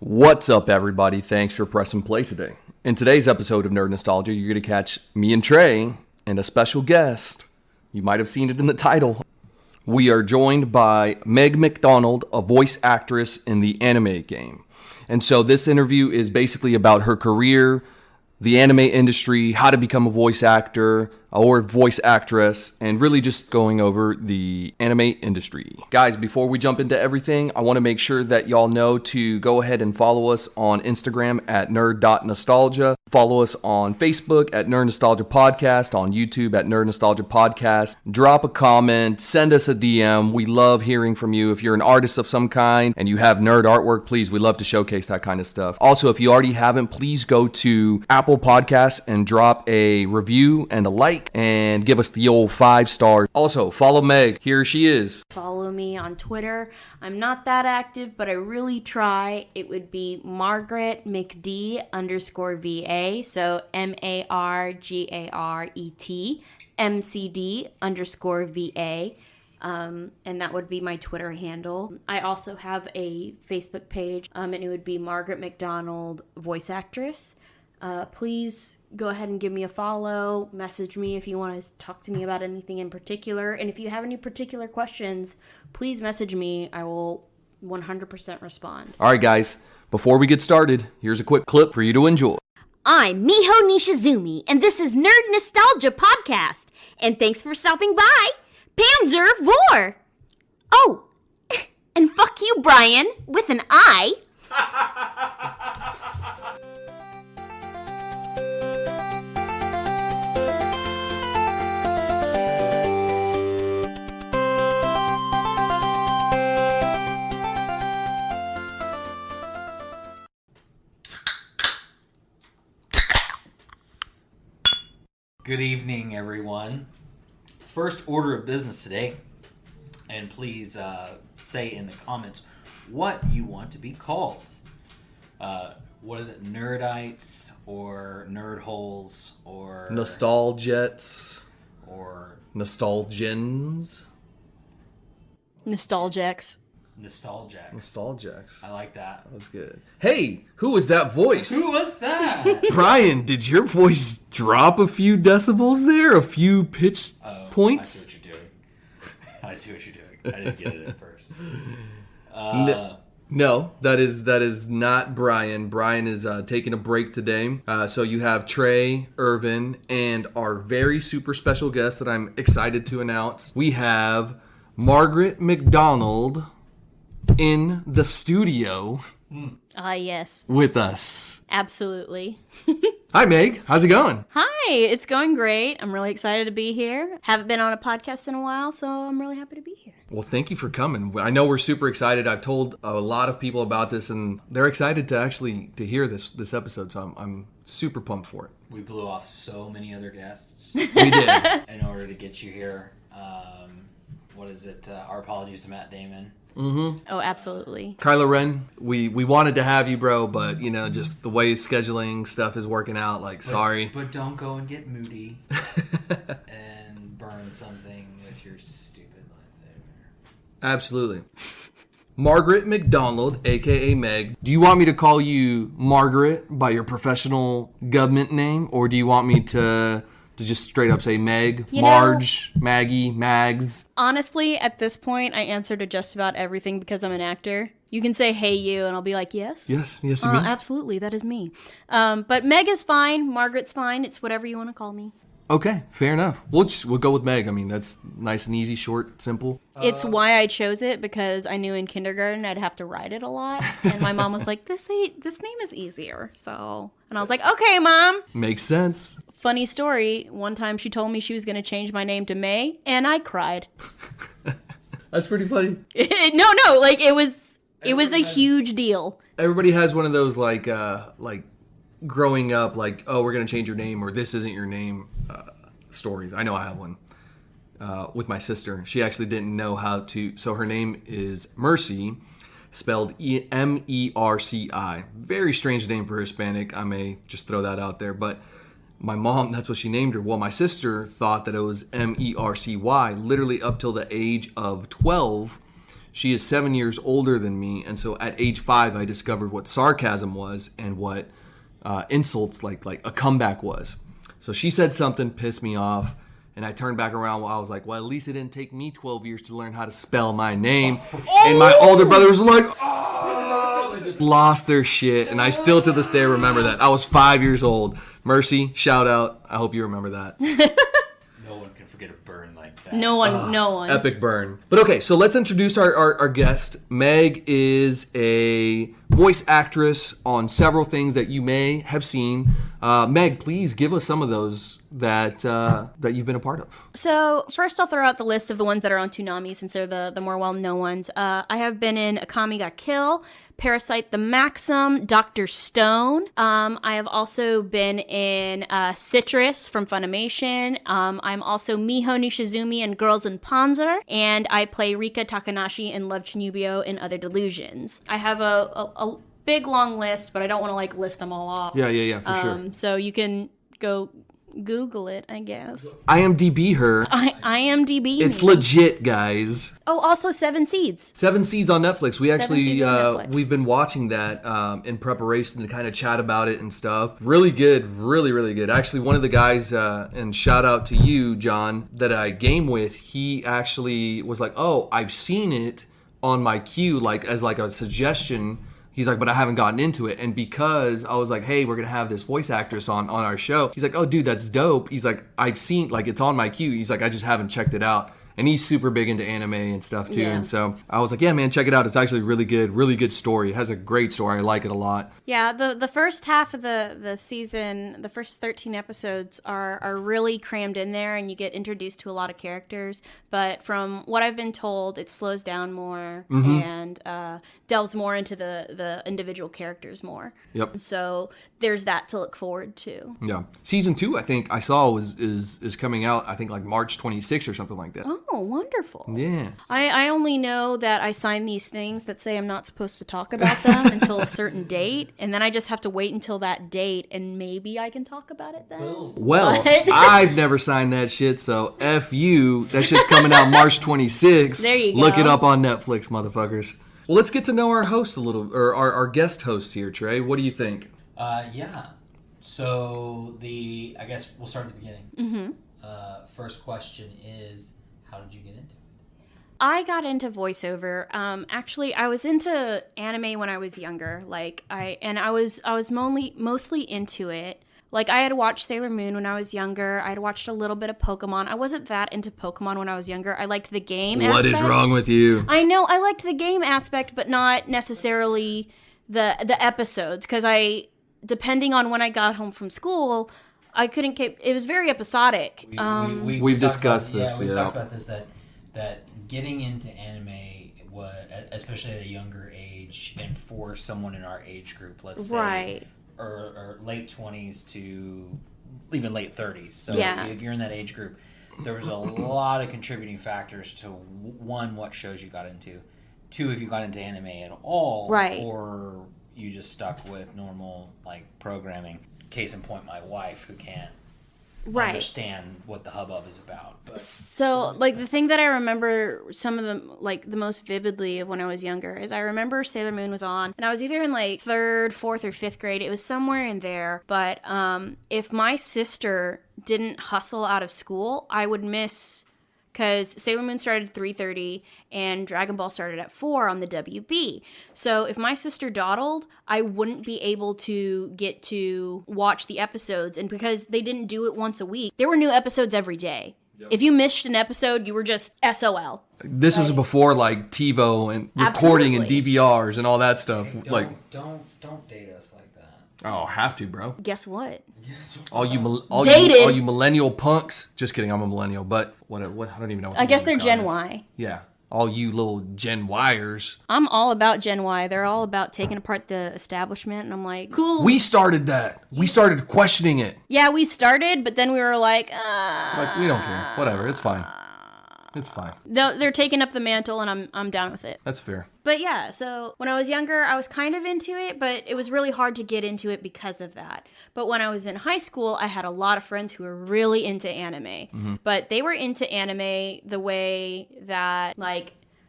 What's up, everybody? Thanks for pressing play today. In today's episode of Nerd Nostalgia, you're going to catch me and Trey and a special guest. You might have seen it in the title. We are joined by Meg McDonald, a voice actress in the anime game. And so this interview is basically about her career, the anime industry, how to become a voice actor or voice actress, and really just going over the anime industry. Guys, before we jump into everything, I want to make sure that y'all know to go ahead and follow us on Instagram at nerd.nostalgia. Follow us on Facebook at Nerd Nostalgia Podcast, on YouTube at Nerd Nostalgia Podcast. Drop a comment, send us a DM. We love hearing from you. If you're an artist of some kind and you have nerd artwork, please, we love to showcase that kind of stuff. Also, if you already haven't, please go to Apple Podcasts and drop a review and a like and give us the old 5 stars. Also, follow Meg. Here she is. Follow me on Twitter. I'm not that active, but I really try. It would be Margaret McD _VA. So MARGARET MCD _VA. And that would be my Twitter handle. I also have a Facebook page, and it would be Margaret McDonald, voice actress. Please go ahead and give me a follow. Message me if you want to talk to me about anything in particular. And if you have any particular questions, please message me. I will 100% respond. All right, guys. Before we get started, here's a quick clip for you to enjoy. I'm Miho Nishizumi, and this is Nerd Nostalgia Podcast. And thanks for stopping by, Panzer Vor. Oh, and fuck you, Brian, with an I. Good evening, everyone. First order of business today, and please say in the comments what you want to be called. What is it, nerdites or nerd holes or Nostalgets or Nostalgians. Nostalgics. nostalgics? I like that. That was good. Hey, who was that voice? Who was that? Brian, did your voice drop a few decibels there? A few pitch points? I see what you're doing. I didn't get it at first. No, that is not Brian. Brian is taking a break today. So you have Trey, Irvin, and our very super special guest that I'm excited to announce. We have Margaret McDonald in the studio Yes. with us. Absolutely. Hi, Meg. How's it going? Hi, it's going great. I'm really excited to be here. Haven't been on a podcast in a while, so I'm really happy to be here. Well, thank you for coming. I know we're super excited. I've told a lot of people about this, and they're excited to hear this episode. So I'm super pumped for it. We blew off so many other guests We did. in order to get you here. What is it? Our apologies to Matt Damon. Mm-hmm. Oh, absolutely. Kylo Ren, we wanted to have you, bro, but just the way scheduling stuff is working out. Sorry. But don't go and get moody and burn something with your stupid lightsaber. Absolutely. Margaret McDonald, aka Meg. Do you want me to call you Margaret by your professional government name, or do you want me to just straight up say Meg, Marge, Maggie, Mags? Honestly, at this point, I answer to just about everything because I'm an actor. You can say, hey, you, and I'll be like, yes. Yes, you mean? Absolutely, that is me. But Meg is fine. Margaret's fine. It's whatever you want to call me. Okay, fair enough. We'll go with Meg. I mean, that's nice and easy, short, simple. It's why I chose it, because I knew in kindergarten I'd have to write it a lot. And my mom was like, this name is easier. So, and I was like, okay, Mom. Makes sense. Funny story, one time she told me she was going to change my name to May, and I cried. That's pretty funny. No, it was a huge deal. Everybody has one of those growing up, oh, we're going to change your name, or this isn't your name stories. I know I have one with my sister. She actually didn't know how to, so her name is Mercy, spelled Merci. Very strange name for Hispanic. I may just throw that out there, but my mom, that's what she named her. Well, my sister thought that it was Mercy. Literally up till the age of 12, She is 7 years older than me, and so at age 5, I discovered what sarcasm was and what insults like a comeback was. So she said something, pissed me off, and I turned back around while I was like, well, at least it didn't take me 12 years to learn how to spell my name. And my older brother was like, oh, they just lost their shit, and I still to this day remember that. I was 5 years old. Mercy, shout out. I hope you remember that. No one can forget a burn like that. No one. Epic burn. But okay, so let's introduce our guest. Meg is a voice actress on several things that you may have seen. Meg, please give us some of those that you've been a part of. So first I'll throw out the list of the ones that are on Toonami since they're the more well-known ones. I have been in Akame ga Kill, Parasite the Maxim, Dr. Stone. I have also been in Citrus from Funimation. I'm also Miho Nishizumi in Girls in Panzer, and I play Rika Takanashi in Love Chunibyo in Other Delusions. I have a big long list, but I don't want to list them all off. Yeah, for sure. So you can go Google it, I guess. IMDb her. IMDb. It's legit, guys. Oh, also Seven Seeds. Seven Seeds on Netflix. We actually Seeds on Netflix. we've been watching that in preparation to kind of chat about it and stuff. Really good, really good. Actually, one of the guys and shout out to you, John, that I game with. He actually was like, "Oh, I've seen it on my queue, as a suggestion." He's like, but I haven't gotten into it. And because I was like, hey, we're going to have this voice actress on our show. He's like, oh, dude, that's dope. He's like, I've seen, it's on my queue. He's like, I just haven't checked it out. And he's super big into anime and stuff too. Yeah. And so I was like, yeah, man, check it out. It's actually really good story. It has a great story. I like it a lot. Yeah, the first half of the season, the first 13 episodes are really crammed in there, and you get introduced to a lot of characters. But from what I've been told, it slows down more and delves more into the individual characters more. Yep. So there's that to look forward to. Yeah. Season 2, I think I saw is coming out, I think March 26th or something like that. Oh, wonderful. Yeah. I only know that I sign these things that say I'm not supposed to talk about them until a certain date, and then I just have to wait until that date, and maybe I can talk about it then. Well, I've never signed that shit, so F you. That shit's coming out March 26th. There you go. Look it up on Netflix, motherfuckers. Well, let's get to know our host a little, or our guest host here, Trey. What do you think? Yeah. So I guess we'll start at the beginning. Mm-hmm. First question is, how did you get into it? I got into voiceover. Actually, I was into anime when I was younger. I was mostly into it. I had watched Sailor Moon when I was younger. I had watched a little bit of Pokemon. I wasn't that into Pokemon when I was younger. I liked the game aspect. What is wrong with you? I know, I liked the game aspect, but not necessarily the episodes, because depending on when I got home from school, I couldn't keep. It was very episodic. We've discussed this. We've talked about this. That getting into anime, especially at a younger age, and for someone in our age group, let's say, right, or late 20s to even late 30s. So yeah. If you're in that age group, there was a lot of contributing factors to one, what shows you got into, two, if you got into anime at all, right, or you just stuck with normal programming. Case in point, my wife, who can't understand what the hubbub is about. But so, the thing that I remember some of them, the most vividly of when I was younger, is I remember Sailor Moon was on, and I was either in 3rd, 4th, or 5th grade. It was somewhere in there. But if my sister didn't hustle out of school, I would miss. Because Sailor Moon started at 3:30 and Dragon Ball started at 4 on the WB. So if my sister dawdled, I wouldn't be able to get to watch the episodes. And because they didn't do it once a week, there were new episodes every day. Yep. If you missed an episode, you were just SOL. This was before TiVo and recording and DVRs and all that stuff. Hey, don't date us like that. Oh, have to, bro. Guess what? All you millennial punks. Just kidding, I'm a millennial, but what I don't even know what I guess they're Gen is. Y. Yeah. All you little Gen Yers. I'm all about Gen Y. They're all about taking apart the establishment, and I'm like, cool. We started that. We started questioning it. Yeah, we started, but then we were like, we don't care. Whatever, it's fine. It's fine. They're taking up the mantle, and I'm down with it. That's fair. But yeah, so when I was younger, I was kind of into it, but it was really hard to get into it because of that. But when I was in high school, I had a lot of friends who were really into anime. Mm-hmm. But they were into anime the way that,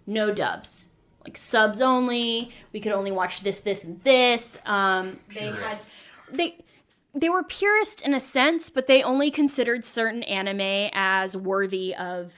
no dubs. like subs only. We could only watch this, and this. They were purist in a sense, but they only considered certain anime as worthy of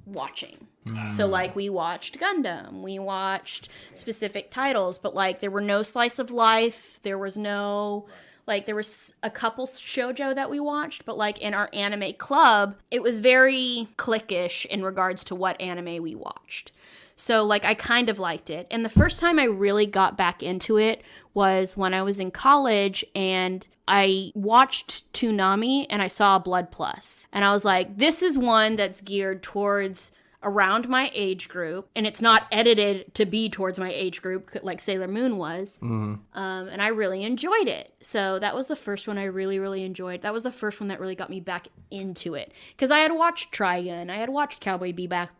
watching. So, like, we watched Gundam, we watched specific titles, but, like, there were no slice of life, there was no, like, there was a couple shoujo that we watched, but, like, in our anime club, it was very cliquish in regards to what anime we watched. So, like, I kind of liked it. And the first time I really got back into it was when I was in college, and I watched Toonami, and I saw Blood Plus. And I was like, this is one that's geared towards around my age group, and it's not edited to be towards my age group like Sailor Moon was. And I really enjoyed it. So that was the first one I really, really enjoyed. That was the first one that really got me back into it. Because I had watched Trigun, I had watched Cowboy Bebop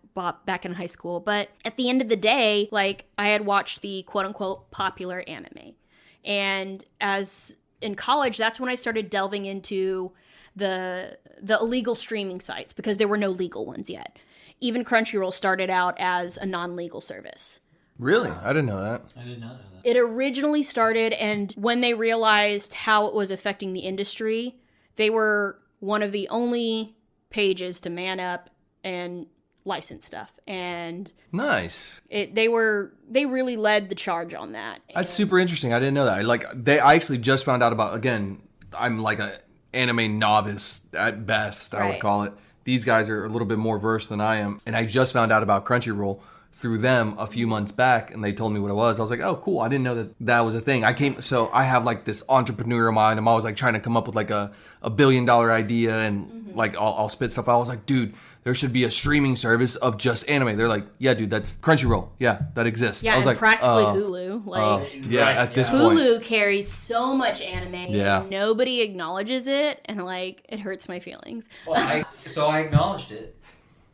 back in high school, but at the end of the day, like, I had watched the quote-unquote popular anime. And as in college, that's when I started delving into the illegal streaming sites, because there were no legal ones yet. Even Crunchyroll started out as a non-legal service. Really? I didn't know that. I did not know that. It originally started, and when they realized how it was affecting the industry, they were one of the only pages to man up and license stuff. And nice. They really led the charge on that. That's super interesting. I didn't know that. I actually just found out about, again, I'm like an anime novice at best, I would call it. These guys are a little bit more versed than I am. And I just found out about Crunchyroll through them a few months back, and they told me what it was. I was like, oh, cool. I didn't know that was a thing. So I have like this entrepreneurial mind. I'm always like trying to come up with like a $1 billion idea, and like I'll spit stuff out. I was like, dude, there should be a streaming service of just anime. They're like, yeah, dude, that's Crunchyroll. Yeah, that exists. Yeah, I was and like, practically Hulu. At this point. Hulu carries so much anime, Yeah. and nobody acknowledges it, and like, it hurts my feelings. Well, I acknowledged it,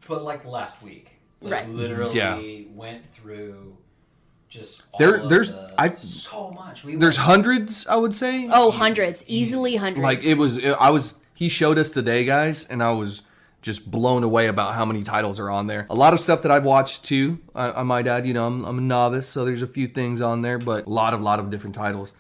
but like last week. Like, Right. literally went through just all There's so much. There's hundreds, I would say. Oh, hundreds. Easily hundreds. Like, he showed us today, guys, and I was just blown away about how many titles are on there. A lot of stuff that I've watched too. I might add, I'm a novice, so there's a few things on there, but a lot of different titles.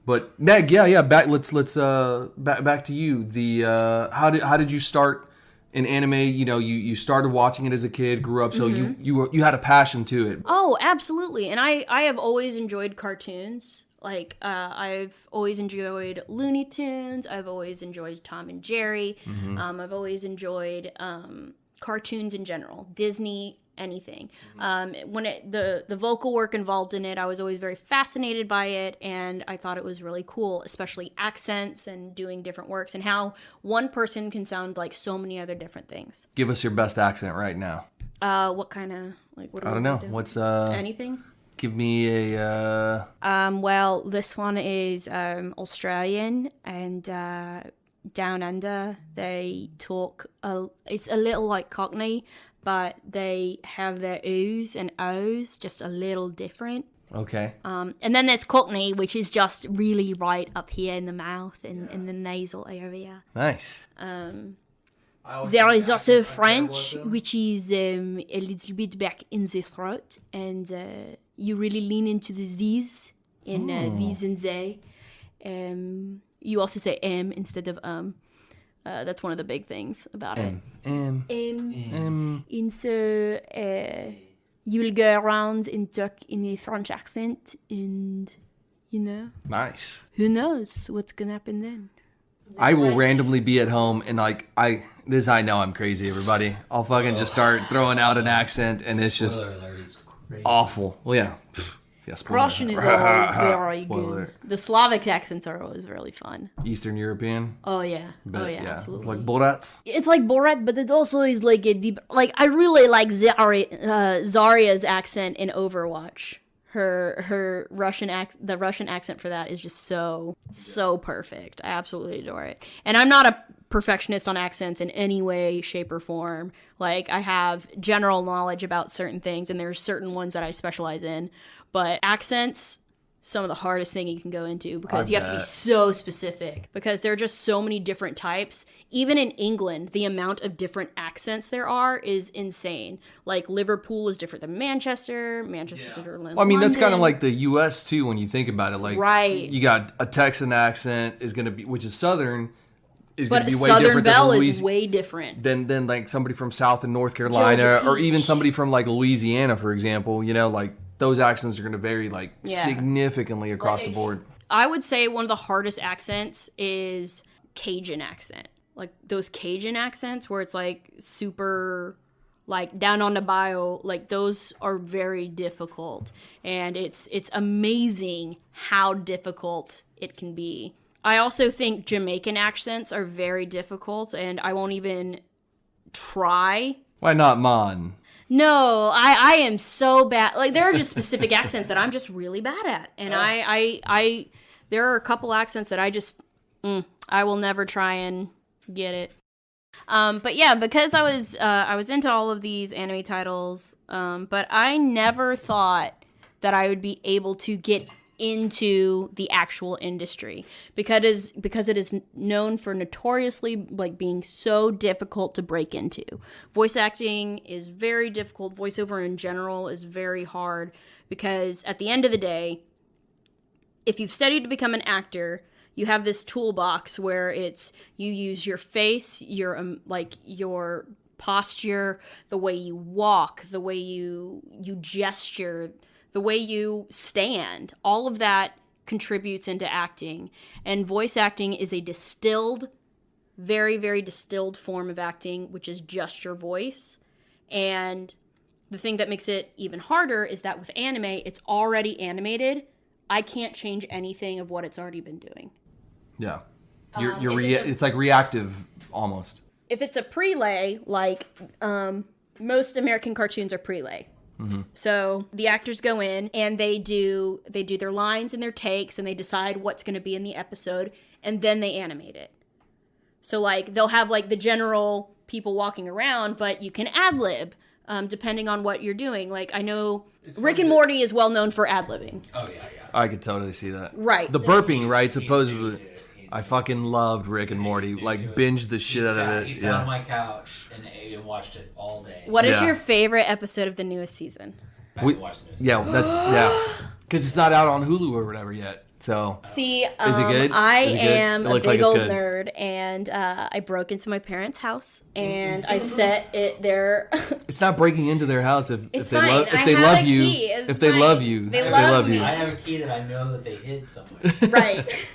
But Meg, back. Let's back to you. How did you start in anime? You started watching it as a kid, grew up, so you had a passion to it. Oh, absolutely. And I have always enjoyed cartoons. Like, I've always enjoyed Looney Tunes. I've always enjoyed Tom and Jerry. I've always enjoyed cartoons in general. Disney, anything. When the vocal work involved in it, I was always very fascinated by it, and I thought it was really cool, especially accents and doing different works, and how one person can sound like so many other different things. Give us your best accent right now. What kind of, like, what do I we don't know. do? What's Anything? Give me a Well, this one is Australian, and down under they talk. It's a little like Cockney, but they have their oohs and ohs just a little different. Okay. And then there's Cockney, which is just really right up here in the mouth and in the nasal area. Nice. There is also French, which is a little bit back in the throat, and you really lean into the Z's in these and they. You also say M instead of That's one of the big things about it. And so you will go around and talk in a French accent, and Nice. who knows what's gonna happen then. I will randomly be at home and I know I'm crazy, everybody. I'll fucking just start throwing out an accent and it's just Spoiler alert, it's crazy. awful. Well, yeah. Yeah, spoiler Russian is alert. always very Spoiler good. alert. The Slavic accents are always really fun. Eastern European. Oh yeah, But, absolutely. Like Borats. It's like Borat, but it also is like a deep. Like I really like Zarya's accent in Overwatch. Her Russian the Russian accent for that is just so perfect. I absolutely adore it. And I'm not a perfectionist on accents in any way, shape, or form. Like I have general knowledge about certain things, and there's certain ones that I specialize in. But accents, some of the hardest thing you can go into because I you have to be bet. so specific because there are just so many different types. Even in England, the amount of different accents there are is insane. Like Liverpool is different than Manchester. Manchester's different than Well, I mean, that's kind of London. like the U.S. too when you think about it. Like, Right. you got a Texan accent is going to be, which is Southern, is going But to a be way Southern different Belle than is way different. than like somebody from South and North Carolina, Georgia or even Peach. somebody from like Louisiana, for example. You know, like those accents are going to vary like Yeah. significantly across the board. I would say one of the hardest accents is Cajun accent. Like those Cajun accents where it's like super like down on the bio, like those are very difficult. And it's amazing how difficult it can be. I also think Jamaican accents are very difficult and I won't even try. Why not, man? No, I am so bad. Like there are just specific accents that I'm just really bad at, and I there are a couple accents that I just I will never try and get it. But yeah, because I was into all of these anime titles, but I never thought that I would be able to get into the actual industry because it is known for notoriously like being so difficult to break into. Voice acting is very difficult. Voiceover in general is very hard because at the end of the day, if you've studied to become an actor, you have this toolbox where it's you use your face, your your posture, the way you walk, the way you gesture, the way you stand, all of that contributes into acting. And voice acting is a distilled, very, very distilled form of acting, which is just your voice. And the thing that makes it even harder is that with anime, it's already animated. I can't change anything of what it's already been doing. Yeah, if it's like reactive almost. If it's a prelay, like most American cartoons are prelay. So the actors go in and they do their lines and their takes and they decide what's going to be in the episode and then they animate it. So like they'll have like the general people walking around, but you can ad-lib depending on what you're doing. Like I know Rick and Morty is well known for ad-libbing. Oh yeah. I could totally see that. Right. The So burping, right? He's Supposedly, new to it. He's I new fucking loved Rick and Morty. new to Like it. binged the shit out of it. He sat on my couch and ate and watched it all day. What is Yeah. your favorite episode of the newest season? I haven't watched the news. Yeah, because it's not out on Hulu or whatever yet. So See, Is it good? I Is it good? am It a looks like big it's old good. nerd, and I broke into my parents' house, and I set it there. it's not breaking into their house if It's they fine. love I if they have love a you key. It's if they fine. love you They if love they love me. you. I have a key that I know that they hid somewhere. Right.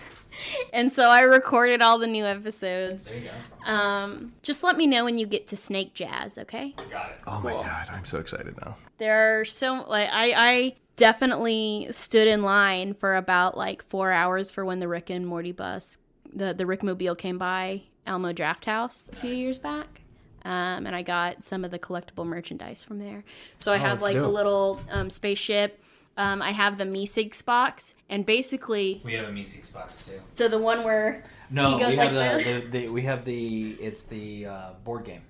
And so I recorded all the new episodes. There you go. Just let me know when you get to Snake Jazz, okay? Got it. Oh my god, I'm so excited now. There are so like I definitely stood in line for about like 4 hours for when the Rick and Morty bus, the Rickmobile came by Alamo Draft House a few Nice. years back. And I got some of the collectible merchandise from there. So I have that's like the dope. little spaceship. I have the Meeseeks box, and basically, We have a Meeseeks box too. so the one where No, he goes we like have this. we have the board game.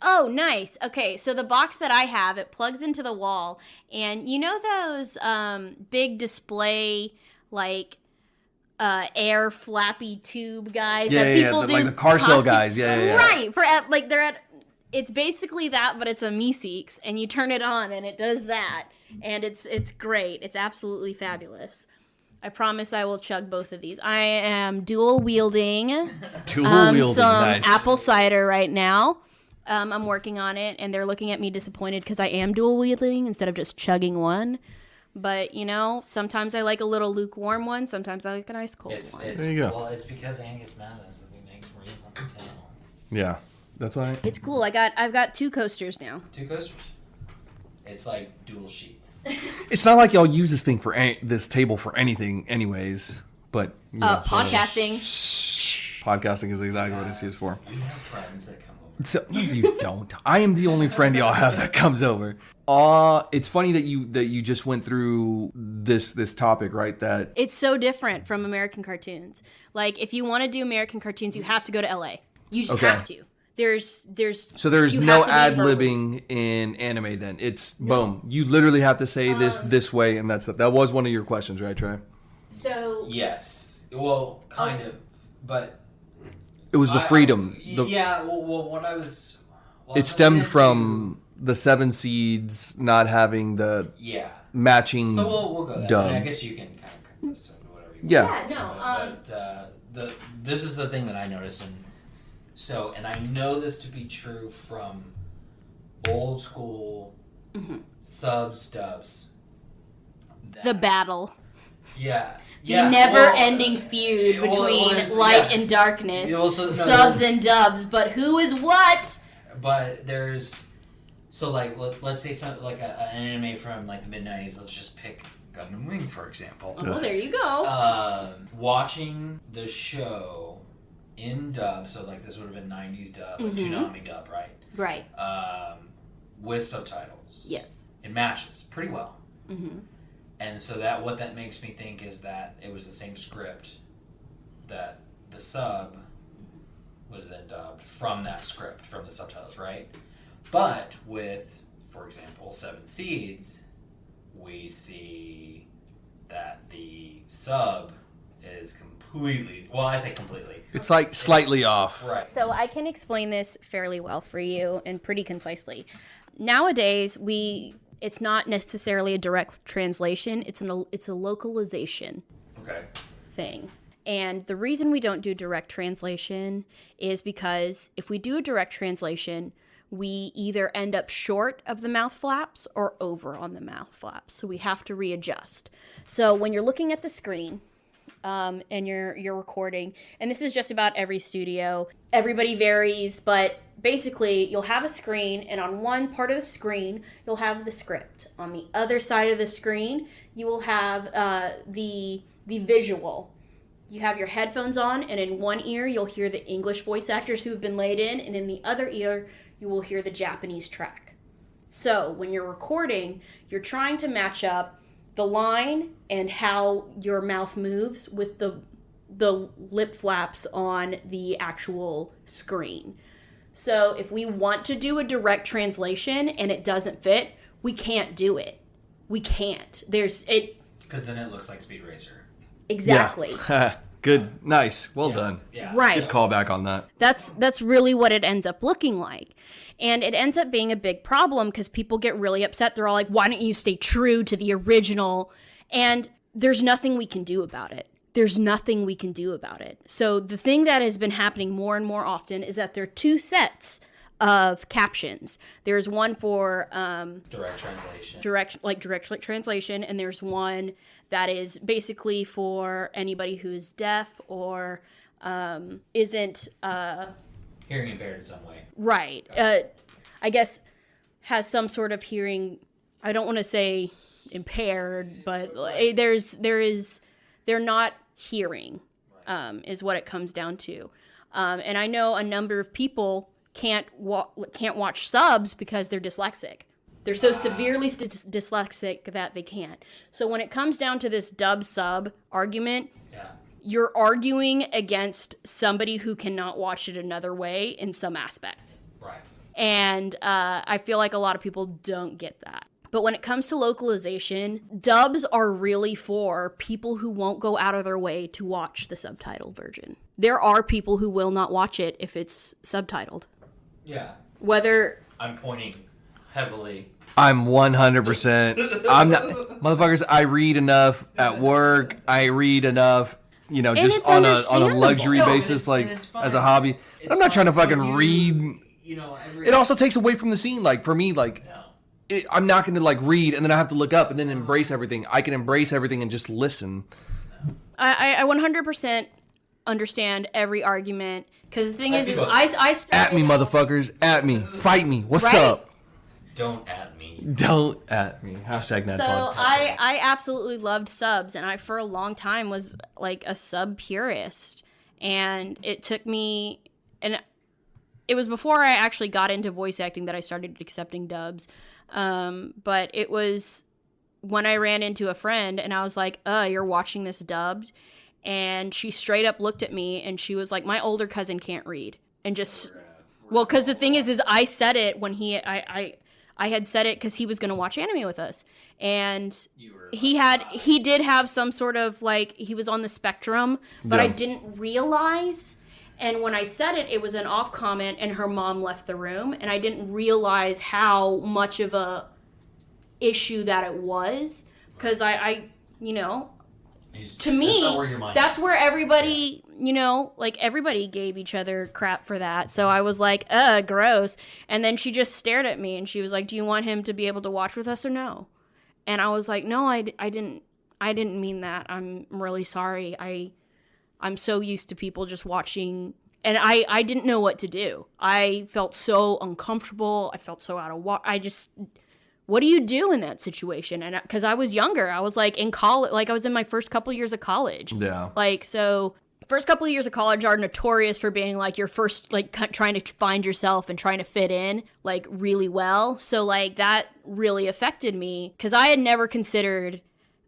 Oh, nice. Okay, so the box that I have, it plugs into the wall, and you know those big display like air flappy tube guys Yeah, that yeah, people the- do, like the car show costume- guys. Yeah, yeah, yeah. Right. For at, like they're at. It's basically that, but it's a Meeseeks, and you turn it on, and it does that, and it's great. It's absolutely fabulous. I promise I will chug both of these. I am dual wielding Dual wielding, some nice. apple cider right now. I'm working on it, and they're looking at me disappointed because I am dual wielding instead of just chugging one. But, you know, sometimes I like a little lukewarm one. Sometimes I like an ice cold It's one. There you go. Well, it's because Anne gets mad at us that we make reels on the tail. Yeah, that's why. It's cool. I've got 2 coasters now. 2 coasters. It's like dual sheets. It's not like y'all use this thing for this table for anything, anyways. But you know, Podcasting. podcasting is exactly what it's used for. We have friends that come over. So, no, you don't. I am the only friend y'all have that comes over. It's funny that you just went through this topic, right? That It's so different from American cartoons. Like, if you want to do American cartoons, you have to go to LA. You just Okay. have to. So there's you no have to be ad-libbing in anime then. It's boom. You literally have to say this way, and that's it. That was one of your questions, right, Trey? So Yes. Well, kind of, but It was the freedom. What I was. It stemmed from the 7 seeds not having the matching So we'll go there. dub. I guess you can kind of cut this to whatever you want. Yeah. no. This is the thing that I noticed, and I know this to be true from old school subs, dubs. The battle. Yeah. The never-ending feud between light and darkness, subs and dubs. But who is what? But there's let's say something like an anime from like the mid-90s. Let's just pick Gundam Wing for example. Oh, there you go. Watching the show in dub, so like this would have been 90s dub, like Tsunami dub, right? Right. With subtitles. Yes. It matches pretty well. And so what that makes me think is that it was the same script that the sub was then dubbed from that script, from the subtitles, right? But with, for example, 7 Seeds, we see that the sub is completely, well, I say completely. It's like slightly off. Right. So I can explain this fairly well for you and pretty concisely. Nowadays, it's not necessarily a direct translation. It's a localization thing. And the reason we don't do direct translation is because if we do a direct translation, we either end up short of the mouth flaps or over on the mouth flaps. So we have to readjust. So when you're looking at the screen, and you're recording, and this is just about every studio. Everybody varies, but basically you'll have a screen, and on one part of the screen you'll have the script. On the other side of the screen you will have the visual. You have your headphones on, and in one ear you'll hear the English voice actors who have been laid in, and in the other ear you will hear the Japanese track. So when you're recording, you're trying to match up the line and how your mouth moves with the lip flaps on the actual screen. So if we want to do a direct translation and it doesn't fit, we can't do it. We can't. Because then it looks like Speed Racer. Exactly. Yeah. Good. Nice. Well done. Yeah. Right. Good callback on that. That's really what it ends up looking like. And it ends up being a big problem because people get really upset. They're all like, why don't you stay true to the original? And there's nothing we can do about it. There's nothing we can do about it. So the thing that has been happening more and more often is that there are 2 sets of captions. There's one for direct translation. Direct translation, and there's one that is basically for anybody who's deaf or isn't hearing impaired in some way. Right. I guess has some sort of hearing. I don't want to say impaired, but they're not hearing, is what it comes down to. And I know a number of people can't watch subs because they're dyslexic. They're so severely dyslexic that they can't. So when it comes down to this dub sub argument, you're arguing against somebody who cannot watch it another way in some aspect. Right. And I feel like a lot of people don't get that. But when it comes to localization, dubs are really for people who won't go out of their way to watch the subtitled version. There are people who will not watch it if it's subtitled. Yeah. Whether... I'm pointing heavily. I'm 100%. I'm not... Motherfuckers, I read enough at work. I read enough... just on a luxury basis, like as a hobby. I'm not trying to fucking read. It also takes away from the scene. Like for me, I'm not going to like read and then I have to look up and then embrace everything. I can embrace everything and just listen. I 100% understand every argument because the thing is I started at me, motherfuckers, at me, fight me. What's Right? up? Don't at me. Don't at me. Hashtag Ned So Pod. I absolutely loved subs, and I for a long time was like a sub purist, and it took me, and it was before I actually got into voice acting that I started accepting dubs, but it was when I ran into a friend and I was like, you're watching this dubbed? And she straight up looked at me and she was like, my older cousin can't read, and just Well, because the thing is I said it when I had said it because he was going to watch anime with us, and he did have some sort of like he was on the spectrum, but I didn't realize. And when I said it, it was an off comment, and her mom left the room, and I didn't realize how much of a issue that it was, because I to me, that's where everybody, like everybody gave each other crap for that. So I was like, gross. And then she just stared at me and she was like, do you want him to be able to watch with us or no? And I was like, no, I didn't mean that. I'm really sorry. I'm so used to people just watching, and I didn't know what to do. I felt so uncomfortable. I felt so out of what do you do in that situation? And because I was younger, I was like in college, like I was in my first couple years of college. Yeah. Like, so first couple of years of college are notorious for being like your first, like trying to find yourself and trying to fit in like really well. So like that really affected me because I had never considered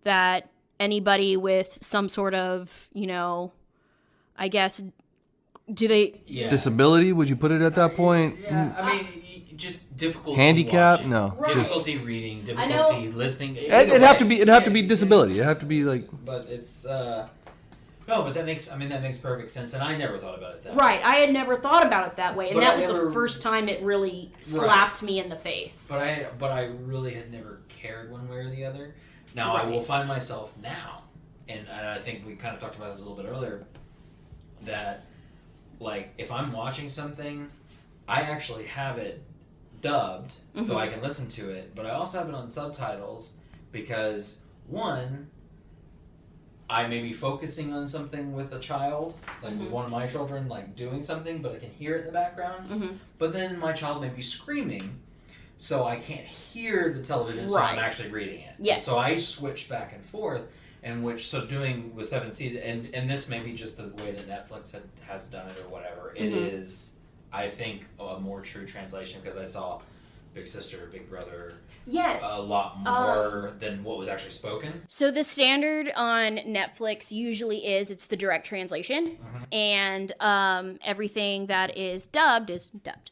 that anybody with some sort of, I guess, disability, would you put it at that point? Yeah, I mean, just difficulty handicap watching. No, right. Difficulty reading, difficulty listening. It'd have to be disability. It'd have to be like, but it's no, but that makes perfect sense, and I never thought about it that way. Right, I had never thought about it that way, and But that I was never- the first time it really slapped me in the face. But I really had never cared one way or the other. Now I will find myself now, and I think we kind of talked about this a little bit earlier, that like if I'm watching something, I actually have it dubbed so I can listen to it, but I also have it on subtitles because one, I may be focusing on something with a child, like with one of my children, like doing something, but I can hear it in the background. But then my child may be screaming, so I can't hear the television, so I'm actually reading it. Yes. So I switch back and forth, doing with 7 seasons, and this may be just the way that Netflix has done it or whatever. It is, I think, a more true translation because I saw Big Sister, Big Brother a lot more than what was actually spoken. So the standard on Netflix usually it's the direct translation, and everything that is dubbed is dubbed.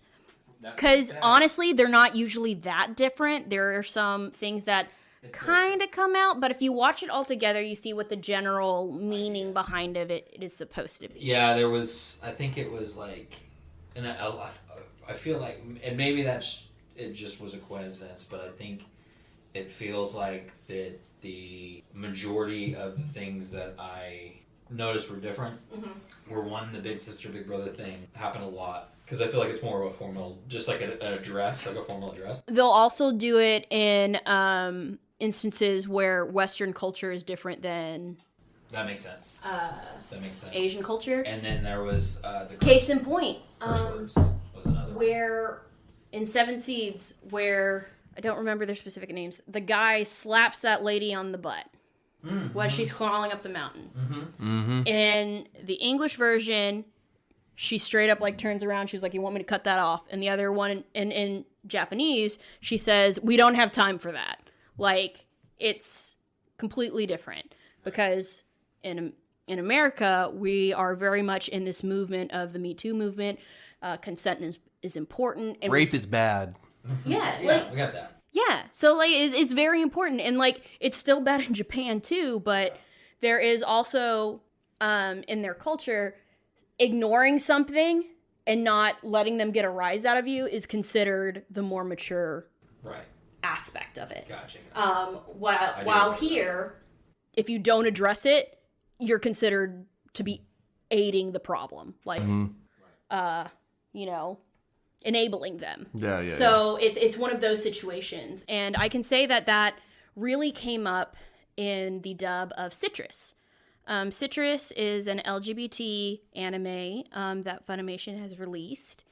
Because honestly, they're not usually that different. There are some things that kind of come out, but if you watch it all together, you see what the general meaning behind it is supposed to be. Yeah, there was, I think it was like, and I feel like, and maybe it just was a coincidence, but I think it feels like that the majority of the things that I noticed were different were one, the Big Sister, Big Brother thing happened a lot. Because I feel like it's more of a formal, just like an address, like a formal address. They'll also do it in instances where Western culture is different than... That makes sense. That makes sense. Asian culture. And then there was the... Case in point. Curse words was another one. Where, in 7 Seeds, where, I don't remember their specific names, the guy slaps that lady on the butt while she's crawling up the mountain. In the English version... She straight up like turns around. She was like, "You want me to cut that off?" And the other one in Japanese, she says, "We don't have time for that." Like it's completely different because in America we are very much in this movement of the Me Too movement. Consent is important. And rape is bad. Yeah, we got that. Yeah, so like it's very important, and like it's still bad in Japan too. But there is also in their culture. Ignoring something and not letting them get a rise out of you is considered the more mature aspect of it. Gotcha. While here, if you don't address it, you're considered to be aiding the problem, like, enabling them. Yeah. So it's one of those situations, and I can say that really came up in the dub of Citrus. Citrus is an LGBT anime that Funimation has released,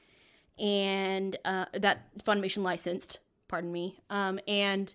and that Funimation licensed, pardon me. And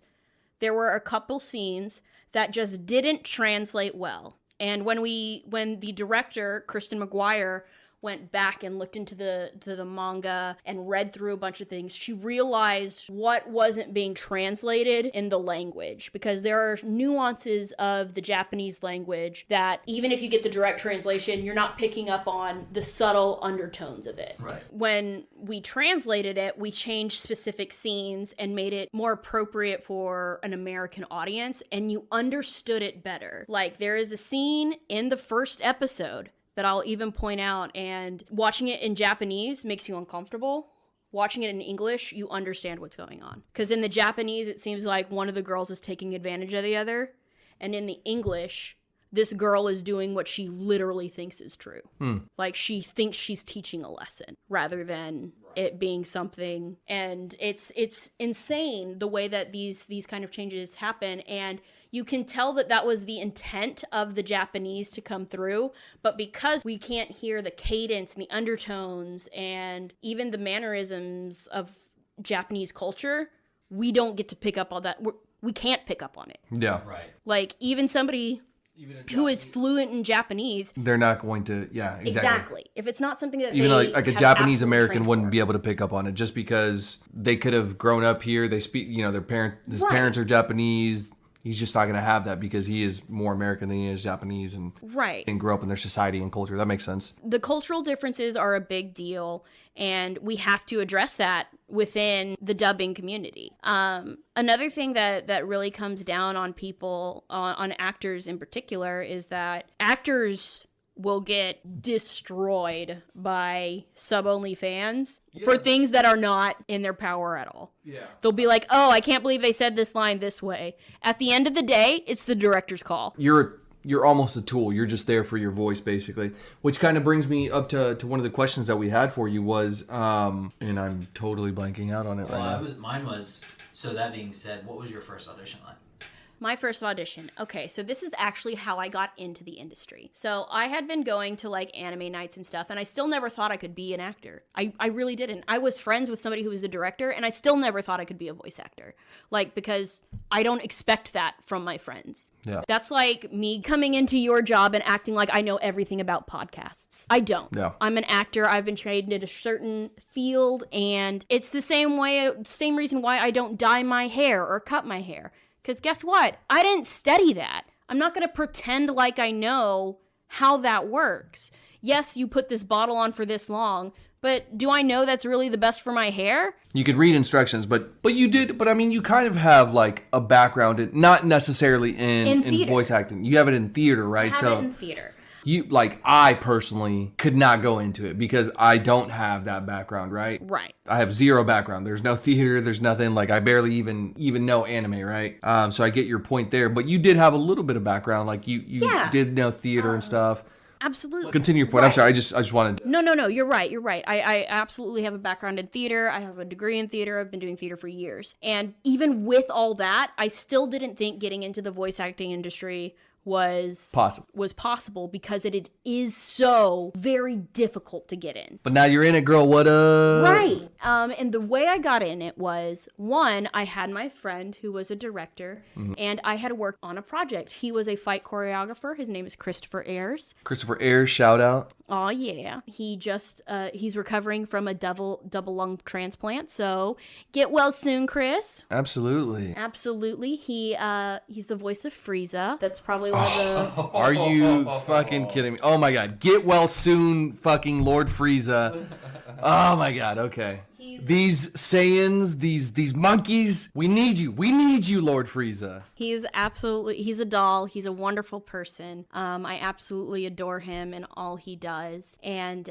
there were a couple scenes that just didn't translate well. And when the director, Kristen McGuire, went back and looked into the manga and read through a bunch of things, she realized what wasn't being translated in the language, because there are nuances of the Japanese language that even if you get the direct translation, you're not picking up on the subtle undertones of it. Right. When we translated it, we changed specific scenes and made it more appropriate for an American audience, and you understood it better. Like, there is a scene in the first episode that I'll even point out, and watching it in Japanese makes you uncomfortable. Watching it in English, you understand what's going on. Because in the Japanese, it seems like one of the girls is taking advantage of the other. And in the English, this girl is doing what she literally thinks is true. Like, she thinks she's teaching a lesson rather than it being something. And it's insane the way that these kind of changes happen. And you can tell that that was the intent of the Japanese to come through, but because we can't hear the cadence and the undertones and even the mannerisms of Japanese culture, we don't get to pick up on that. We can't pick up on it. Yeah. Right. Like, even somebody who is fluent in Japanese, They're not going to, yeah, exactly. If it's not something that Even they like a have Japanese absolute American training wouldn't for. be able to pick up on it just because they could have grown up here. They speak, his Right. parents are Japanese. He's just not going to have that because he is more American than he is Japanese and Right. grew up in their society and culture. That makes sense. The cultural differences are a big deal, and we have to address that within the dubbing community. Another thing that really comes down on people, on actors in particular, is that actors will get destroyed by sub-only fans for things that are not in their power at all. Yeah. They'll be like, oh, I can't believe they said this line this way. At the end of the day, it's the director's call. You're almost a tool. You're just there for your voice, basically. Which kind of brings me up to one of the questions that we had for you was, and I'm totally blanking out on it right now. Mine was, so that being said, what was your first audition like? My first audition. Okay, so this is actually how I got into the industry. So I had been going to like anime nights and stuff, and I still never thought I could be an actor. I really didn't. I was friends with somebody who was a director, and I still never thought I could be a voice actor. Like, because I don't expect that from my friends. Yeah. That's like me coming into your job and acting like I know everything about podcasts. I don't. Yeah. I'm an actor. I've been trained in a certain field, and it's the same reason why I don't dye my hair or cut my hair. Because guess what? I didn't study that. I'm not going to pretend like I know how that works. Yes, you put this bottle on for this long, but do I know that's really the best for my hair? You could read instructions, but you did. But I mean, you kind of have like a background in, not necessarily in theater. voice acting. You have it in theater, right? I have it in theater. I personally could not go into it because I don't have that background, right? Right. I have zero background. There's no theater. There's nothing. Like, I barely even know anime, right? So I get your point there. But you did have a little bit of background. Like, you did know theater and stuff. Absolutely. Continue your point. Right. I'm sorry. I just wanted to... No. You're right. I absolutely have a background in theater. I have a degree in theater. I've been doing theater for years. And even with all that, I still didn't think getting into the voice acting industry was possible because it is so very difficult to get in. But now you're in it, girl. What up? Right. And the way I got in it was, one, I had my friend who was a director, and I had worked on a project. He was a fight choreographer. His name is Christopher Ayers. Christopher Ayers, shout out. Oh yeah. He just he's recovering from a double lung transplant. So get well soon, Chris. Absolutely. He's the voice of Frieza. That's probably one of the Are you fucking kidding me? Oh my god. Get well soon, fucking Lord Frieza. Oh my god, okay. These Saiyans, these monkeys, we need you. We need you, Lord Frieza. He's a doll. He's a wonderful person. I absolutely adore him and all he does. And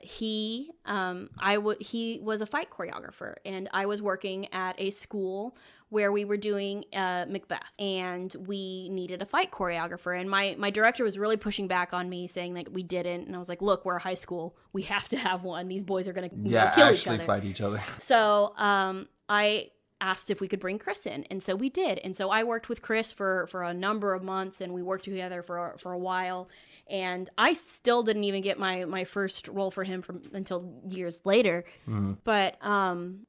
he was a fight choreographer, and I was working at a school where we were doing Macbeth, and we needed a fight choreographer. And my director was really pushing back on me, saying like we didn't. And I was like, look, we're a high school. We have to have one. These boys are gonna kill each other. Fight each other. So I asked if we could bring Chris in, and so we did. And so I worked with Chris for a number of months, and we worked together for a while. And I still didn't even get my first role for him until years later. But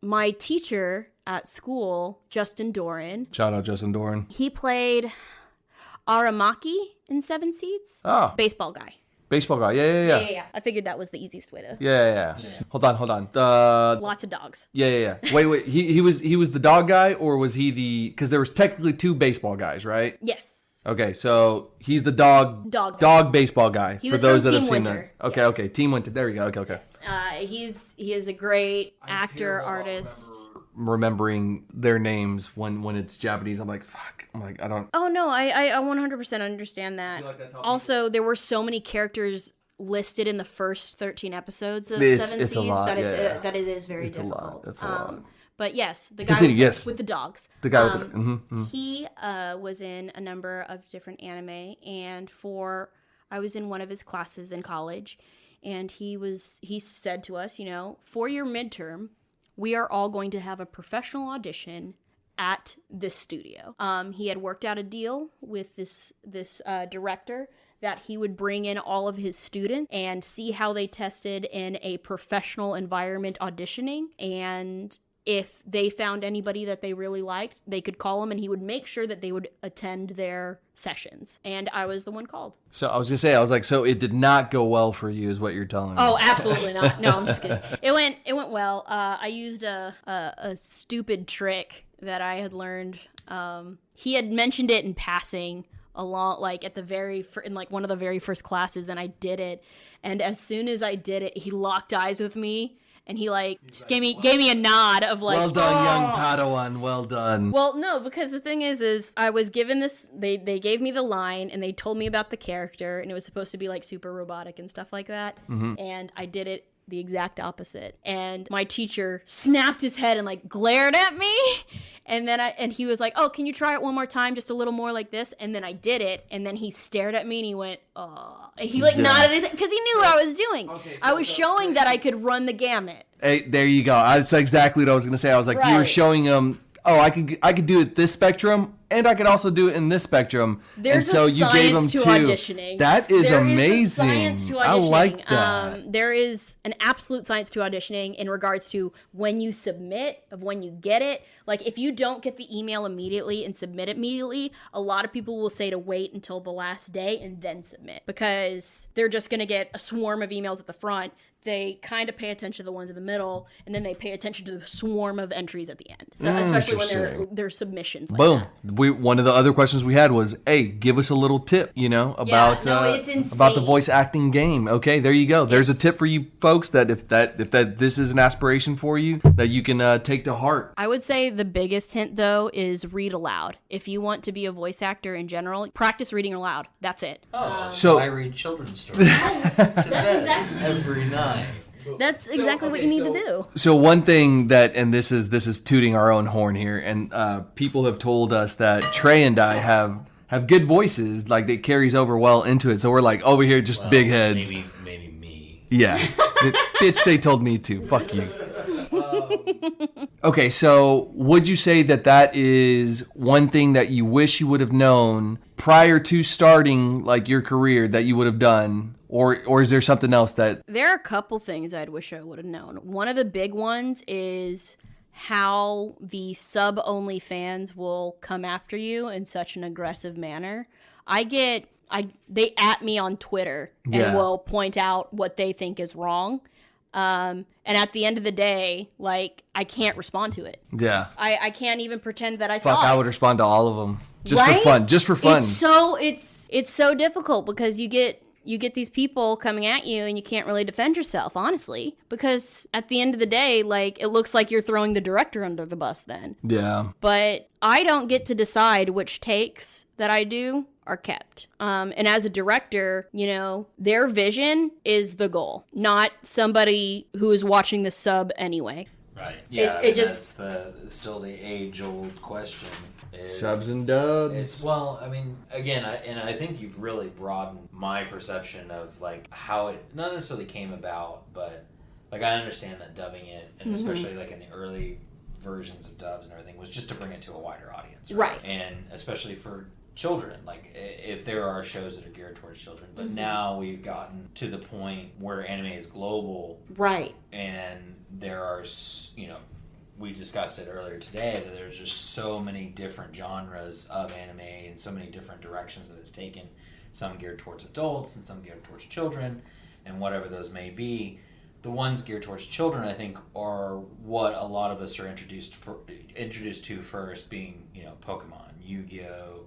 my teacher at school, Justin Doran. Shout out Justin Doran. He played Aramaki in Seven Seeds. Oh. Baseball guy. Baseball guy. Yeah. I figured that was the easiest way to. Yeah. Hold on. Lots of dogs. Yeah. Wait. He was the dog guy, or was he the? Because there was technically 2 baseball guys, right? Yes. Okay, so he's the dog baseball guy. He for was those from that have Team seen Winter. that. Okay, Yes. okay. Team Winter. There we go. Okay. He is a great actor, artist. Remembering their names when it's Japanese, I'm like, fuck. I'm like, I don't. Oh no, I 100% understand that. like that's how Also, there were so many characters listed in the first 13 episodes of It's- 7 it's a Seas lot, that yeah. that it is very It's a difficult. lot, that's a lot. But yes, the guy Continue, with, yes. with the dogs. The guy with the. He was in a number of different anime, and I was in one of his classes in college, and he said to us, for your midterm, we are all going to have a professional audition at this studio. He had worked out a deal with this director that he would bring in all of his students and see how they tested in a professional environment auditioning, and if they found anybody that they really liked, they could call him and he would make sure that they would attend their sessions. And I was the one called. So I was gonna say, I was like, so it did not go well for you, is what you're telling me. Oh, absolutely not. No, I'm just kidding. It went well. I used a stupid trick that I had learned. He had mentioned it in passing along, like at the in like one of the very first classes, and I did it. And as soon as I did it, he locked eyes with me. And he gave me a nod of like, well done, young Padawan. Well done. Well, no, because the thing is I was given this. They gave me the line and they told me about the character, and it was supposed to be like super robotic and stuff like that. And I did it the exact opposite. And my teacher snapped his head and like glared at me. And he was like, "Oh, can you try it one more time, just a little more like this?" And then I did it. And then he stared at me and he went, "Oh." And he nodded his head because he knew what I was doing. I was showing that I could run the gamut. Hey, there you go. That's exactly what I was gonna say. I was like, you were Right. showing him. Oh, I could do it this spectrum, and I could also do it in this spectrum. There's and so a you gave him science to 2. auditioning. That is There amazing. is a science to auditioning. I like that. There is an absolute science to auditioning in regards to when you submit, of when you get it. Like if you don't get the email immediately and submit immediately, a lot of people will say to wait until the last day and then submit because they're just going to get a swarm of emails at the front. They kind of pay attention to the ones in the middle, and then they pay attention to the swarm of entries at the end. So especially when they're submissions. Like Boom. that. One of the other questions we had was, hey, give us a little tip, about it's about the insane. voice acting game. Okay, there you go. There's a tip for you folks that if this is an aspiration for you, that you can take to heart. I would say the biggest hint, though, is read aloud. If you want to be a voice actor in general, practice reading aloud. That's it. So- I read children's stories That's exactly. every night. That's exactly what you need to do. So one thing that, and this is tooting our own horn here, and people have told us that Trey and I have good voices, like it carries over well into it. So we're like over here just big heads. Maybe me. Yeah, bitch, they told me to. Fuck you. Okay, so would you say that is one thing that you wish you would have known prior to starting like your career that you would have done? Or is there something else that... There are a couple things I'd wish I would have known. One of the big ones is how the sub-only fans will come after you in such an aggressive manner. They at me on Twitter and Yeah. will point out what they think is wrong. And at the end of the day, like, I can't respond to it. Yeah. I can't even pretend that I Fuck, saw it. I would respond to all of them. Just Right? for fun. Just for fun. It's so difficult because you get these people coming at you and you can't really defend yourself, honestly, because at the end of the day, like, it looks like you're throwing the director under the bus then. Yeah. But I don't get to decide which takes that I do are kept. And as a director, their vision is the goal, not somebody who is watching the sub anyway. Right. Yeah. It just- that's still the age-old question. Subs and dubs. I think you've really broadened my perception of like how it not necessarily came about, but like I understand that dubbing it, and especially like in the early versions of dubs and everything, was just to bring it to a wider audience, Right. And especially for children, like if there are shows that are geared towards children, but now we've gotten to the point where anime is global, Right. and there are we discussed it earlier today that there's just so many different genres of anime and so many different directions that it's taken some geared towards adults and some geared towards children, and whatever those may be. The ones geared towards children, I think, are what a lot of us are introduced to first, being, you know, Pokemon, Yu-Gi-Oh,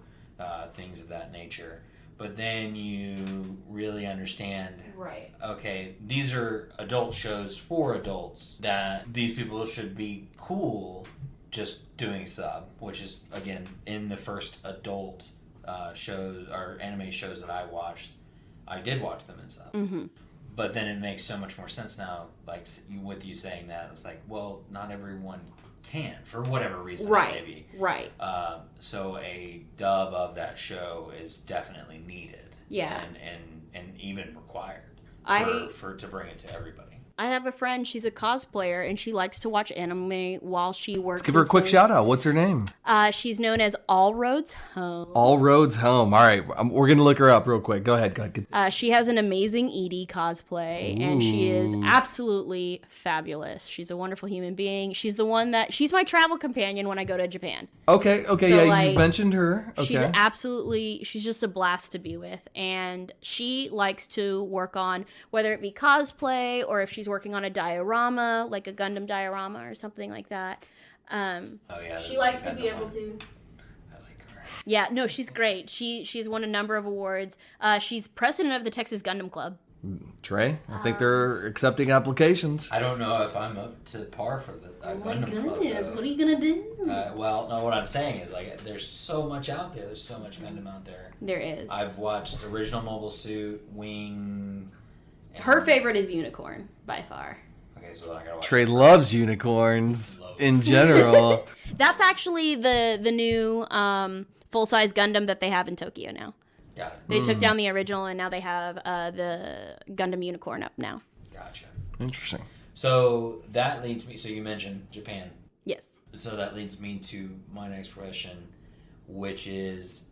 things of that nature. But then you really understand, Right. okay, these are adult shows for adults, that these people should be cool just doing sub, which is, again, in the first adult shows or anime shows that I watched, I did watch them in sub. Mm-hmm. But then it makes so much more sense now, like with you saying that, it's like, well, not everyone can, for whatever reason, Right. maybe. Right. So a dub of that show is definitely needed. Yeah. And even required for to bring it to everybody. I have a friend, she's a cosplayer, and she likes to watch anime while she works. Let's give her a quick shout out. What's her name? She's known as All Roads Home. All Roads Home. All right. We're going to look her up real quick. Go ahead. She has an amazing Edie cosplay, and she is absolutely fabulous. She's a wonderful human being. She's the one she's my travel companion when I go to Japan. Okay. So, Yeah, like, you mentioned her. Okay. She's just a blast to be with. And she likes to work on, whether it be cosplay or if she's working on a diorama, like a Gundam diorama or something like that. She likes to be able to. I like her. Yeah, no, she's great. She's won a number of awards. She's president of the Texas Gundam Club. Trey, I think they're accepting applications. I don't know if I'm up to par for the Gundam Club, though. What are you gonna do? Well, no, what I'm saying is, like, there's so much out there. There's so much Gundam out there. There is. I've watched Original Mobile Suit, Wing. Her favorite is Unicorn, by far. Okay, so then I gotta watch. Trey loves unicorns in general. That's actually the new full-size Gundam that they have in Tokyo now. Got it. They took down the original, and now they have the Gundam Unicorn up now. Gotcha. Interesting. So that leads me. So you mentioned Japan. Yes. So that leads me to my next question, which is,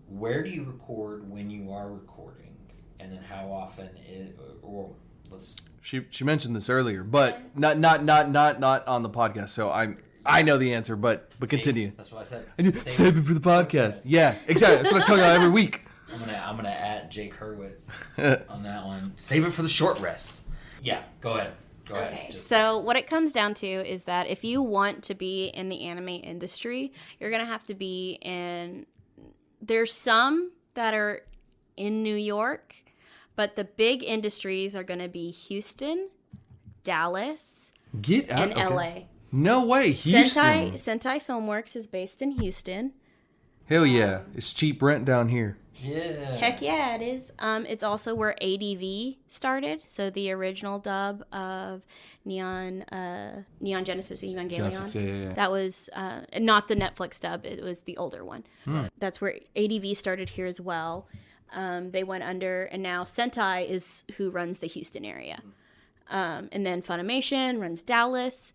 where do you record when you are recording, and then how often She mentioned this earlier, but not on the podcast. So I know the answer, but continue. That's what I said. Save it for the podcast. Yeah, exactly. That's what I tell you every week. I'm gonna add Jake Hurwitz on that one. Save it for the short rest. Yeah, go ahead. Okay. So what it comes down to is that if you want to be in the anime industry, you're gonna have to be in. There's some that are in New York, but the big industries are gonna be Houston, Dallas, and LA. No way, Houston. Sentai Filmworks is based in Houston. Hell yeah, it's cheap rent down here. Yeah. Heck yeah, it is. It's also where ADV started. So the original dub of Neon Genesis Evangelion. Genesis, yeah. That was not the Netflix dub. It was the older one. That's where ADV started here as well. They went under, and now Sentai is who runs the Houston area. And then Funimation runs Dallas.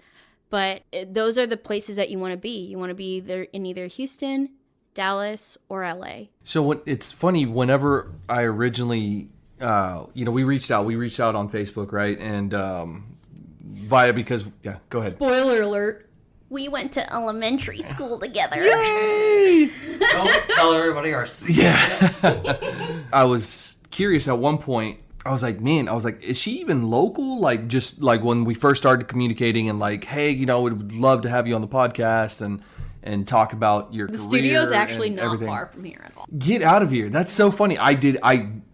But those are the places that you want to be. You want to be in either Houston, Dallas, or LA. So it's funny, whenever I originally, we reached out on Facebook, right? And go ahead. Spoiler alert. We went to elementary school together. Yay! Don't tell everybody our secrets. Yeah. I was curious at one point. I was like, is she even local? Like, just like when we first started communicating and like, hey, we'd love to have you on the podcast and talk about your career. The studio's actually not everything. far from here at all. Get out of here. That's so funny.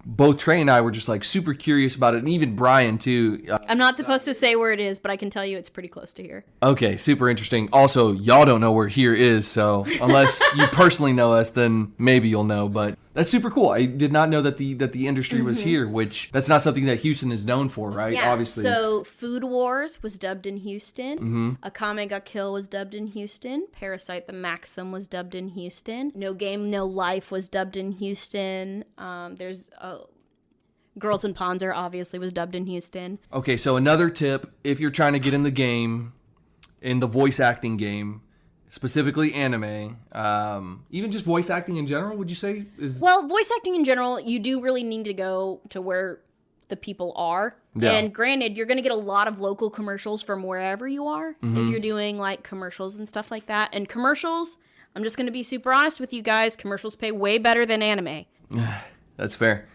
Both Trey and I were just like super curious about it, and even Brian too. I'm not supposed to say where it is, but I can tell you it's pretty close to here. Okay, super interesting. Also, y'all don't know where here is, so unless you personally know us, then maybe you'll know. But that's super cool. I did not know that the industry was here, which that's not something that Houston is known for, right? Yeah. Obviously. So Food Wars was dubbed in Houston. Akame ga Kill was dubbed in Houston. Parasite the Maxim was dubbed in Houston. No Game No Life was dubbed in Houston. There's Girls in Panzer obviously was dubbed in Houston. Okay, so another tip, if you're trying to get in the game, in the voice acting game, specifically anime, even just voice acting in general, would you say? Well, voice acting in general, you do really need to go to where the people are. Yeah. And granted, you're going to get a lot of local commercials from wherever you are, if you're doing like commercials and stuff like that. And commercials, I'm just going to be super honest with you guys, commercials pay way better than anime. That's fair.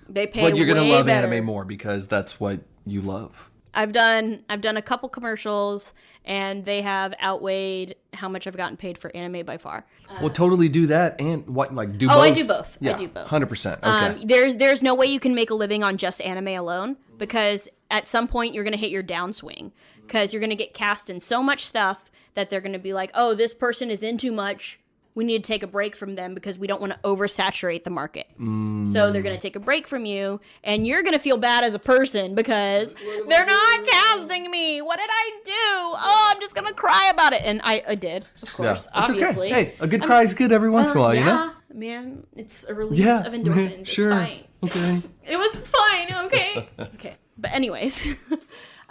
They pay But you're gonna way love better. anime more because that's what you love. I've done a couple commercials, and they have outweighed how much I've gotten paid for anime by far. Well, totally do that and what do both? Oh, I do both. Yeah, I do both. 100%. Okay. There's no way you can make a living on just anime alone, because at some point you're going to hit your downswing, because you're going to get cast in so much stuff that they're going to be like, oh, this person is in too much. We need to take a break from them because we don't want to oversaturate the market. So they're going to take a break from you, and you're going to feel bad as a person because they're not casting me. What did I do? Oh, I'm just going to cry about it. And I did, of course, Yeah. It's obviously. Okay. Hey, a good cry is good every once in a while, you know? Man, it's a release Yeah. of endorphins. Sure. It's fine. Okay. It was fine, okay? Okay. But anyways,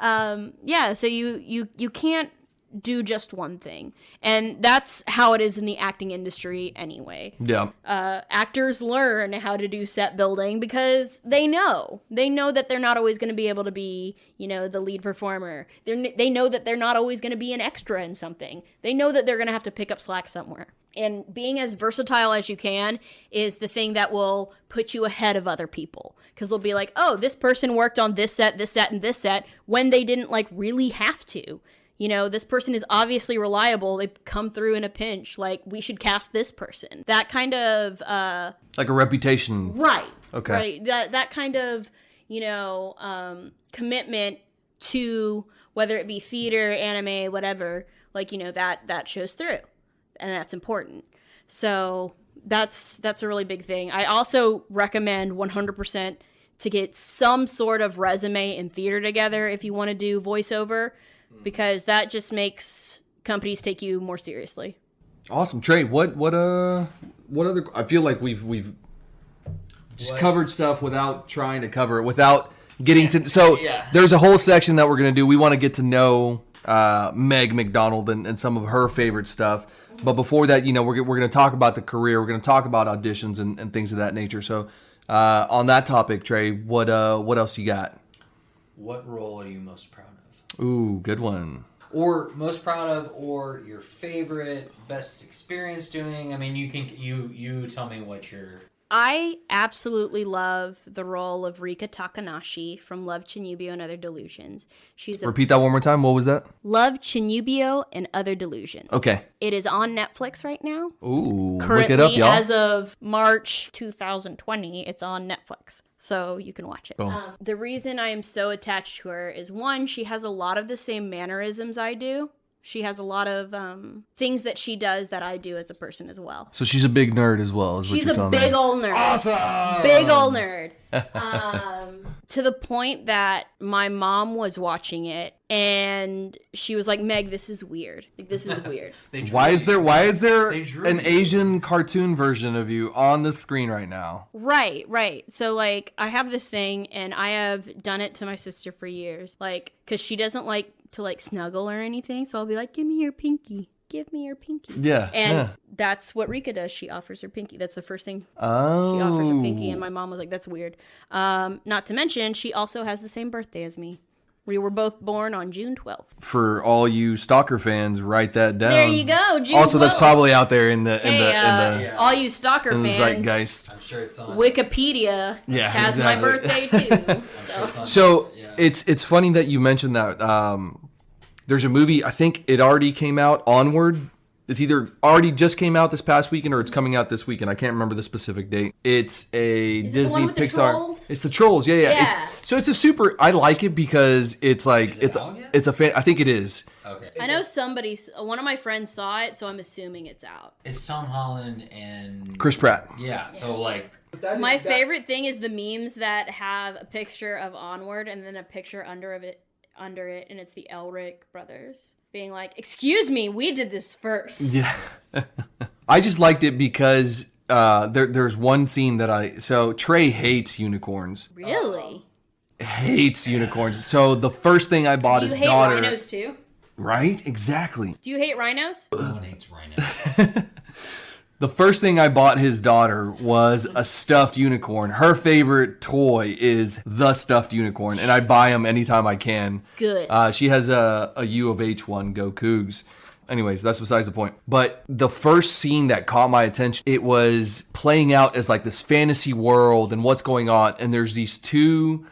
so you can't do just one thing. And that's how it is in the acting industry anyway. Yeah. Actors learn how to do set building because they know that they're not always going to be able to be, the lead performer. They know that they're not always going to be an extra in something. They know that they're going to have to pick up slack somewhere. And being as versatile as you can is the thing that will put you ahead of other people. Because they'll be like, oh, this person worked on this set, and this set when they didn't really have to. This person is obviously reliable. They've come through in a pinch. We should cast this person. That kind of... like a reputation. Right. Okay. Right. That kind of, commitment to whether it be theater, anime, whatever, that shows through. And that's important. So that's a really big thing. I also recommend 100% to get some sort of resume in theater together if you want to do voiceover, because that just makes companies take you more seriously. Awesome. Trey, what other, I feel like we've just covered stuff without trying to cover it, without getting to, so there's a whole section that we're going to do. We want to get to know Meg McDonald and some of her favorite stuff. But before that, we're going to talk about the career. We're going to talk about auditions and things of that nature. So on that topic, Trey, what else you got? What role are you most proud of? Ooh, good one. Or most proud of, or your favorite, best experience doing? I mean, you tell me what your... I absolutely love the role of Rika Takanashi from Love, Chunibyo, and Other Delusions. Repeat that one more time. What was that? Love, Chunibyo, and Other Delusions. Okay. It is on Netflix right now. Ooh, Currently, look it up, y'all. as of March 2020, it's on Netflix. So you can watch it. The reason I am so attached to her is, one, she has a lot of the same mannerisms I do. She has a lot of things that she does that I do as a person as well. So she's a big nerd as well, is what She's you're a telling me. big old nerd. Awesome! Big old nerd. To the point that my mom was watching it and she was like, Meg, this is weird. This is weird. Why is there an you. Asian cartoon version of you on the screen right now? Right. So, I have this thing, and I have done it to my sister for years. Because she doesn't like to, snuggle or anything. So I'll be like, give me your pinky. Give me your pinky. Yeah. And that's what Rika does. She offers her pinky. That's the first thing. Oh. She offers her pinky, and my mom was like, that's weird. Not to mention, she also has the same birthday as me. We were both born on June 12th. For all you Stalker fans, write that down. There you go, June Also, 12th. that's probably out there in the all you Stalker in the fans, zeitgeist. I'm sure it's on. Wikipedia has exactly. my birthday too. So it's funny that you mentioned that. There's a movie, I think it already came out, Onward. It's either already just came out this past weekend or it's coming out this weekend. I can't remember the specific date. It's a Is it Disney the one with the Pixar. trolls? It's the Trolls. Yeah. Yeah. It's a super. I like it because it's like Is it out yet? it's a fan. I think it is. Okay. I know one of my friends saw it, so I'm assuming it's out. It's Tom Holland and... Chris Pratt. Yeah, so My favorite thing is the memes that have a picture of Onward and then a picture under it, and it's the Elric brothers being like, "Excuse me, we did this first." Yeah. I just liked it because there's one scene that so Trey hates unicorns. Really? Hates unicorns. So the first thing I bought Do you his hate daughter. rhinos too? Right? Exactly. Do you hate rhinos? no one hates rhinos. The first thing I bought his daughter was a stuffed unicorn. Her favorite toy is the stuffed unicorn, and I buy them anytime I can. Good. She has a U of H one, go Cougs. Anyways, that's besides the point. But the first scene that caught my attention, it was playing out as like this fantasy world and what's going on. And there's these two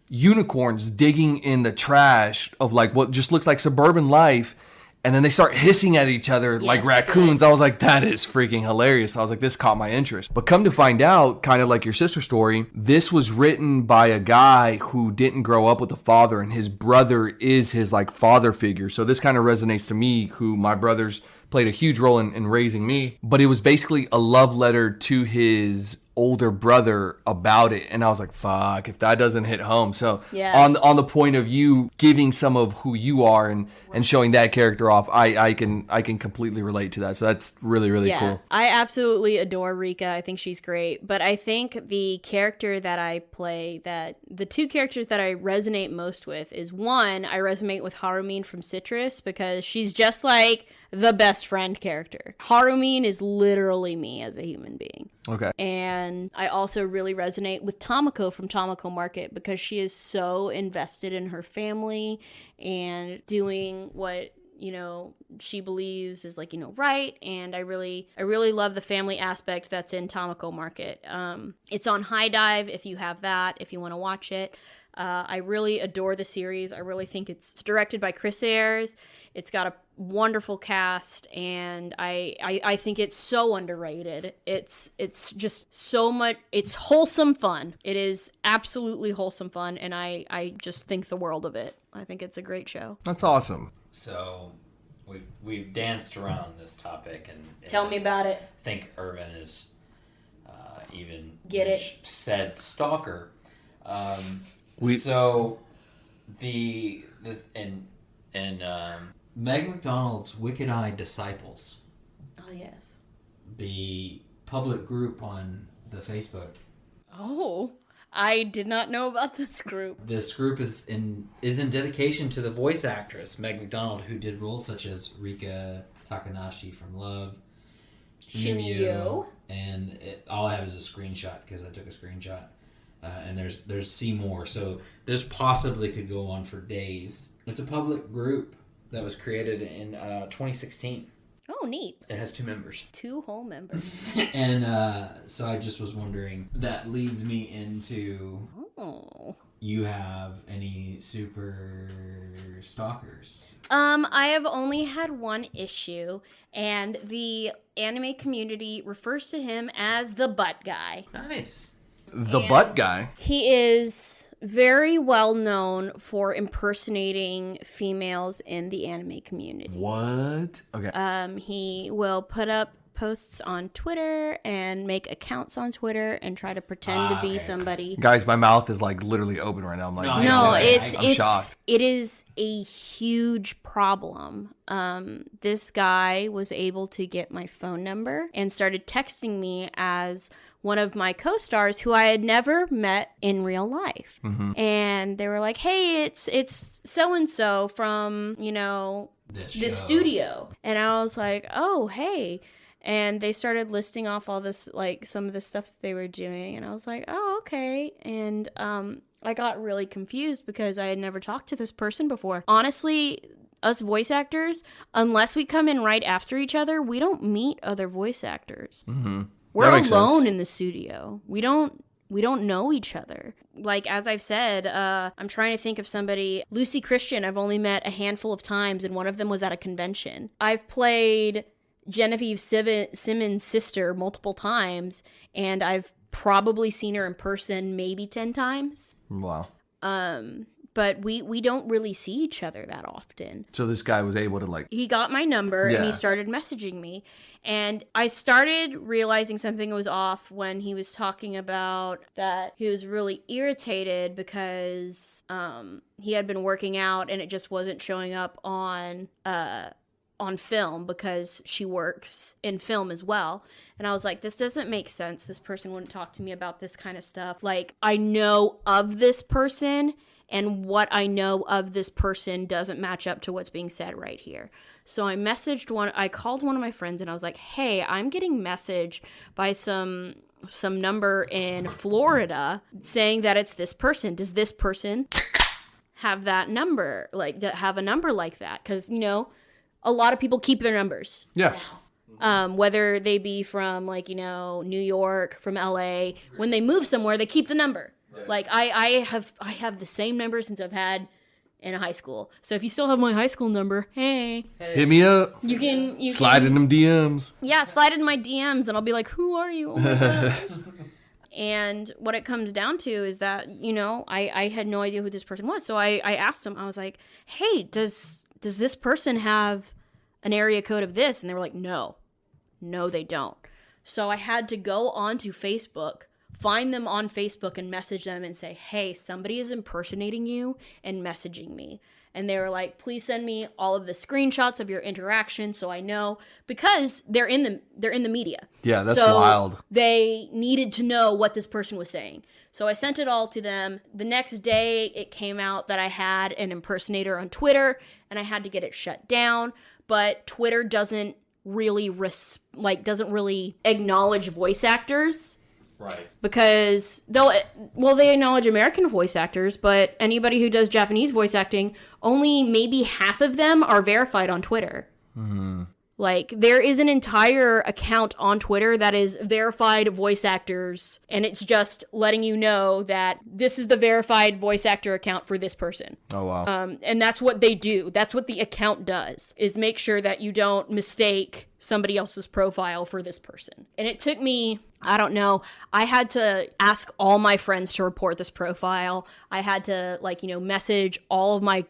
unicorns digging in the trash of like what just looks like suburban life. And then they start hissing at each other like raccoons. Good. I was like, that is freaking hilarious. I was like, this caught my interest. But come to find out, kind of like your sister story, this was written by a guy who didn't grow up with a father, and his brother is his like father figure. So this kind of resonates to me, who my brothers played a huge role in raising me. But it was basically a love letter to his older brother about it, and I was like, fuck, if that doesn't hit home. So on the point of you giving some of who you are and showing that character off, I can completely relate to that. So that's really cool. I absolutely adore Rika. I think she's great, but I think the character that I play, that the two characters that I resonate most with is, one, I resonate with Harumine from Citrus because she's just like the best friend character. Harumine is literally me as a human being. Okay. And I also really resonate with Tomoko from Tomoko Market because she is so invested in her family and doing what, you know, she believes is like, you know, right. And I really love the family aspect that's in Tomoko Market. It's on High Dive if you have that, if you want to watch it. I really adore the series. I really think it's directed by Chris Ayres. It's got a wonderful cast, and I think it's so underrated. It's just so much. It's wholesome fun. It is absolutely wholesome fun, and I just think the world of it. I think it's a great show. That's awesome. So we've danced around this topic, and Tell me about it. I think Irvin is even Get it. said stalker. Meg McDonald's Wicked Eye Disciples, Oh, yes. the public group on the Facebook. Oh, I did not know about this group. This group is in dedication to the voice actress Meg McDonald, who did roles such as Rika Takanashi from Love, Chunibyo, and all I have is a screenshot because I took a screenshot. And there's see more, so this possibly could go on for days. It's a public group that was created in 2016. Oh, neat. It has 2 members. 2 whole members. And so I just was wondering, that leads me into, you have any super stalkers? I have only had one issue, and the anime community refers to him as the butt guy. Nice. The butt guy. He is very well known for impersonating females in the anime community. What? Okay. He will put up posts on Twitter and make accounts on Twitter and try to pretend to be somebody. Guys, my mouth is like literally open right now. I'm like, I'm shocked. It is a huge problem. This guy was able to get my phone number and started texting me as one of my co-stars who I had never met in real life. Mm-hmm. And they were like, hey, it's so-and-so from, you know, this studio. And I was like, oh, hey. And they started listing off all this, like, some of the stuff that they were doing. And I was like, oh, okay. And I got really confused because I had never talked to this person before. Honestly, us voice actors, unless we come in right after each other, we don't meet other voice actors. Mm-hmm. We're alone in the studio. We don't know each other. Like, as I've said, I'm trying to think of somebody. Lucy Christian, I've only met a handful of times, and one of them was at a convention. I've played Genevieve Simmons' sister multiple times, and I've probably seen her in person maybe 10 times. Wow. But we don't really see each other that often. So this guy was able to, like... He got my number, and he started messaging me. And I started realizing something was off when he was talking about that he was really irritated because he had been working out, and it just wasn't showing up on film because she works in film as well. And I was like, this doesn't make sense. This person wouldn't talk to me about this kind of stuff. Like, I know of this person, and what I know of this person doesn't match up to what's being said right here. So I called one of my friends, and I was like, hey, I'm getting messaged by some number in Florida saying that it's this person. Does this person have that number, have a number like that? Because, you know, a lot of people keep their numbers. Yeah. Whether they be from like, New York, from LA, when they move somewhere, they keep the number. Right. Like I have the same number since I've had in high school. So if you still have my high school number, hey. Hit me up. You slide in them DMs. Yeah, slide in my DMs and I'll be like, who are you? Oh my God. And what it comes down to is that, I had no idea who this person was. So I asked him, I was like, hey, does this person have an area code of this? And they were like, no, they don't. So I had to go onto Facebook, find them on Facebook and message them and say, hey, somebody is impersonating you and messaging me. And they were like, please send me all of the screenshots of your interaction so I know, because they're in the media. Yeah, that's wild. They needed to know what this person was saying. So I sent it all to them. The next day it came out that I had an impersonator on Twitter and I had to get it shut down, but Twitter doesn't really acknowledge voice actors. Right. Because they acknowledge American voice actors, but anybody who does Japanese voice acting, only maybe half of them are verified on Twitter. Mm-hmm. Like, there is an entire account on Twitter that is verified voice actors, and it's just letting you know that this is the verified voice actor account for this person. Oh, wow. And that's what they do. That's what the account does, is make sure that you don't mistake somebody else's profile for this person. And it took me, I don't know, I had to ask all my friends to report this profile. I had to, message all of my,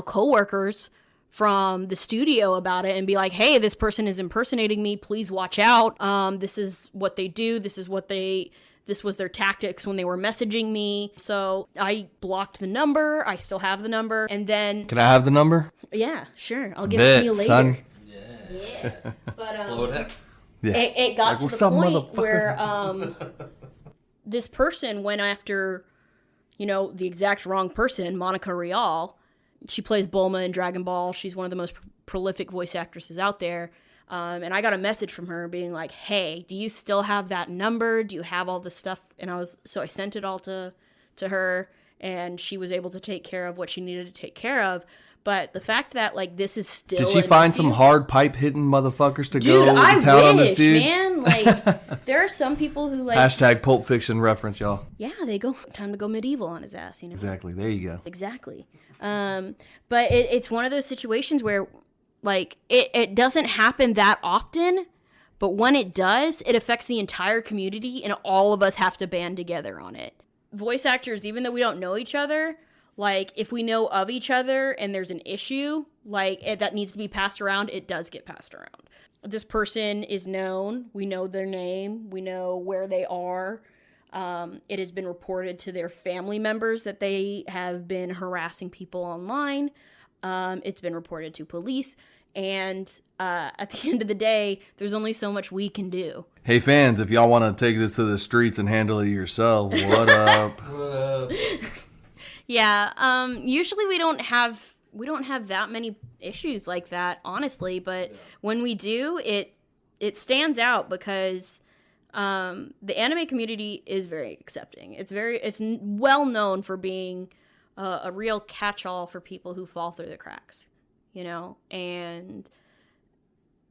coworkers from the studio about it and be like, hey, this person is impersonating me. Please watch out. This is what they do. This was their tactics when they were messaging me. So I blocked the number. I still have the number. And then... Can I have the number? Yeah, sure. I'll give it to you later. Son. Yeah. But blow it up. Yeah. It got to the point where this person went after, the exact wrong person, Monica Rial. She plays Bulma in Dragon Ball. She's one of the most prolific voice actresses out there. And I got a message from her being like, hey, do you still have that number? Do you have all this stuff? And I sent it all to her, and she was able to take care of what she needed to take care of. But the fact that, this is still... Did she find some hard pipe-hitting motherfuckers to go to town on this dude? Man. There are some people who, Hashtag Pulp Fiction reference, y'all. Yeah, they go... Time to go medieval on his ass, Exactly. There you go. Exactly. But it's one of those situations where, it doesn't happen that often, but when it does, it affects the entire community, and all of us have to band together on it. Voice actors, even though we don't know each other... if we know of each other and there's an issue, that needs to be passed around, it does get passed around. This person is known. We know their name. We know where they are. It has been reported to their family members that they have been harassing people online. It's been reported to police. And at the end of the day, there's only so much we can do. Hey, fans, if y'all want to take this to the streets and handle it yourself, what up? What up? Yeah, usually we don't have that many issues like that, honestly, but when we do, it stands out because the anime community is very accepting. It's well known for being a real catch-all for people who fall through the cracks, and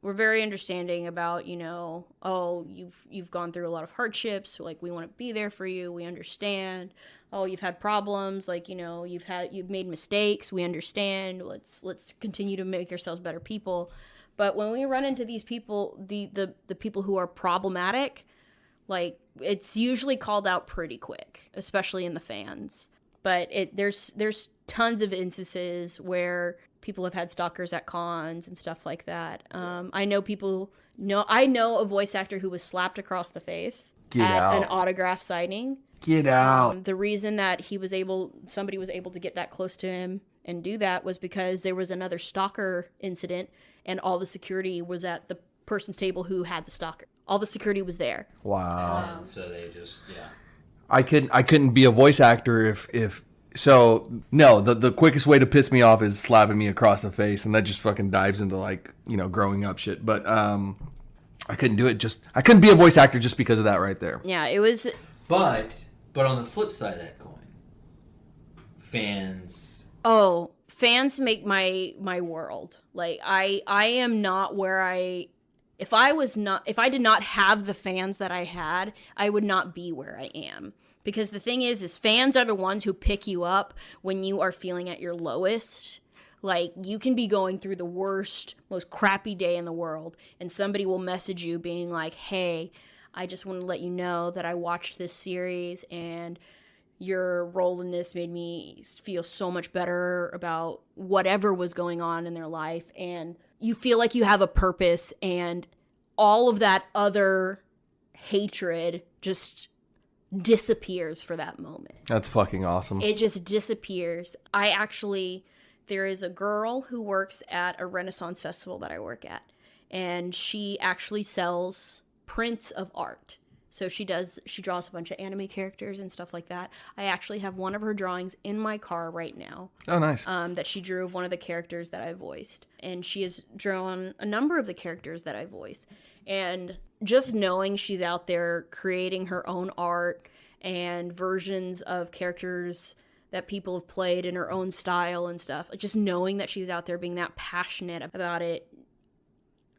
we're very understanding about, you've gone through a lot of hardships, we want to be there for you, we understand. Oh, you've had problems, you've made mistakes, we understand. Let's continue to make yourselves better people. But when we run into these people, the people who are problematic, it's usually called out pretty quick, especially in the fans. But there's tons of instances where people have had stalkers at cons and stuff like that. I know a voice actor who was slapped across the face an autograph signing. Get out. The reason that somebody was able to get that close to him and do that was because there was another stalker incident and all the security was at the person's table who had the stalker. All the security was there. Wow. So they just, I couldn't be a voice actor if so no, the quickest way to piss me off is slapping me across the face, and that just fucking dives into growing up shit. But I couldn't do it. I couldn't be a voice actor just because of that right there. Yeah, it was. But on the flip side of that coin, fans fans make my world. Like I am not where if I did not have the fans that I had, I would not be where I am. Because the thing is fans are the ones who pick you up when you are feeling at your lowest. Like, you can be going through the worst, most crappy day in the world, and somebody will message you being like, hey, I just want to let you know that I watched this series, and your role in this made me feel so much better about whatever was going on in their life, and you feel like you have a purpose, and all of that other hatred just disappears for that moment. That's fucking awesome. It just disappears. There is a girl who works at a Renaissance festival that I work at, and she actually sells prints of art. So she draws a bunch of anime characters and stuff like that. I actually have one of her drawings in my car right now. Oh, nice. That she drew of one of the characters that I voiced. And she has drawn a number of the characters that I voice. And just knowing she's out there creating her own art and versions of characters that people have played in her own style and stuff, just knowing that she's out there being that passionate about it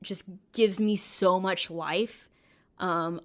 just gives me so much life. I'm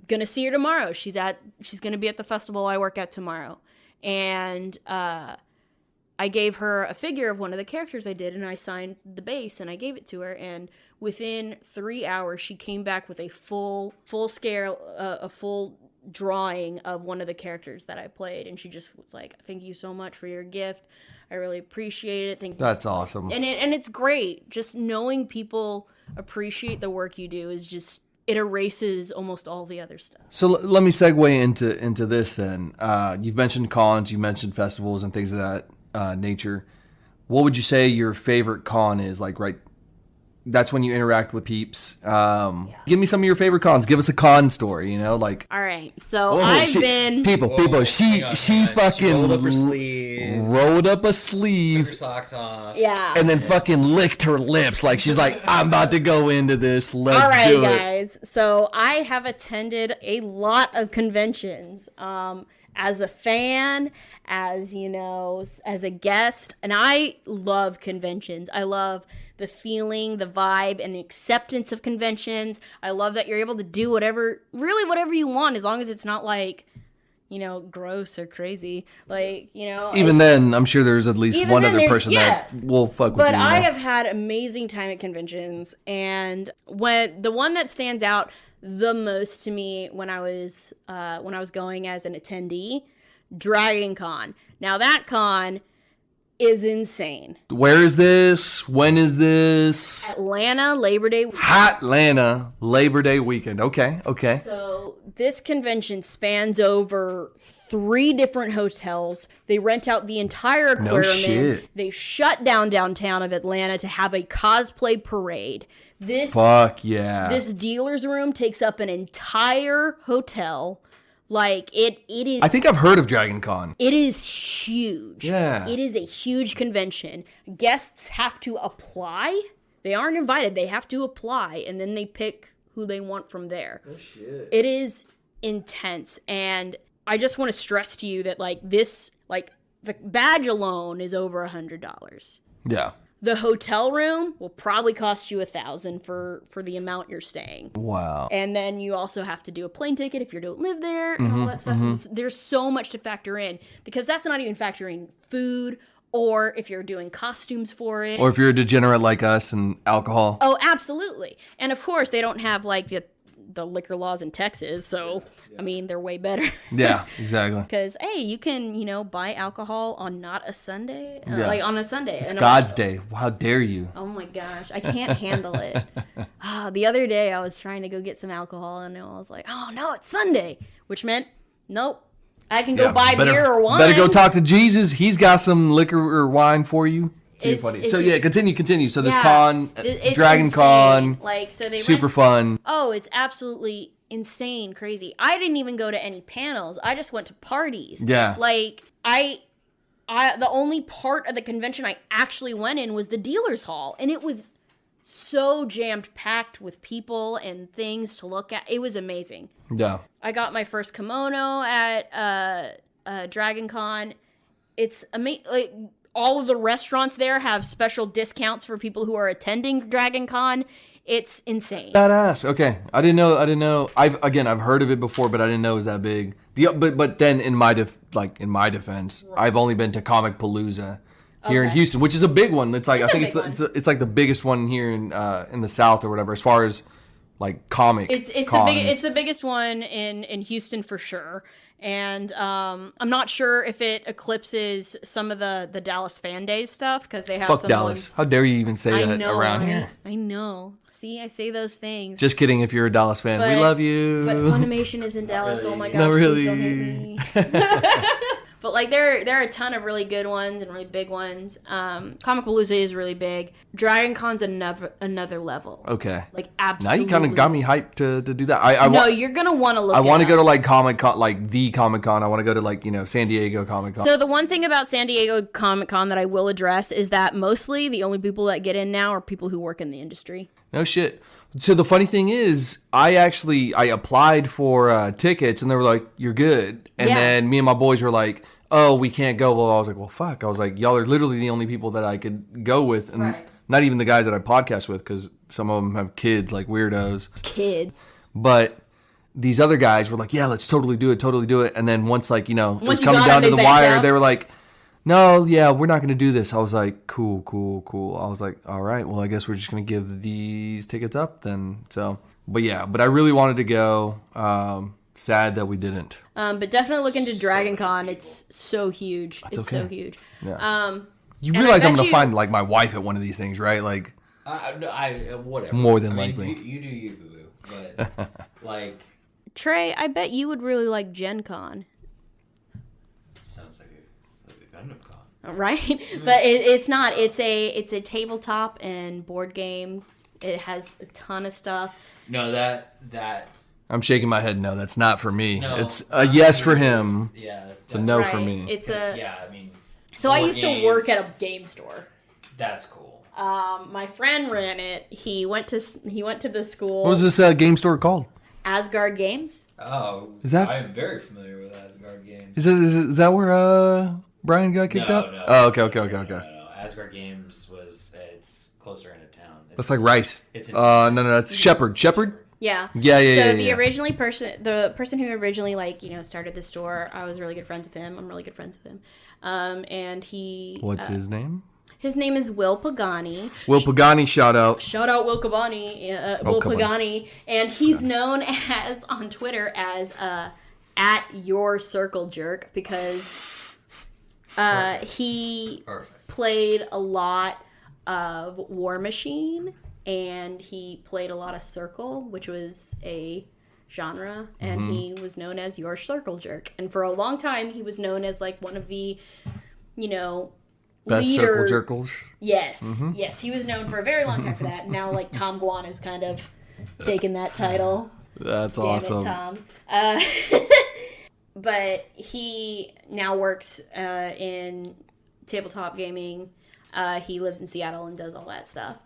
gonna see her tomorrow. She's gonna be at the festival I work at tomorrow, and I gave her a figure of one of the characters I did, and I signed the base and I gave it to her, and within 3 hours she came back with a full scale, a full drawing of one of the characters that I played, and she just was like, thank you so much for your gift, I really appreciate it. Thank you. That's awesome. And it's great. Just knowing people appreciate the work you do is just, it erases almost all the other stuff. So let me segue into this then. You've mentioned cons, you mentioned festivals and things of that nature. What would you say your favorite con is? Like, right, that's when you interact with peeps. Give me some of your favorite cons. Give us a con story, like. All right. So I've been... People, she fucking rolled up her sleeves. Rolled up a sleeve. Took her socks off. Yeah. And then fucking licked her lips. Like, she's like, I'm about to go into this. Let's do it. All right, guys. So I have attended a lot of conventions. As a fan, as a guest, and I love conventions. I love the feeling, the vibe, and the acceptance of conventions. I love that you're able to do whatever you want, as long as it's not like, gross or crazy. Like, Even then, I'm sure there's at least one other person that will fuck with you. But I have had amazing time at conventions, and the one that stands out the most to me when I was going as an attendee, Dragon Con. Now that con is insane. Where is this? When is this? Atlanta, Labor Day weekend. Atlanta, Labor Day weekend. Okay. So this convention spans over 3 different hotels. They rent out the entire aquarium. No shit. They shut down downtown of Atlanta to have a cosplay parade. Fuck yeah. This dealer's room takes up an entire hotel. Like, it is... I think I've heard of Dragon Con. It is huge. Yeah. It is a huge convention. Guests have to apply. They aren't invited. They have to apply, and then they pick who they want from there. Oh, shit. It is intense, and I just want to stress to you that, the badge alone is over $100. Yeah. The hotel room will probably cost you $1,000 for the amount you're staying. Wow. And then you also have to do a plane ticket if you don't live there and all that stuff. There's so much to factor in, because that's not even factoring food, or if you're doing costumes for it. Or if you're a degenerate like us and alcohol. Oh, absolutely. And of course, they don't have the liquor laws in Texas, so I mean, they're way better. Yeah, exactly. Because hey, you can buy alcohol on not a Sunday, Yeah. On a Sunday. It's God's day. How dare you? Oh my gosh, I can't handle it. The other day I was trying to go get some alcohol, and I was like, oh no, it's Sunday, which meant nope, I can go buy beer or wine. Better go talk to Jesus. He's got some liquor or wine for you. Too It's- funny. it's- So yeah, continue. So this Yeah, con, it's Dragon insane. Con, So they super rent- fun. Oh, it's absolutely insane, crazy. I didn't even go to any panels. I just went to parties. Yeah. I the only part of the convention I actually went in was the dealer's hall, and it was so jammed packed with people and things to look at. It was amazing. Yeah. I got my first kimono at Dragon Con. It's amazing. all of the restaurants there have special discounts for people who are attending Dragon Con. It's insane. Badass. Okay, I didn't know. I've heard of it before, but I didn't know it was that big. But then in my defense, I've only been to Comic Palooza here in Houston, which is a big one. It's like I think it's like the biggest one here in the South or whatever, as far as like comic. It's the biggest one in Houston for sure. And I'm not sure if it eclipses some of the Dallas Fan Days stuff because they have some Dallas. ones. How dare you even say that around right? here? I know. See, I say those things. Just kidding. If you're a Dallas fan, we love you. But Funimation is in Dallas. Oh my gosh, Not really. Please don't hate me. But like there are a ton of really good ones and really big ones. Comic Palooza is really big. Dragon Con's another level. Okay. Like absolutely. Now you kind of got me hyped to do that. No, you're gonna want to look. I want to go to like Comic Con, like the Comic Con. I want to go to like San Diego Comic Con. So the one thing about San Diego Comic Con that I will address is that mostly the only people that get in now are people who work in the industry. No shit. So the funny thing is, I applied for tickets and they were like, "You're good," and then me and my boys were like, "Oh, we can't go." Well, I was like, "Well, fuck." I was like, "Y'all are literally the only people that I could go with," and not even the guys that I podcast with, because some of them have kids, like weirdos. But these other guys were like, "Yeah, let's totally do it." And then once it was coming down to the wire, they were like, "No, yeah, we're not going to do this." I was like, cool. I was like, all right, well, I guess we're just going to give these tickets up then. So, but I really wanted to go. Sad that we didn't. But definitely look into Dragon Con. It's so huge. It's so huge. Yeah. You realize I'm going to find like my wife at one of these things, right? Like, whatever. More than likely. You do you, boo-boo. But, like... Trey, I bet you would really like Gen Con. Sounds like a Gundam Con. Right? But it's not. It's a tabletop and board game. It has a ton of stuff. No, that... I'm shaking my head. No, that's not for me. No, it's a yes for him. Yeah, it's a no for me. So I used to work at a game store. That's cool. My friend ran it. He went to the school. What was this game store called? Asgard Games. Oh, is that? I am very familiar with Asgard Games. Is that where Brian got kicked out? No. Oh, okay. No. Asgard Games it's closer into town. That's like Rice. No, that's Shepherd. Shepherd. Yeah. Yeah. So the person who originally started the store, I was really good friends with him. I'm really good friends with him. And he. What's his name? His name is Will Pagani. Will Pagani, shout out. Shout out Will Pagani. Will Pagani. And he's known as on Twitter as at your circle jerk because he played a lot of War Machine. And he played a lot of Circle, which was a genre, and he was known as your circle jerk. And for a long time, he was known as like one of the, best circle jerkers. Yes, yes, he was known for a very long time for that. Now, like Tom Guan has kind of taken that title. That's awesome. Damn it, Tom. But he now works in tabletop gaming. He lives in Seattle and does all that stuff.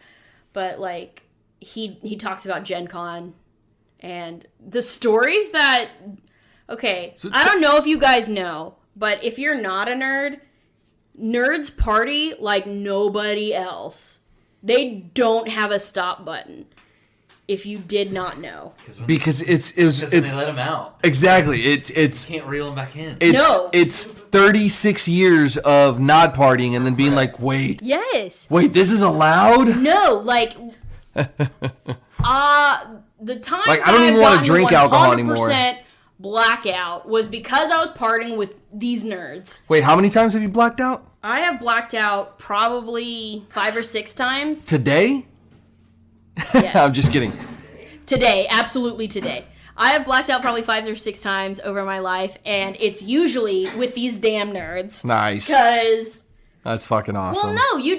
But, like, he talks about Gen Con and the stories that... Okay, so I don't know if you guys know, but if you're not a nerd, nerds party like nobody else. They don't have a stop button. If you did not know, because it's they let them out. Exactly. It's you can't reel them back in. It's 36 years of not partying and then being like, wait, this is allowed. No, like the time like I don't even want to drink alcohol anymore. Blackout was because I was partying with these nerds. Wait, how many times have you blacked out? I have blacked out probably 5 or 6 times today. Yes. I'm just kidding. Today, absolutely today. I have blacked out probably 5 or 6 times over my life, and it's usually with these damn nerds. Nice. Because... That's fucking awesome. Well, no,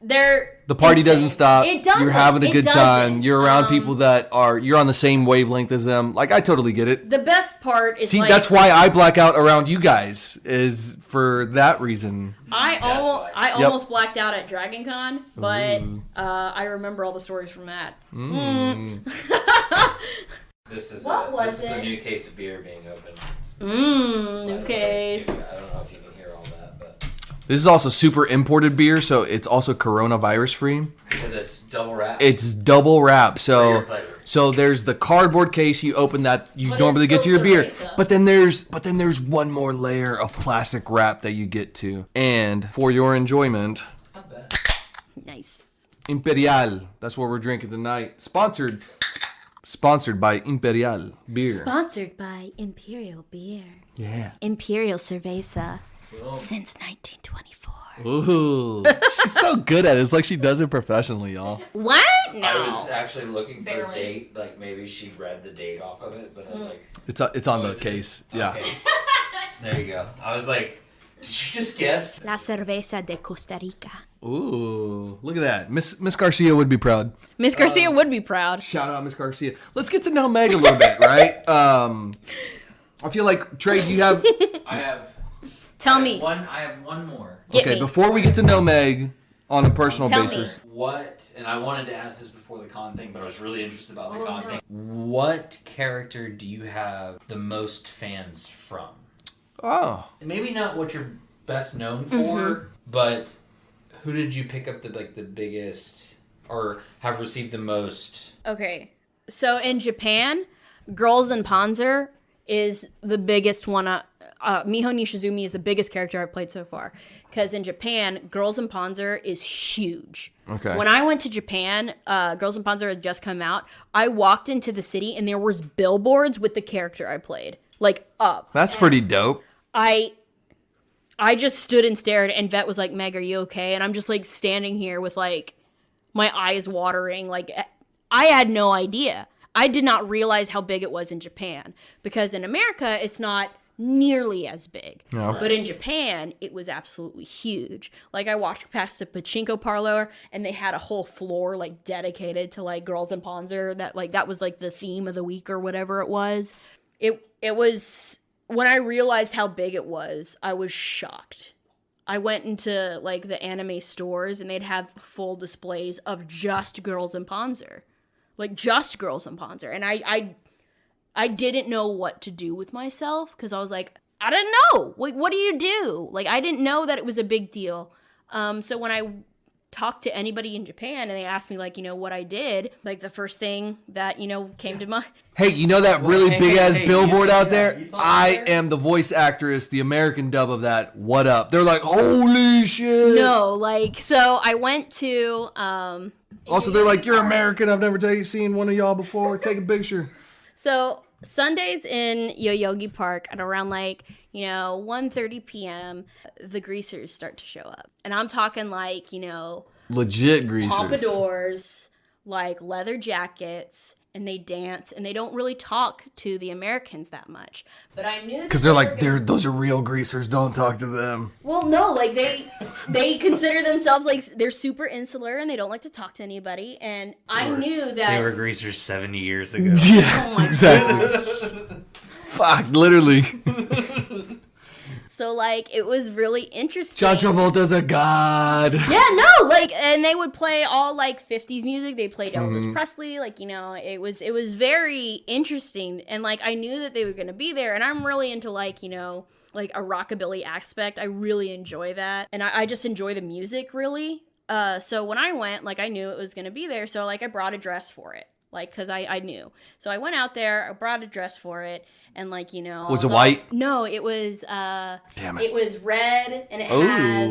they're the party insane. Doesn't stop. It doesn't. You're having a good time. You're around people that you're on the same wavelength as them. Like, I totally get it. The best part is that's why I black out around you guys, is for that reason. I almost blacked out at Dragon Con, but I remember all the stories from that. This is a new case of beer being opened. New case. I don't know if you can hear all that, but This is also super imported beer, so it's also coronavirus free. Because it's double wrapped. It's double wrap. For your pleasure. So there's the cardboard case you open that you But normally it's get to your still beer. cerveza. But then there's one more layer of plastic wrap that you get to. And for your enjoyment, It's not bad. Nice. Imperial. That's what we're drinking tonight. Sponsored by Imperial beer. Sponsored by Imperial Beer. Yeah. Imperial Cerveza. Since 1924. Ooh. She's so good at it. It's like she does it professionally, y'all. What? I No. was actually looking for a Barely. date. Like, maybe she read the date off of it, but I was like... It's on oh, the is it case. this? Yeah. Okay. There you go. I was like, did you just guess? La Cerveza de Costa Rica. Ooh. Look at that. Miss Garcia would be proud. Miss Garcia would be proud. Shout out Miss Garcia. Let's get to know Meg a little bit, right? I feel like, Trey, do you have... I have... Tell I have me. I have one more. Get Okay, me. before we get to know Meg on a personal Tell me. basis. What, and I wanted to ask this before the con thing, but I was really interested about the con thing. What character do you have the most fans from? Oh. Maybe not what you're best known for, but who did you pick up the biggest or have received the most? Okay, so in Japan, Girls in Panzer is the biggest one. Miho Nishizumi is the biggest character I've played so far. Because in Japan, Girls in Panzer is huge. Okay. When I went to Japan, Girls in Panzer had just come out. I walked into the city and there was billboards with the character I played, like up. That's pretty dope. I just stood and stared, and Vet was like, "Meg, are you okay?" And I'm just like standing here with like my eyes watering. Like I had no idea. I did not realize how big it was in Japan, because in America it's not nearly as big. No. But in Japan it was absolutely huge. Like I walked past a pachinko parlor and they had a whole floor like dedicated to like Girls in Panzer. That was like the theme of the week or whatever it was. It was, when I realized how big it was, I was shocked. I went into like the anime stores and they'd have full displays of just Girls in Panzer. Like just Girls in Panzer. And I didn't know what to do with myself because I was like, I didn't know. Like, what do you do? Like, I didn't know that it was a big deal. So when I talked to anybody in Japan and they asked me, like, what I did, like, the first thing that, came to mind. Hey, you know that really hey, big ass hey, billboard you saw out that? there? You saw that I there? am the voice actress, the American dub of that. What up? They're like, holy shit. No, like, so I went to, Also, they're like, you're American. I've never seen one of y'all before. Take a picture. So Sundays in Yoyogi Park at around 1:30 p.m., the greasers start to show up. And I'm talking Legit greasers. pompadours, like leather jackets, and they dance, and they don't really talk to the Americans that much. But I knew Because they're like, those are real greasers. Don't talk to them. well, no, like they consider themselves like they're super insular and they don't like to talk to anybody. And I knew that They were greasers 70 years ago. Yeah, Oh my exactly. Fuck, literally. so it was really interesting. John Travolta's a god. Yeah, no, and they would play all 50s music. They played Elvis Presley, it was very interesting. And I knew that they were going to be there, and I'm really into a rockabilly aspect. I really enjoy that. And I just enjoy the music really. So when I went, I knew it was going to be there. So I brought a dress for it. Cause I knew. So I went out there, I brought a dress for it, and Was it white? No, it was Damn it. it was red and it Ooh. had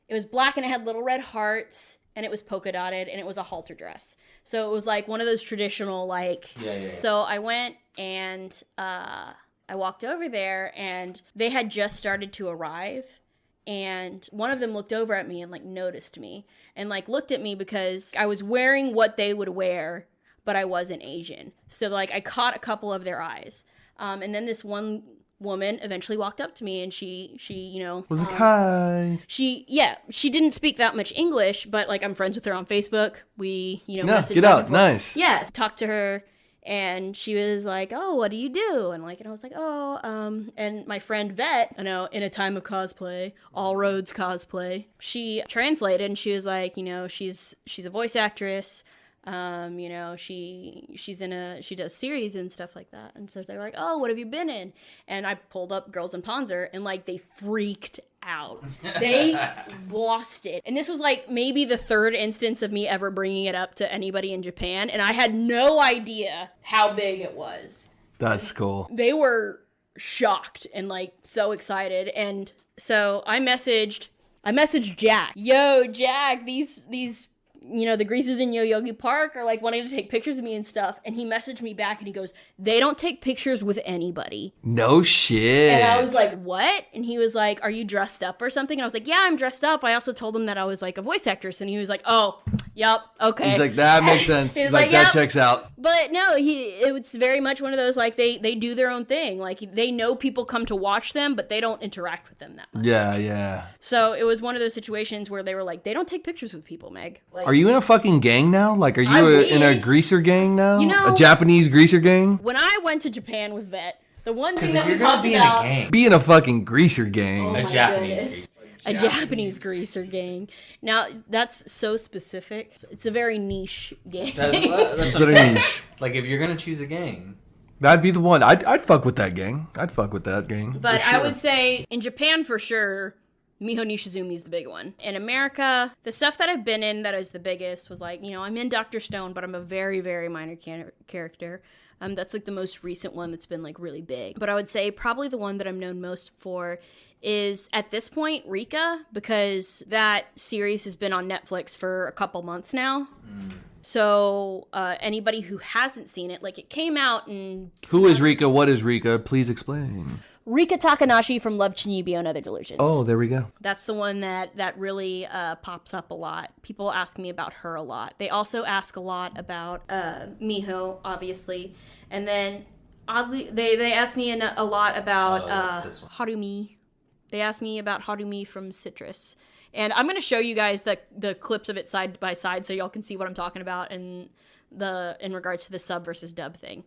it was black and it had little red hearts and it was polka dotted and it was a halter dress. So it was one of those traditional Yeah. So I went and I walked over there and they had just started to arrive. And one of them looked over at me and noticed me and looked at me because I was wearing what they would wear, but I wasn't Asian. So I caught a couple of their eyes. And then this one woman eventually walked up to me and she Was like, hi. she didn't speak that much English, but I'm friends with her on Facebook. We, No, message get back out. and forth. Nice. Yes, talked to her. And she was like, "Oh, what do you do?" And I was like, "Oh, and my friend Vet, in a time of cosplay, all roads cosplay, she translated and she was like, she's a voice actress. You know, she does series and stuff like that. And so they're like, oh, what have you been in? And I pulled up Girls in Panzer, and like they freaked out. They lost it. And this was like maybe the third instance of me ever bringing it up to anybody in Japan, and I had no idea how big it was. That's cool. They were shocked and like so excited. And so I messaged Jack. Yo, Jack, these you know, the greasers in Yoyogi Park are like wanting to take pictures of me and stuff. And he messaged me back and he goes, they don't take pictures with anybody. No shit. And I was like, what? And he was like, are you dressed up or something? And I was like, yeah, I'm dressed up. I also told him that I was like a voice actress. And he was like, oh, yep, okay. He's like, that makes sense. He's like, that yep. checks out. But no, it's very much one of those, like, they do their own thing. Like, they know people come to watch them, but they don't interact with them that much. Yeah. So it was one of those situations where they were like, they don't take pictures with people, Meg. Like, Are you in a fucking gang now? Like, are you in a greaser gang now? You know, a Japanese greaser gang? When I went to Japan with Vet, the one thing Because that if we you're going talked to be about... in a gang, Be in a fucking greaser gang. Oh a my Japanese goodness. gang. A Japanese greaser gang. Now, that's so specific. It's a very niche gang. That's what I'm Very saying. niche. Like, if you're going to choose a gang, That'd be the one. I'd fuck with that gang. I'd fuck with that gang. But for sure. I would say, in Japan for sure, Miho Nishizumi is the big one. In America, the stuff that I've been in that is the biggest was like, you know, I'm in Dr. Stone, but I'm a very, very minor character. That's like the most recent one that's been like really big. But I would say probably the one that I'm known most for is at this point Rika, because that series has been on Netflix for a couple months now. So anybody who hasn't seen it, like it came out in... Who is Rika? What is Rika? Please explain. Rika Takanashi from Love, Chunibyo, and Other Delusions. Oh, there we go. That's the one that really pops up a lot. People ask me about her a lot. They also ask a lot about Miho, obviously. And then, oddly, they ask me a lot about Harumi. They asked me about Harumi from Citrus. And I'm going to show you guys the clips of it side by side so y'all can see what I'm talking about in regards to the sub versus dub thing.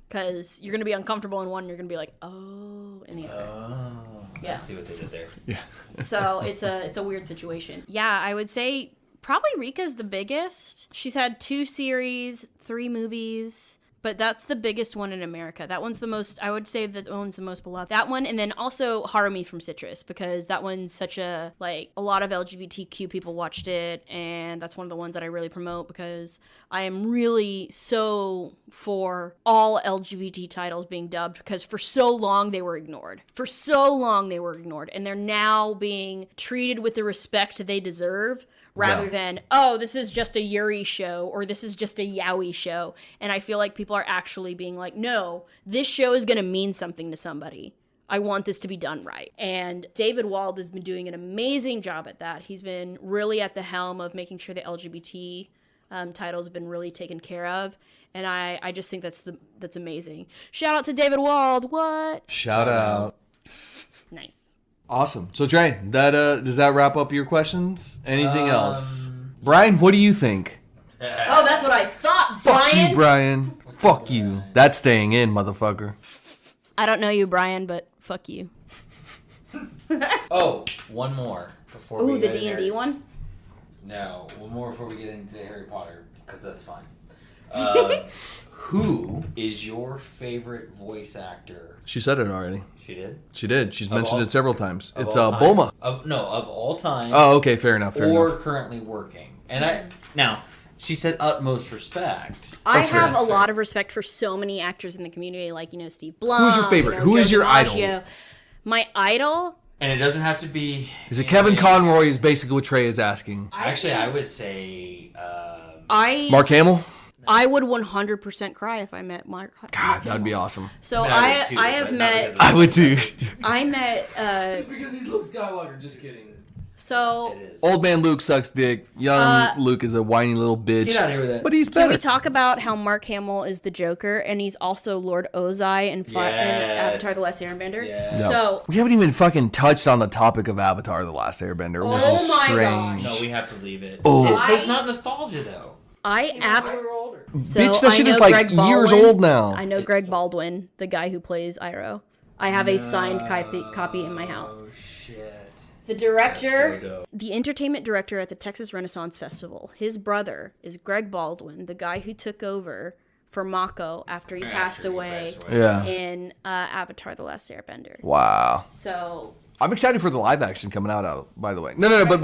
Because you're going to be uncomfortable in one and you're going to be like, oh, in the other. oh, Yeah. I see what they did there. Yeah. So it's a weird situation. Yeah, I would say probably Rika's the biggest. She's had 2 series, 3 movies, but that's the biggest one in America. That one's the most, I would say that one's the most beloved. That one, and then also Harumi from Citrus, because that one's such a, like, a lot of LGBTQ people watched it, and that's one of the ones that I really promote because I am really so for all LGBT titles being dubbed, because for so long they were ignored. And they're now being treated with the respect they deserve, rather than, oh, this is just a Yuri show or this is just a yaoi show. And I feel like people are actually being like, no, this show is going to mean something to somebody. I want this to be done right. And David Wald has been doing an amazing job at that. He's been really at the helm of making sure the LGBT titles have been really taken care of. And I just think that's amazing. Shout out to David Wald. What? Shout out. Nice. Awesome. So Trey, that does that wrap up your questions? Anything else? Brian, what do you think? Oh, that's what I thought, Fuck Brian. you, Brian. Fuck you. That's staying in, motherfucker. I don't know you, Brian, but fuck you. Oh, one more before we Ooh, the get in D&D there. one? No, one more before we get into Harry Potter, because that's fun. Who is your favorite voice actor? She said it already. She did? She did. She's Of mentioned all- it several times. Of It's all time? Bulma. Of all time. Oh, okay. Fair enough. or currently working. And now, she said utmost respect. I That's have fair. a lot of respect for so many actors in the community, like, you know, Steve Blum. Who's your favorite? Who Joe is your idol? DiMaggio. My idol? And it doesn't have to be... Is it Kevin Conroy is basically what Trey is asking. Actually, I would say... Mark Hamill? I would 100% cry if I met Mark. God, that'd be awesome. So I would too, I have but not met. because I would too. I met. because he's Luke Skywalker. Just kidding. So It is. Old man Luke sucks dick. Young Luke is a whiny little bitch. Get out of here with that. But he's can better. we talk about how Mark Hamill is the Joker and he's also Lord Ozai in Avatar: The Last Airbender? Yeah. No. So We haven't even fucking touched on the topic of Avatar: The Last Airbender, which Oh is my strange. gosh. No, we have to leave it. Oh. But it's not nostalgia, though. I absolutely. older. So Bitch, that I shit know is like Greg years Baldwin. old now. I know Greg Baldwin, the guy who plays Iroh. I have a signed copy in my house. Oh, shit. The director, That's so dope. the entertainment director at the Texas Renaissance Festival, his brother is Greg Baldwin, the guy who took over for Mako after he passed away Yeah. in Avatar: The Last Airbender. Wow. So I'm excited for the live action coming out, by the way. No, but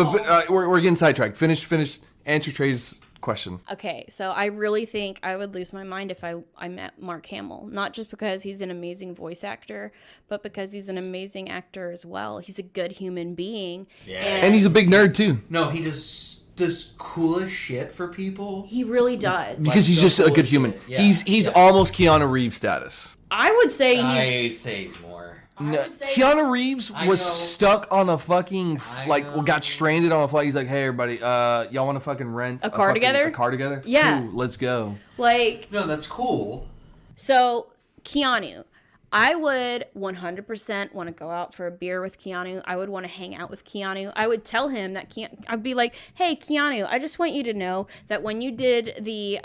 we're getting sidetracked. Finish. Answer Trey's question. okay, so I really think I would lose my mind if I met Mark Hamill. Not just because he's an amazing voice actor, but because he's an amazing actor as well. He's a good human being. Yeah. And he's a big nerd, too. No, he does coolest shit for people. He really does. Because he's so just a cool good as human. shit. Yeah. He's almost Keanu Reeves status. I would say I he's... say he's more. No, would say- Keanu Reeves I was know. stuck on a fucking know. got stranded on a flight. He's like, "Hey everybody, y'all want to fucking rent A car together? A car together? Yeah. Cool, let's go." Like, No, that's cool. so Keanu, I would 100% want to go out for a beer with Keanu. I would want to hang out with Keanu. I would tell him that I'd be like, hey, Keanu, I just want you to know that when you did the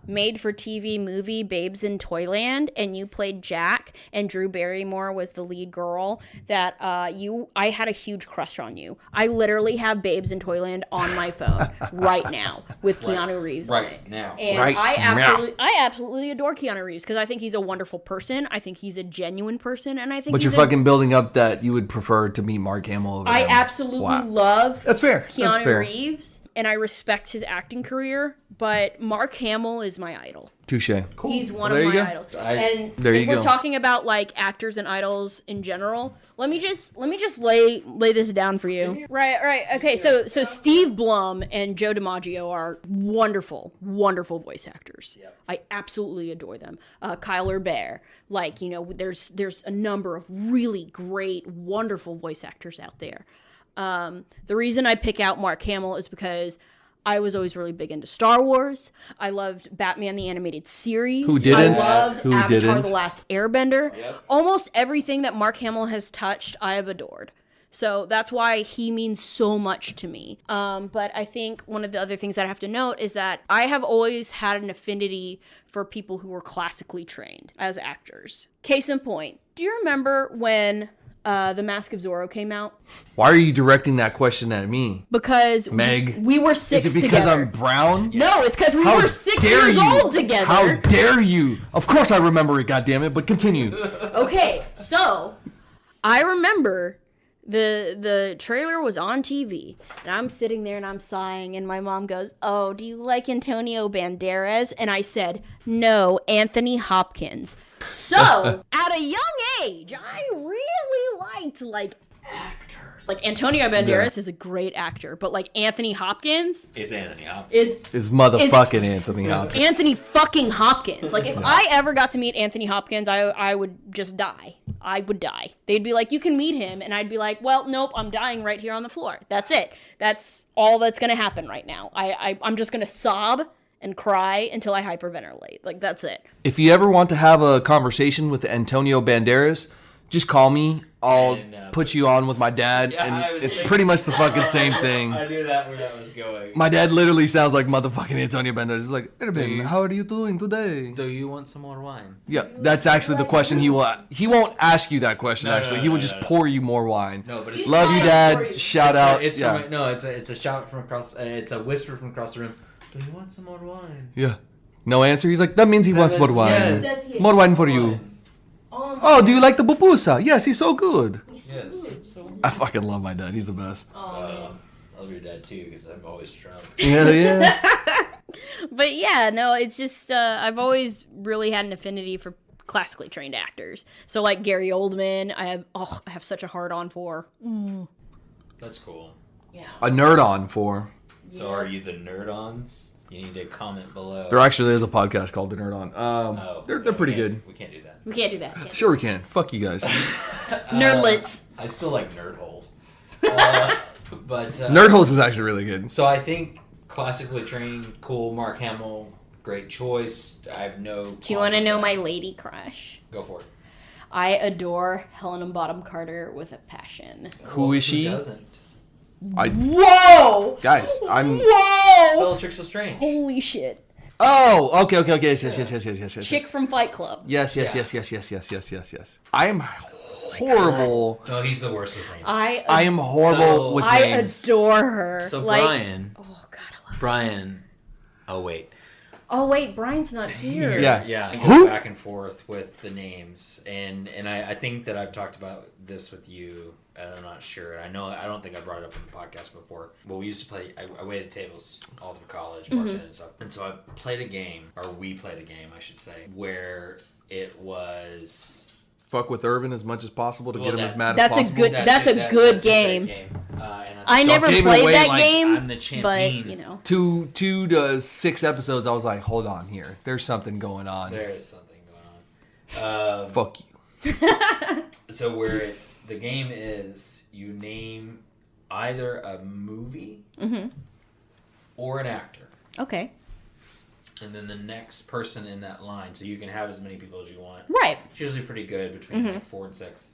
made-for-TV movie Babes in Toyland and you played Jack and Drew Barrymore was the lead girl, that I had a huge crush on you. I literally have Babes in Toyland on my phone right now with Keanu Reeves on it. Right now. And Right I absolutely adore Keanu Reeves because I think he's a wonderful person. I think he's a genuine person, and I think But you're fucking building up that you would prefer to meet Mark Hamill over I him. absolutely Wow. love That's fair. Keanu That's fair. Reeves, and I respect his acting career, but Mark Hamill is my idol. Touche. Cool. He's one There of you my go. idols. I- And There if you we're go. talking about like actors and idols in general, let me just lay this down for you. Right. Okay, so Steve Blum and Joe DiMaggio are wonderful voice actors. Yep. I absolutely adore them. Kyle Urban, like, you know, there's a number of really great, wonderful voice actors out there. The reason I pick out Mark Hamill is because I was always really big into Star Wars. I loved Batman the Animated Series. Who didn't? I loved Who Avatar didn't? The Last Airbender. Yep. Almost everything that Mark Hamill has touched, I have adored. So that's why he means so much to me. But I think one of the other things that I have to note is that I have always had an affinity for people who were classically trained as actors. Case in point, do you remember when The Mask of Zorro came out? Why are you directing that question at me? Because Meg, we were six Is it because together. I'm brown? No, it's because we How were 6 dare years you? old together. How dare you? Of course I remember it, goddammit, but continue. Okay, so I remember the trailer was on TV, and I'm sitting there and I'm sighing, and my mom goes, "Oh, do you like Antonio Banderas?" And I said, "No, Anthony Hopkins." So at a young age, I really liked actors. Like Antonio Banderas is a great actor, but like Anthony Hopkins It's Anthony Hopkins. Is motherfucking Anthony Hopkins. Anthony fucking Hopkins. Like, if I ever got to meet Anthony Hopkins, I would just die. I would die. They'd be like, you can meet him. And I'd be like, well, nope, I'm dying right here on the floor. That's it. That's all that's going to happen right now. I'm just going to sob and cry until I hyperventilate. Like, that's it. If you ever want to have a conversation with Antonio Banderas, just call me. I'll put you on with my dad, I and was it's thinking- pretty much the fucking same thing. I knew that where that was going. My dad literally sounds like motherfucking Antonio Banderas. He's like, Irvin, how are you doing today? Do you want some more wine? Yeah, that's actually the question he will. He won't ask you that question. Actually, he will just pour you more wine. No, but it's Love you, Dad. Shout out. It's Yeah, from, no, it's a shout from across. It's a whisper from across the room. Do you want some more wine? yeah. No answer. He's like, that means he wants more wine. Yes. More wine for you. Oh, do you like the pupusa? Yes, he's so good. Yes. I fucking love my dad. He's the best. I love your dad too because I'm always drunk. Yeah. But yeah, no, it's just, I've always really had an affinity for classically trained actors. So like Gary Oldman, I have such a hard on for. That's cool. Yeah. A nerd on for. So are you the nerd-ons? You need to comment below. There actually is a podcast called The Nerd On. They're pretty we can't- good. We can't do that. We can't do that. Can't. Sure we can. Fuck you guys. Nerdlets. I still like nerd holes. But Nerd Holes is actually really good. So I think classically trained, cool. Mark Hamill, great choice. I have no. Do you want to know my lady crush? Go for it. I adore Helena Bonham Carter with a passion. Who is she? Who doesn't? Whoa! Guys, I'm. Whoa! Bellatrix Lestrange. Holy shit. Oh, okay. Yes. Chick from Fight Club. Yes. I am horrible. No, he's the worst with names. I am horrible with names. I adore her. So like, Brian. Oh God, I love Brian. Oh wait. Oh wait, Brian's not here. Yeah. I Who? go back and forth with the names, and I think that I've talked about this with you, and I'm not sure. I don't think I brought it up in the podcast before. Well, we used to play. I waited tables all through college, bartending and stuff, and so I played a game, or we played a game, I should say, where it was. Fuck with Irvin as much as possible to get him as mad as That's possible. a good. That's a good game. I never gave it played away that like game, I'm the champion. but you know. 2 to 6 episodes, I was like, hold on here. There's something going on. There is something going on. Fuck you. So where it's the game is you name either a movie or an actor, Okay. and then the next person in that line. So you can have as many people as you want. Right. It's usually pretty good between like 4 and 6.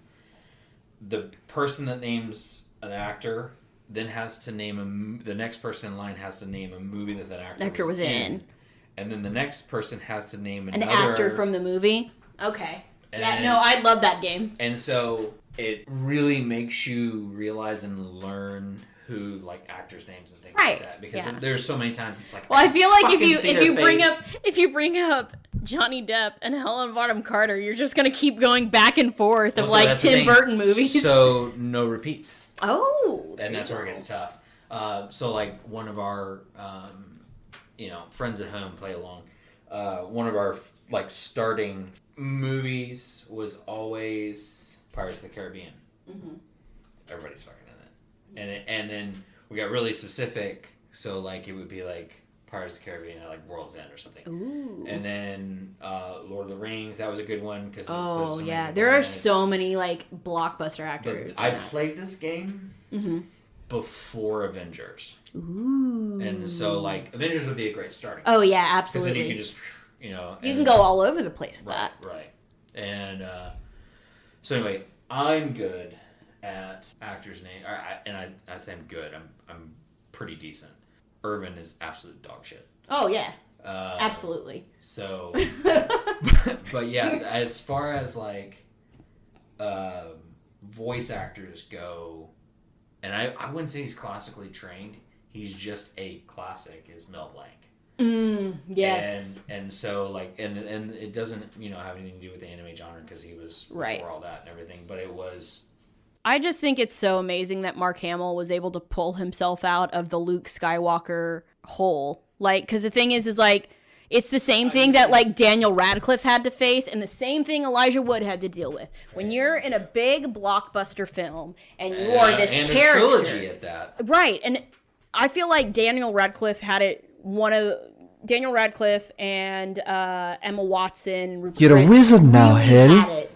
The person that names an actor then has to name the next person in line has to name a movie that actor was in. And then the next person has to name An another actor from the movie. Okay. Yeah. And- No, I love that game. And so it really makes you realize and learn who like actors' names and things Right, like that, because yeah. there's so many times it's like. Well, I feel like fucking if see you their bring up Johnny Depp and Helen Bonham Carter, you're just gonna keep going back and forth of Well, so like that's the Tim thing. Burton movies. So no repeats. Oh. And that's where it gets tough. So like one of our, friends at home play along. One of our like starting movies was always Pirates of the Caribbean. Mm-hmm. Everybody's fucking in it, and then we got really specific. So like it would be like Pirates of the Caribbean at like World's End or something. Ooh. And then Lord of the Rings, that was a good one because Oh yeah, there are so many like blockbuster actors. I played this game before Avengers. Ooh. And so, like, Avengers would be a great starting. Oh yeah, Because then absolutely. you can just, You can go all over the place with Right, that. right. And so anyway, I'm good at actors' name, I say I'm good. I'm pretty decent. Irvin is absolute dog shit. Oh yeah, absolutely. So, but yeah, as far as like voice actors go, and I wouldn't say he's classically trained. He's just a classic. Is Mel Blanc. Yes. And so like and it doesn't have anything to do with the anime genre because he was before all that and everything. But it was. I just think it's so amazing that Mark Hamill was able to pull himself out of the Luke Skywalker hole. Like, because the thing is like, it's the same thing that like Daniel Radcliffe had to face and the same thing Elijah Wood had to deal with. When you're in a big blockbuster film and you are this and character. a trilogy at that. Right. And I feel like Daniel Radcliffe and Emma Watson. You're a wizard now, Harry.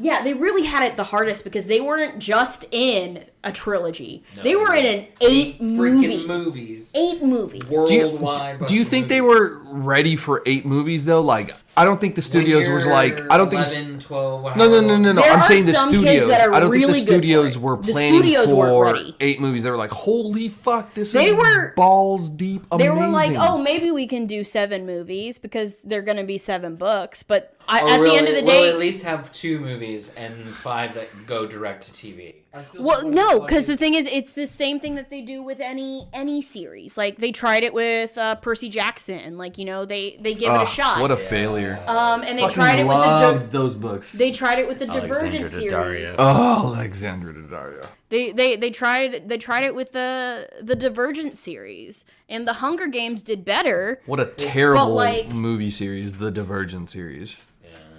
Yeah, they really had it the hardest because they weren't just in a trilogy. No, they were in an freaking movies. 8 movies. Worldwide. Do you think they were ready for 8 movies though? Like, I don't think the studios was like. I don't think. 11, 12, No. There I'm are saying the some kids studios. that are I don't think really the good for studios it. were The planning studios weren't for ready. 8 movies. They were like, "Holy fuck, this They is were- balls deep amazing." They were like, oh, maybe we can do 7 movies because they're going to be 7 books. But at Or the end of the we'll day, at least have 2 movies and 5 that go direct to TV. well, no, because the thing is, it's the same thing that they do with any series. Like they tried it with Percy Jackson. Like they give it a shot. What a failure! and they Fucking tried it with loved those books. They tried it with the Divergent series. Oh, Alexandra Daddario. They tried it with the Divergent series, and the Hunger Games did better. What a terrible like- movie series, the Divergent series.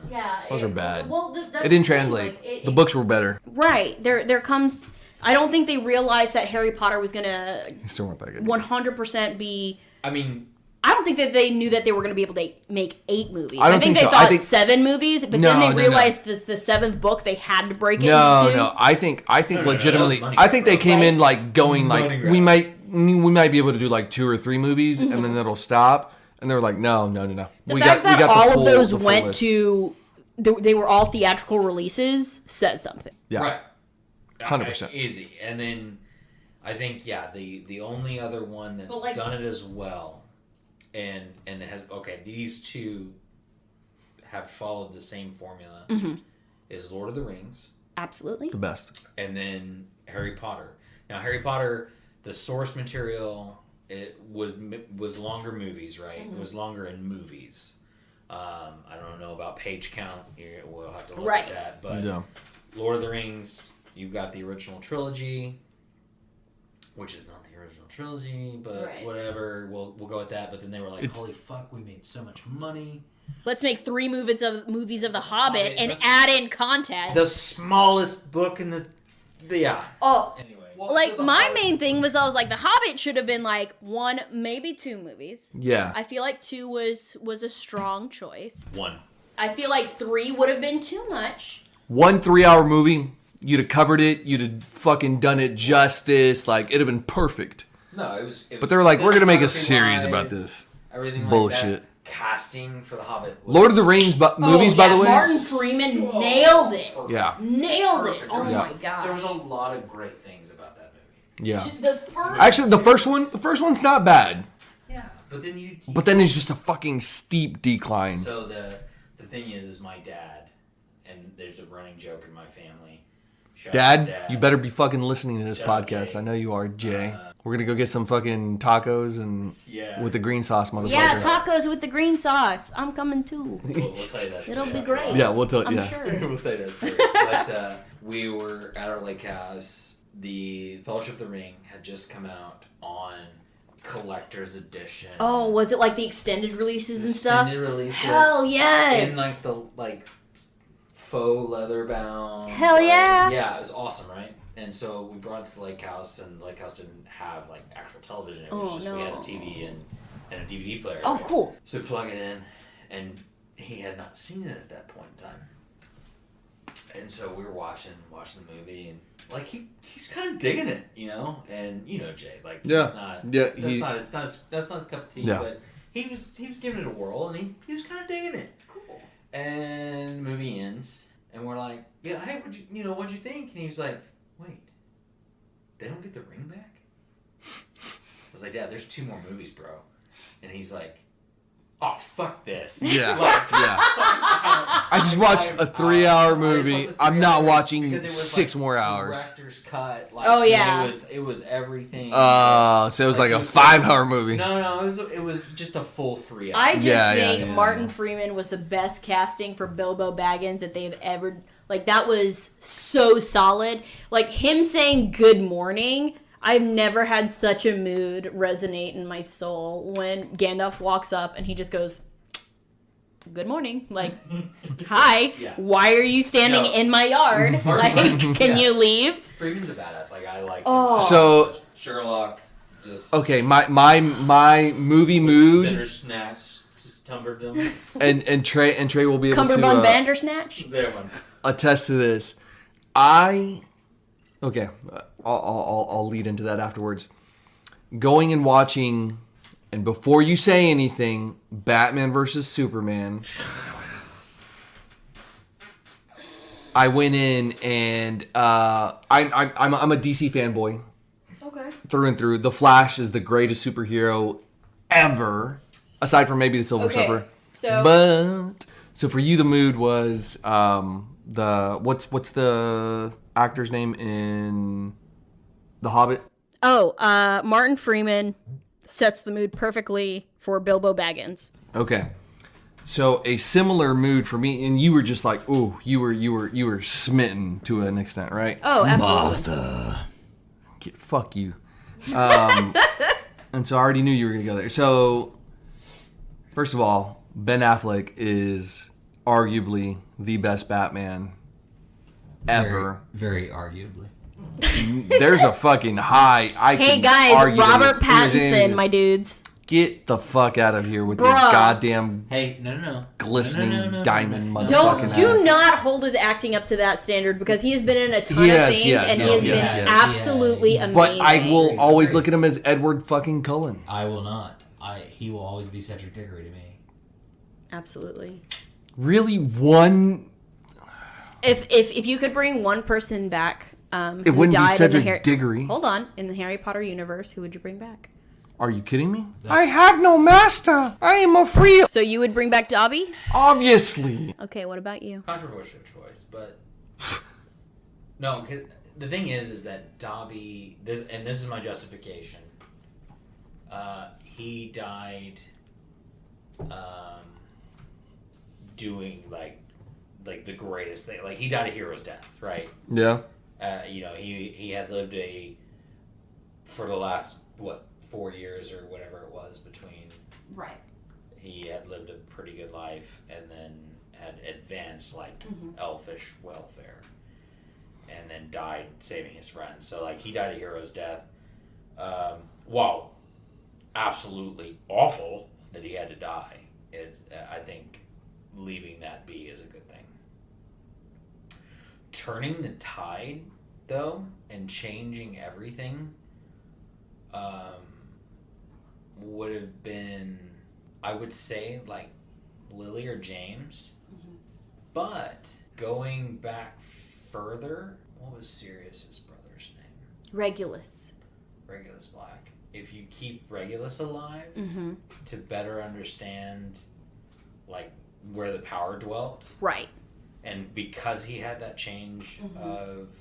Yeah, Those are bad. Well, It didn't translate. The books were better. Right. There comes. I don't think they realized that Harry Potter was gonna They still weren't that good. 100% be. I mean, I don't think that they knew that they were going to be able to make 8 movies. I don't think think they so. I thought think- 7 movies, but No, then they no, no. realized that the 7th book they had to break it No, into. no. I think legitimately. that was money I think they grab, came right? in like going like Money grab. we might be able to do like 2 or 3 movies and then it'll stop. And they were like, no. The We fact that the all full- of those the full went list. to, they were all theatrical releases, says something. Yeah. right. 100%. Easy. And then I think, the only other one that's But, like- done it as well, and it has, these 2 have followed the same formula, is Lord of the Rings. Absolutely. The best. And then Harry Potter. Now, Harry Potter, the source material, it was longer movies, right? It was longer in movies. I don't know about page count. We'll have to look at that. But Lord of the Rings, you've got the original trilogy, which is not the original trilogy, but whatever. We'll go with that. But then they were like, holy fuck, we made so much money. Let's make 3 movies of The Hobbit and add in content. The smallest book in the yeah. Oh. Anyway. Like, my main thing was I was like, The Hobbit should have been like 1, maybe 2 movies. Yeah. I feel like 2 was a strong choice. 1. I feel like 3 would have been too much. 1 3-hour movie, you'd have covered it, you'd have fucking done it justice, like, it'd have been perfect. No, it was But they were like, we're gonna make a series about this. Everything Bullshit. like that. Casting for The Hobbit. Lord of the Rings movies, by the way. Martin Freeman nailed it. Yeah. Nailed it. Oh my gosh. There was a lot of great things about that movie. Yeah. The first Actually, the first one's not bad. Yeah, but then But then it's just a fucking steep decline. So the thing is my dad, and there's a running joke in my family. Dad, you better be fucking listening to this Shout out podcast. Jay. I know you are, Jay. We're gonna go get some fucking tacos and with the green sauce, motherfucker. Yeah, tacos with the green sauce. I'm coming too. We'll tell you that story. It'll be great. Yeah, we'll tell. I'm Yeah. sure. We'll tell you that story. But we were at our lake house. The Fellowship of the Ring had just come out on collector's edition. Oh, was it like the extended releases and stuff? Extended releases. Hell yes. In like the faux leather bound. Hell yeah. Yeah, it was awesome, right? And so we brought it to the lake house, and the lake house didn't have like actual television. It was we had a TV and a DVD player. Oh, right? cool. So we plug it in, and he had not seen it at that point in time. And so we were watching the movie, and like he's kind of digging it, you know. And you know Jay, like Yeah. he's not, Yeah, that's not his cup of tea. Yeah. But he was giving it a whirl, and he was kind of digging it. Cool. And the movie ends, and we're like, yeah, hey, what'd you think? And he was like, wait, they don't get the ring back? I was like, Dad, there's 2 more movies, bro. And he's like, oh, fuck this. Yeah. Like, Yeah. I just watched a 3-hour movie. I'm not watching 6 more hours. Director's cut. Like, Oh, yeah. It was everything. So it was like a 5-hour movie. No, it was just a full 3 hours. I just think yeah. Martin Freeman was the best casting for Bilbo Baggins that they've ever. Like, that was so solid. Like, him saying good morning, I've never had such a mood resonate in my soul when Gandalf walks up and he just goes, good morning. Like, hi, why are you standing in my yard? Like, can you leave? Freeman's a badass. Like, I like Oh. So Sherlock. Just okay, my movie mood bitter snacks. Just tumbered them. and Trey will be able Cumberbund to Bandersnatch? There one. attest to this. I'll lead into that afterwards. Going and watching, and before you say anything, Batman versus Superman. I went in and I'm a DC fanboy. Okay. Through and through. The Flash is the greatest superhero ever, aside from maybe the Silver Surfer. So for you, the mood was what's the actor's name in The Hobbit? Oh, Martin Freeman sets the mood perfectly for Bilbo Baggins. Okay. So a similar mood for me, and you were just like, ooh, you were smitten to an extent, right? Oh, absolutely. Martha. Fuck you. And so I already knew you were gonna go there. So first of all, Ben Affleck is arguably the best Batman ever. Very arguably. There's a fucking high. Hey guys, Robert Pattinson, my dudes. Get the fuck out of here with your Bruh. goddamn Hey, no. glistening diamond motherfucking Do ass. not hold his acting up to that standard because he has been in a ton Yes, of things yes, and yes, he has yes, been yes. absolutely amazing. But I will always look at him as Edward fucking Cullen. I will not. He will always be Cedric Diggory to me. Absolutely. Really, one. If you could bring one person back, It wouldn't be Cedric Diggory. Hold on, in the Harry Potter universe, who would you bring back? Are you kidding me? I have no master. I am a free. So you would bring back Dobby? Obviously. Okay, what about you? Controversial choice, but No, 'cause the thing is that Dobby, this is my justification. He died doing like the greatest thing. Like, he died a hero's death, right? Yeah. He had lived for the last 4 years or whatever it was between. Right. He had lived a pretty good life and then had advanced elfish welfare, and then died saving his friends. So he died a hero's death. Wow, absolutely awful that he had to die. I think leaving that be is a good thing. Turning the tide, though, and changing everything would have been, I would say, Lily or James. Mm-hmm. But going back further, what was Sirius's brother's name? Regulus Black. If you keep Regulus alive to better understand where the power dwelt. Right. And because he had that change of...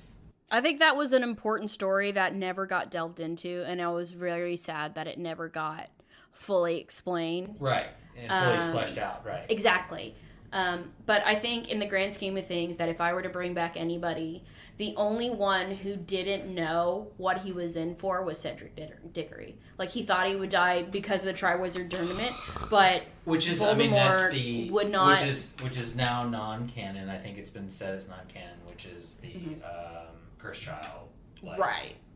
I think that was an important story that never got delved into, and I was very sad that it never got fully explained. Right. And fully fleshed out, right. Exactly. But I think in the grand scheme of things that if I were to bring back anybody, the only one who didn't know what he was in for was Cedric Diggory. He thought he would die because of the Triwizard Tournament, but which is, Voldemort would not... Which is now non-canon. I think it's been said as non-canon, which is the Cursed Child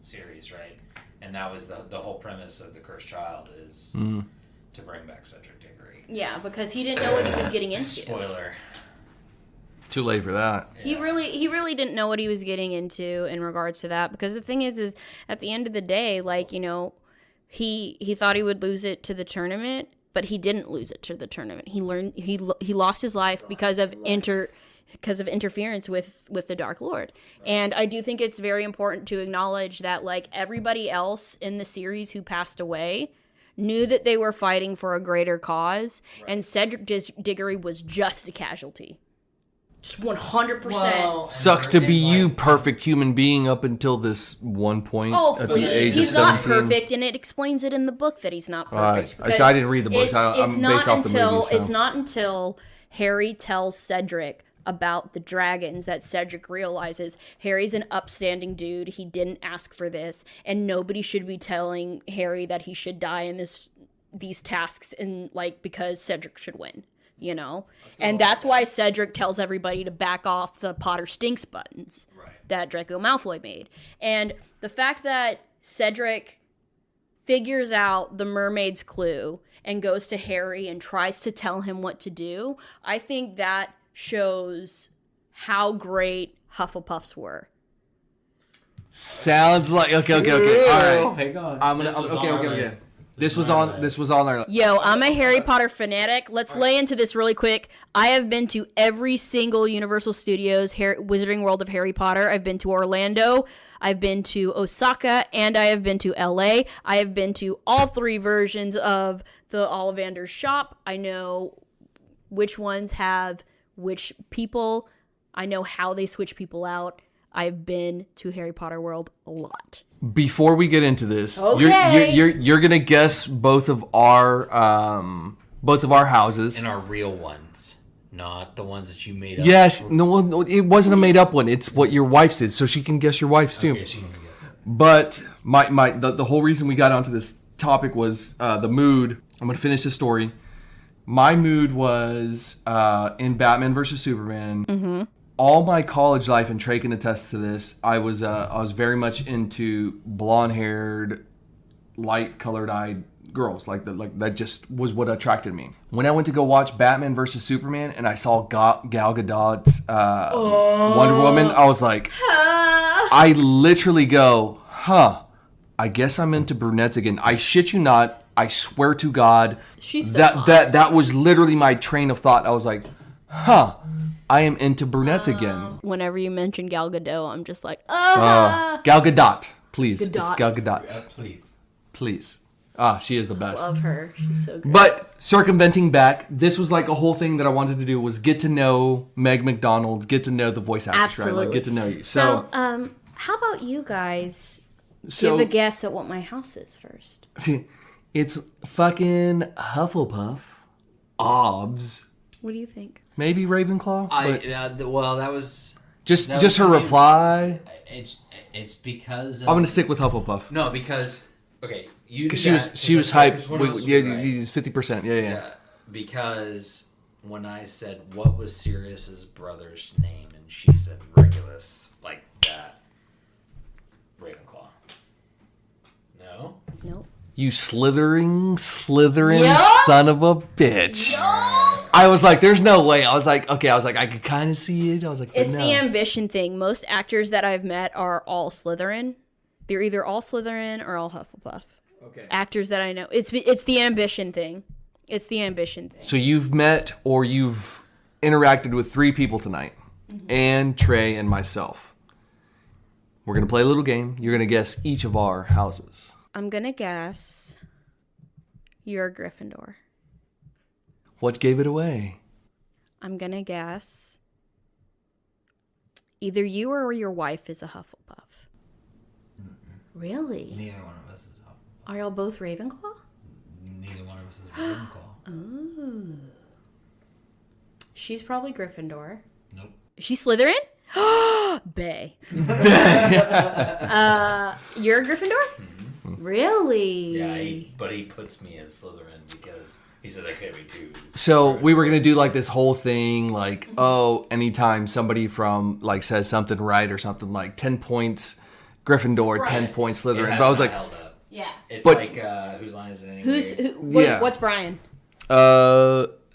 series, right? And that was the whole premise of the Cursed Child is to bring back Cedric Diggory. Yeah, because he didn't know what he was getting into. Spoiler. Too late for that. Yeah. He really didn't know what he was getting into in regards to that, because the thing is at the end of the day, he thought he would lose it to the tournament, but he didn't lose it to the tournament. He lost his life because of interference with the Dark Lord. And I do think it's very important to acknowledge that everybody else in the series who passed away knew that they were fighting for a greater cause, and Cedric Diggory was just a casualty. Just 100%. Well, sucks to be you, perfect human being, up until this one point at the age he's of 17. Not perfect, and it explains it in the book that he's not perfect. I didn't read the books. I'm based off the movies. So. It's not until Harry tells Cedric about the dragons that Cedric realizes Harry's an upstanding dude. He didn't ask for this, and nobody should be telling Harry that he should die in these tasks and because Cedric should win. And that's why Cedric tells everybody to back off the Potter stinks buttons that Draco Malfoy made. And the fact that Cedric figures out the mermaid's clue and goes to Harry and tries to tell him what to do, I think that shows how great Hufflepuffs were. Sounds like okay. All right, hang on. I'm gonna okay. This was on our... Yo, I'm a Harry Potter fanatic. Let's lay into this really quick. I have been to every single Universal Studios Wizarding World of Harry Potter. I've been to Orlando. I've been to Osaka, and I have been to LA. I have been to all 3 versions of the Ollivander's shop. I know which ones have which people. I know how they switch people out. I've been to Harry Potter World a lot. Before we get into this, okay. you're gonna guess both of our houses and our real ones, not the ones that you made up. Yes, no, it wasn't a made up one. It's what your wife's is, so she can guess your wife's too. Okay, she can guess it. But the whole reason we got onto this topic was the mood. I'm gonna finish the story. My mood was in Batman versus Superman. Mm-hmm. All my college life, and Trey can attest to this, I was very much into blonde-haired, light-colored-eyed girls. That just was what attracted me. When I went to go watch Batman versus Superman, and I saw Gal Gadot's Wonder Woman, I was like, I literally go, I guess I'm into brunettes again. I shit you not. I swear to God, that was literally my train of thought. I was like, I am into brunettes again. Whenever you mention Gal Gadot, I'm just like, Gal Gadot, please. Gadot. It's Gal Gadot. Please. Please. She is the best. Love her. She's so good. But circumventing back, this was like a whole thing that I wanted to do was get to know Meg McDonald, get to know the voice actress, Absolutely. right? Like get to know you. So, how about you guys give a guess at what my house is first? It's fucking Hufflepuff, Obs, What do you think? maybe Ravenclaw. But Well, that was just that just was her confusing. reply. It's because I'm gonna stick with Hufflepuff no, because okay, you because do she was that, 'cause hyped. one of us was Yeah, right. he's 50%. Yeah. Yeah, because when I said what was Sirius's brother's name, and she said Regulus, like that. Ravenclaw. No. Nope. You slithering Yup. son of a bitch. I was like, there's no way. I was like, okay. I was like, I could kind of see it. I was like, but It's no. the ambition thing. Most actors that I've met are all Slytherin. They're either all Slytherin or all Hufflepuff. Okay. Actors that I know. It's the ambition thing. It's the ambition thing. So you've met or you've interacted with 3 people tonight. Anne, Trey, and myself. We're going to play a little game. You're going to guess each of our houses. I'm going to guess you're a Gryffindor. What gave it away? I'm going to guess either you or your wife is a Hufflepuff. Really? Neither one of us is Are y'all both Ravenclaw? Neither one of us is Ravenclaw. She's probably Gryffindor. Nope. Is she Slytherin? Bay. You're a Gryffindor? Really? Yeah, but he puts me as Slytherin because he said I can't be too. So we were going to do like this whole thing like, oh, anytime somebody from like says something right or something like 10 points Gryffindor, Right. 10 points It Slytherin. has But I was not like, held up. Yeah. It's But- like whose line is it anyway? Yeah. What's Brian?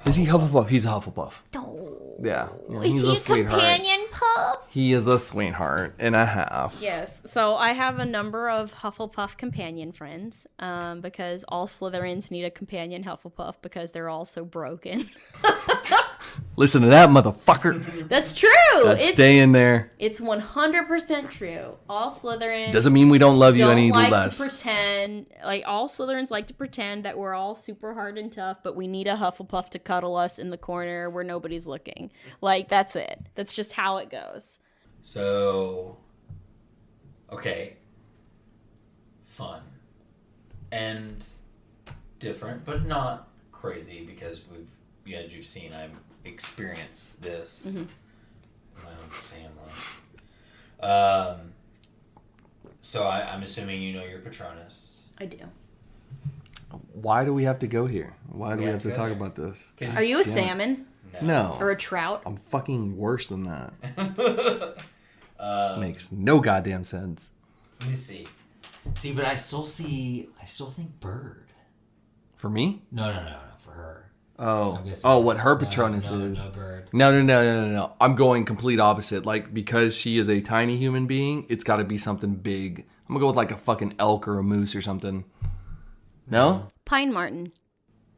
is he Hufflepuff? He's a Hufflepuff. Oh. Yeah. Is He's he a sweetheart. companion puff? He is a sweetheart and a half. Yes. So I have a number of Hufflepuff companion friends because all Slytherins need a companion Hufflepuff because they're all so broken. Listen to that motherfucker. That's true. That's it's staying there. it's 100% true. All Slytherins Doesn't mean we don't love you don't any like less. to pretend. Like all Slytherins like to pretend that we're all super hard and tough, but we need a Hufflepuff to cuddle us in the corner where nobody's looking. Like that's it. That's just how it goes. So, okay, fun and different, but not crazy because as you've seen, I've experienced this in my own family. So I'm assuming you know your Patronus. I do. Why do we have to go here? Why do we have to go talk there. about this? Are you a salmon No. or a trout? I'm fucking worse than that. Makes no goddamn sense. Let me see. See, but I still think bird. For me? No, for her. Oh. I'm guessing Oh, what her no, Patronus no, is. No bird. No. I'm going complete opposite. Like, because she is a tiny human being, it's got to be something big. I'm going to go with like a fucking elk or a moose or something. No? Pine marten.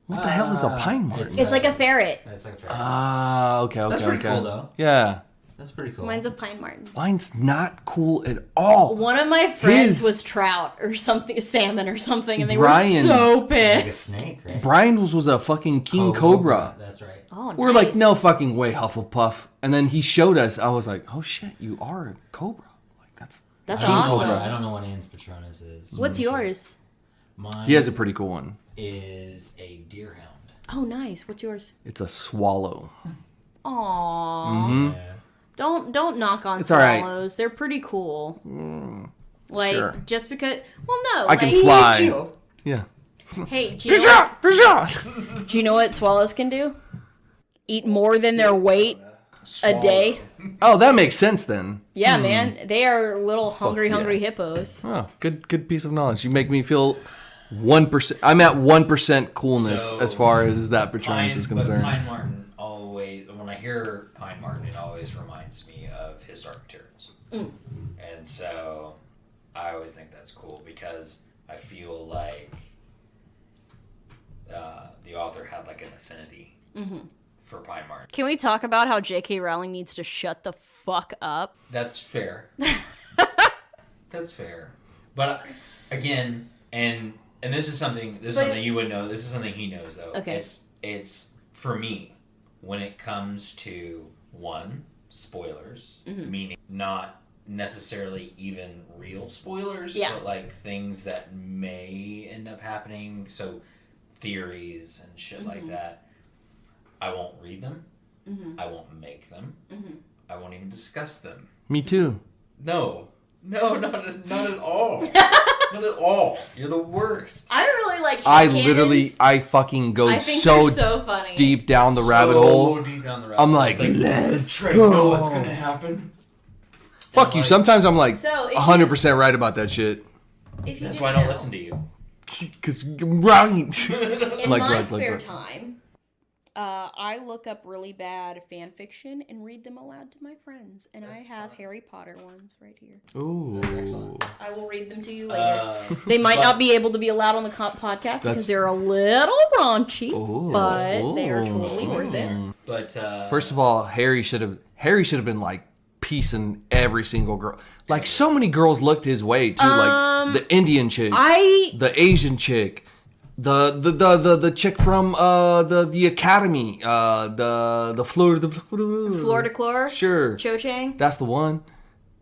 What the hell is a pine marten? It's like a ferret. That's like fair. Okay. That's pretty cool, though. Yeah. That's pretty cool. Mine's a pine marten. Mine's not cool at all. One of my friends His- was trout or something, salmon or something, and they Brian's- were so like a pissed. snake, right? Brian was a fucking king cobra. That's right. Oh, We're nice. like, no fucking way, Hufflepuff. And then he showed us. I was like, oh shit, you are a cobra. Like that's That's I don't know awesome. what- I don't know what Anne's Patronus is. What's yours? Mine he has a pretty cool one. is a deerhound. Oh, nice. What's yours? It's a swallow. Aww. Yeah. Don't knock on It's all right. swallows. They're pretty cool. Like sure. just because. Well, no. I can like, fly. Yeah. Hey, do you, know what, do you know what swallows can do? Eat more than their weight a day. Oh, that makes sense then. Yeah, man. They are little hungry, yeah. hungry hippos. Oh, good piece of knowledge. You make me feel 1%. I'm at 1% coolness So, as far as that Patronus is concerned. But Pine Marten always, when I hear Pine Marten, it always reminds me of Historic Materials. And so I always think that's cool because I feel like the author had like an affinity for Pine Marten. Can we talk about how J.K. Rowling needs to shut the fuck up? That's fair. That's fair. But again, and and this is something you would know. This is something he knows though. Okay. It's for me when it comes to one, spoilers, meaning not necessarily even real spoilers, but like things that may end up happening. So theories and shit like that. I won't read them. I won't make them. I won't even discuss them. Me too. No, not at all. Not at all. You're the worst. I really like. I fucking go I think so, they're so funny. deep down the rabbit hole. Deep down the rabbit I'm hole. like, It's let's Trey, go. know what's gonna happen. Fuck you. Sometimes I'm like So, if 100% right about that shit. If you That's didn't why I don't know, listen to you. Cause right. In Like, my like, spare like. time, I look up really bad fan fiction and read them aloud to my friends, and I have Harry Potter ones right here. Ooh. I will read them to you later. They might not be able to be allowed on the podcast because they're a little raunchy, but they are totally worth it. But First of all, Harry should have been like piecing every single girl. Like so many girls looked his way too. Like the Indian chicks, the Asian chick, the chick from the academy, the Florida Chlor? Sure, Cho Chang? that's the one.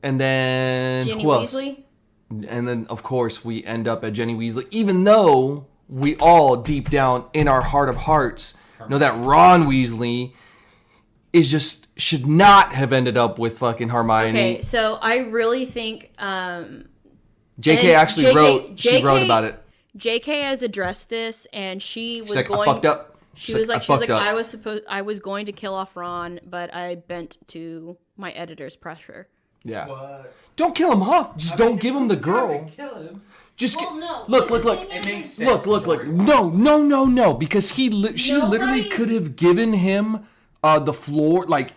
And then Ginny who else? Weasley? And then of course we end up at Jenny Weasley, even though we all deep down in our heart of hearts know that Ron Weasley should not have ended up with fucking Hermione. Okay, so I really think JK actually wrote about it. JK has addressed this, and she was She's like, going. I fucked up. She was like, I was going to kill off Ron, but I bent to my editor's pressure. Yeah. What? Don't kill him off. Just don't give him the girl. Kill him. Just no. look. It makes sense. Look. No. Because she literally could have given him the floor. Like,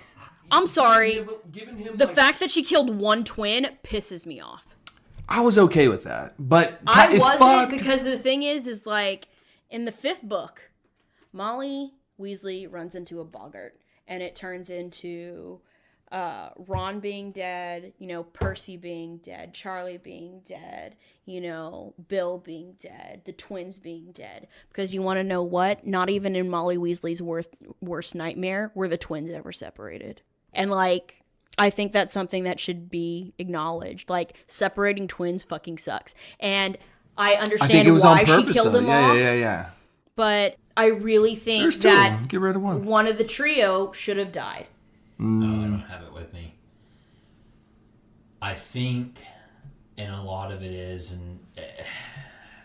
I'm sorry. given him The fact that she killed one twin pisses me off. I was okay with that, but I it's wasn't fucked. because the thing is like in the 5th book, Molly Weasley runs into a boggart, and it turns into Ron being dead, Percy being dead, Charlie being dead, Bill being dead, the twins being dead. Because you want to know what? Not even in Molly Weasley's worst nightmare were the twins ever separated. And like, I think that's something that should be acknowledged. Like, separating twins fucking sucks. And I understand why she killed them off. Yeah. But I really think There's two. that Get rid of one. one of the trio should have died. No, I don't have it with me. I think, and a lot of it is, and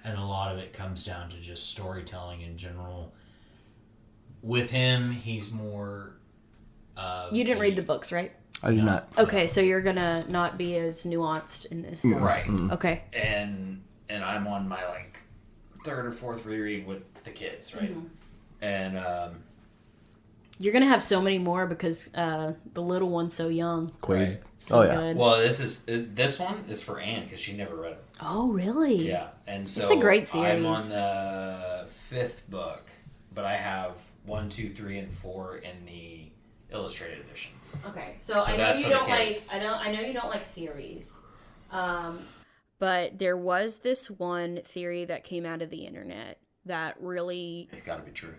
a lot of it comes down to just storytelling in general. With him, he's more. You didn't read the books, right? I did not. Okay, so you're gonna not be as nuanced in this. Right. Okay. And I'm on my like 3rd or 4th reread with the kids, right? And You're gonna have so many more because the little one's so young. Quaid. Right. So yeah. good. well, this one is for Anne because she never read it. Oh, really? Yeah, and so It's a great series. I'm on the 5th book, but I have 1, 2, 3, and 4 in the illustrated editions. Okay, so I know that's you for the don't like. kids. I know you don't like theories. But there was this one theory that came out of the internet that really It got to be true.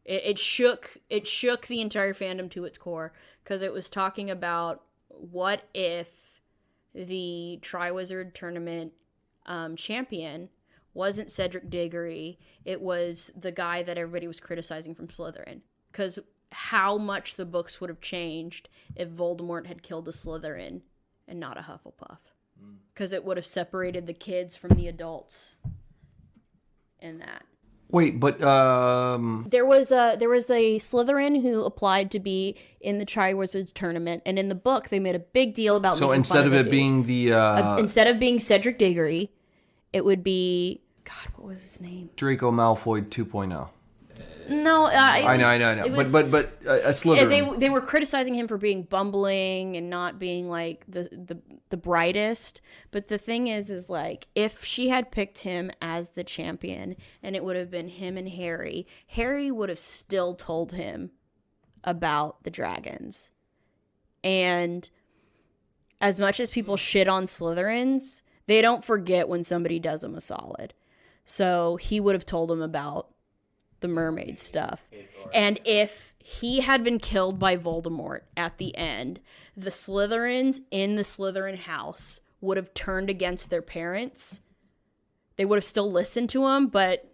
it shook the entire fandom to its core, because it was talking about what if the Triwizard Tournament champion wasn't Cedric Diggory, it was the guy that everybody was criticizing from Slytherin. Because how much the books would have changed if Voldemort had killed a Slytherin and not a Hufflepuff. Because it would have separated the kids from the adults in that. Wait, but There was a Slytherin who applied to be in the Triwizards Tournament, and in the book they made a big deal about. so making instead fun of the it dude. being the Instead of being Cedric Diggory, it would be what was his name? Draco Malfoy 2.0. No, I know. But a Slytherin. They were criticizing him for being bumbling and not being like the brightest. But the thing is like, if she had picked him as the champion and it would have been him and Harry would have still told him about the dragons. And as much as people shit on Slytherins, they don't forget when somebody does them a solid. So he would have told him about the mermaid stuff. And if he had been killed by Voldemort at the end, the Slytherins in the Slytherin house would have turned against their parents. They would have still listened to him, but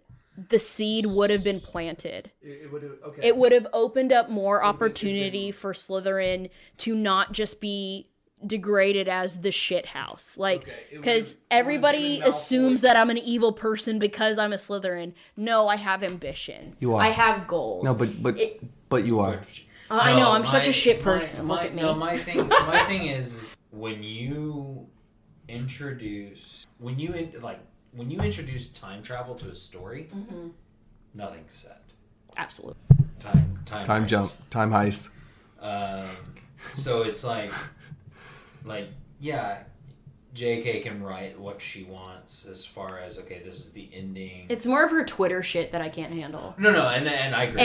the seed would have been planted. It would have opened up more opportunity for Slytherin to not just be degraded as the shit house. Like, because everybody assumes that I'm an evil person because I'm a Slytherin. No, I have ambition. You are. I have goals. No, but you are. I know, I'm such a shit person. Look at me. No, my thing is when you introduce time travel to a story, nothing's said. Absolutely. Time Time heist. jump. Time heist. So it's like, yeah, JK can write what she wants as far as, okay, this is the ending. It's more of her Twitter shit that I can't handle. No, and I agree.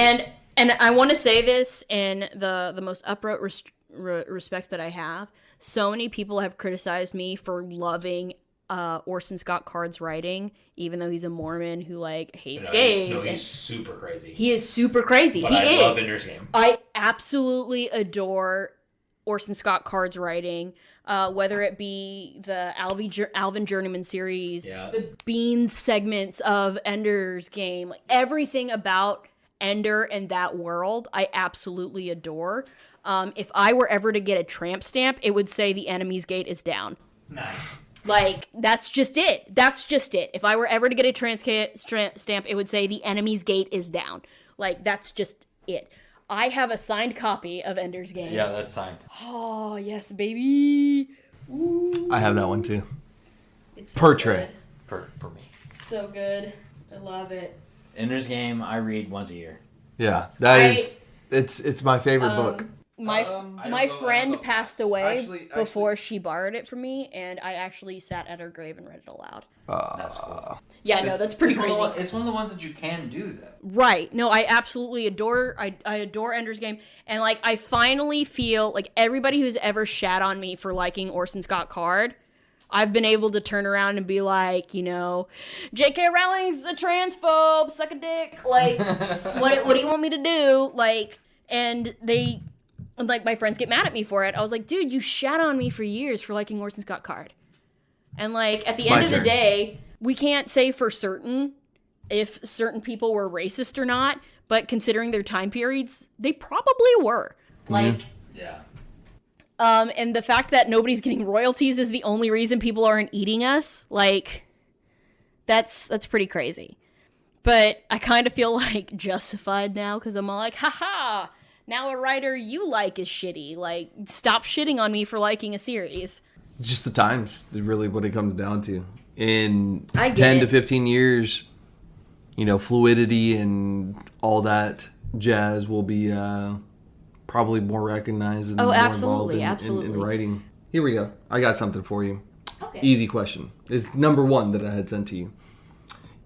And I want to say this in the most upright respect that I have. So many people have criticized me for loving Orson Scott Card's writing, even though he's a Mormon who hates gays. He's super crazy. He is super crazy. But I love Ender's Game. I absolutely adore Orson Scott Card's writing, whether it be the Alvin Journeyman series, the Beans segments of Ender's Game, everything about Ender and that world, I absolutely adore. If I were ever to get a tramp stamp, it would say the enemy's gate is down. Nice. That's just it. That's just it. If I were ever to get a tramp stamp, it would say the enemy's gate is down. That's just it. I have a signed copy of Ender's Game. Yeah, that's signed. Oh, yes, baby. Ooh. I have that one too. It's Per so tray. good. For me. So good. I love it. Ender's Game, I read once a year. Yeah, it's my favorite book. My friend passed away Actually- before she borrowed it from me, and I actually sat at her grave and read it aloud. That's cool. Yeah, no, that's pretty crazy. It's one of the ones that you can do, though. Right. No, I absolutely adore I adore Ender's Game. And I finally feel like everybody who's ever shat on me for liking Orson Scott Card, I've been able to turn around and be like, J.K. Rowling's a transphobe, suck a dick. What do you want me to do? And they my friends get mad at me for it. I was like, dude, you shat on me for years for liking Orson Scott Card. And at the end of the day, we can't say for certain if certain people were racist or not, but considering their time periods, they probably were. Yeah. And the fact that nobody's getting royalties is the only reason people aren't eating us, that's pretty crazy. But I kind of feel justified now because I'm all haha, now a writer you like is shitty. Stop shitting on me for liking a series. Just the times, is really what it comes down to. In I get 10 it. to 15 years, fluidity and all that jazz will be probably more recognized and more absolutely, involved in absolutely. writing. Here we go. I got something for you. Okay. Easy question. It's number one that I had sent to you.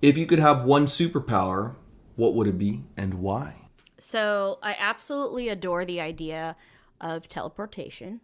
If you could have one superpower, what would it be and why? So I absolutely adore the idea of teleportation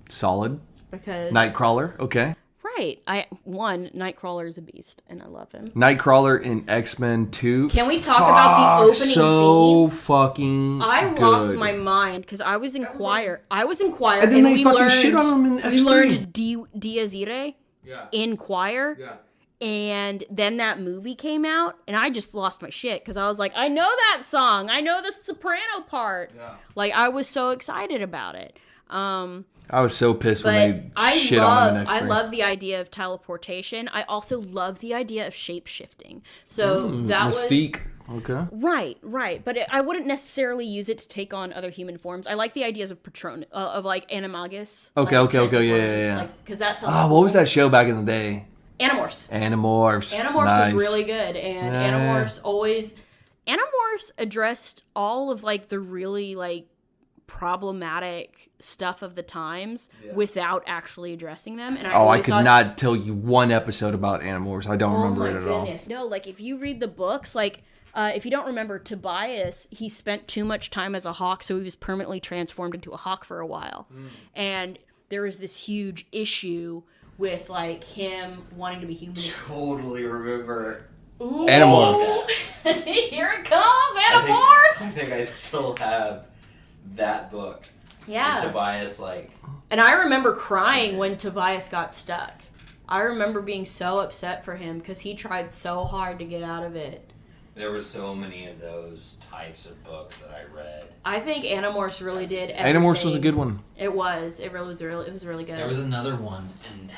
Solid. because Nightcrawler, okay. right, Nightcrawler is a beast and I love him. Nightcrawler in X-Men 2. Can we talk about the opening so scene? fucking I good. lost my mind because I was in choir. And then they we fucking learned, shit on him in we X3. learned Dies Irae Yeah. in choir. Yeah. And then that movie came out, and I just lost my shit because I was like, I know that song. I know the soprano part. Yeah. I was so excited about it. I was so pissed when But they shit on him in X3. I love the idea of teleportation. I also love the idea of shape shifting. So that Mystique. Okay. Right. But I wouldn't necessarily use it to take on other human forms. I like the ideas of Patron, of Animagus. Okay, yeah. Because that's What was that show back in the day? Animorphs. Animorphs. Animorphs Nice. was really good, and Animorphs addressed all of the really problematic stuff of the times without actually addressing them. And I could not tell you one episode about Animorphs. I don't remember it at all. No, if you read the books, if you don't remember Tobias, he spent too much time as a hawk, so he was permanently transformed into a hawk for a while. And there was this huge issue with him wanting to be human. Totally remember Ooh. Animorphs. Here it comes, I Animorphs. think I still have that book. Yeah. And Tobias, like... And I remember crying when Tobias got stuck. I remember being so upset for him because he tried so hard to get out of it. There were so many of those types of books that I read. I think Animorphs really did everything. Animorphs was a good one. It was. It was really good. There was another one, and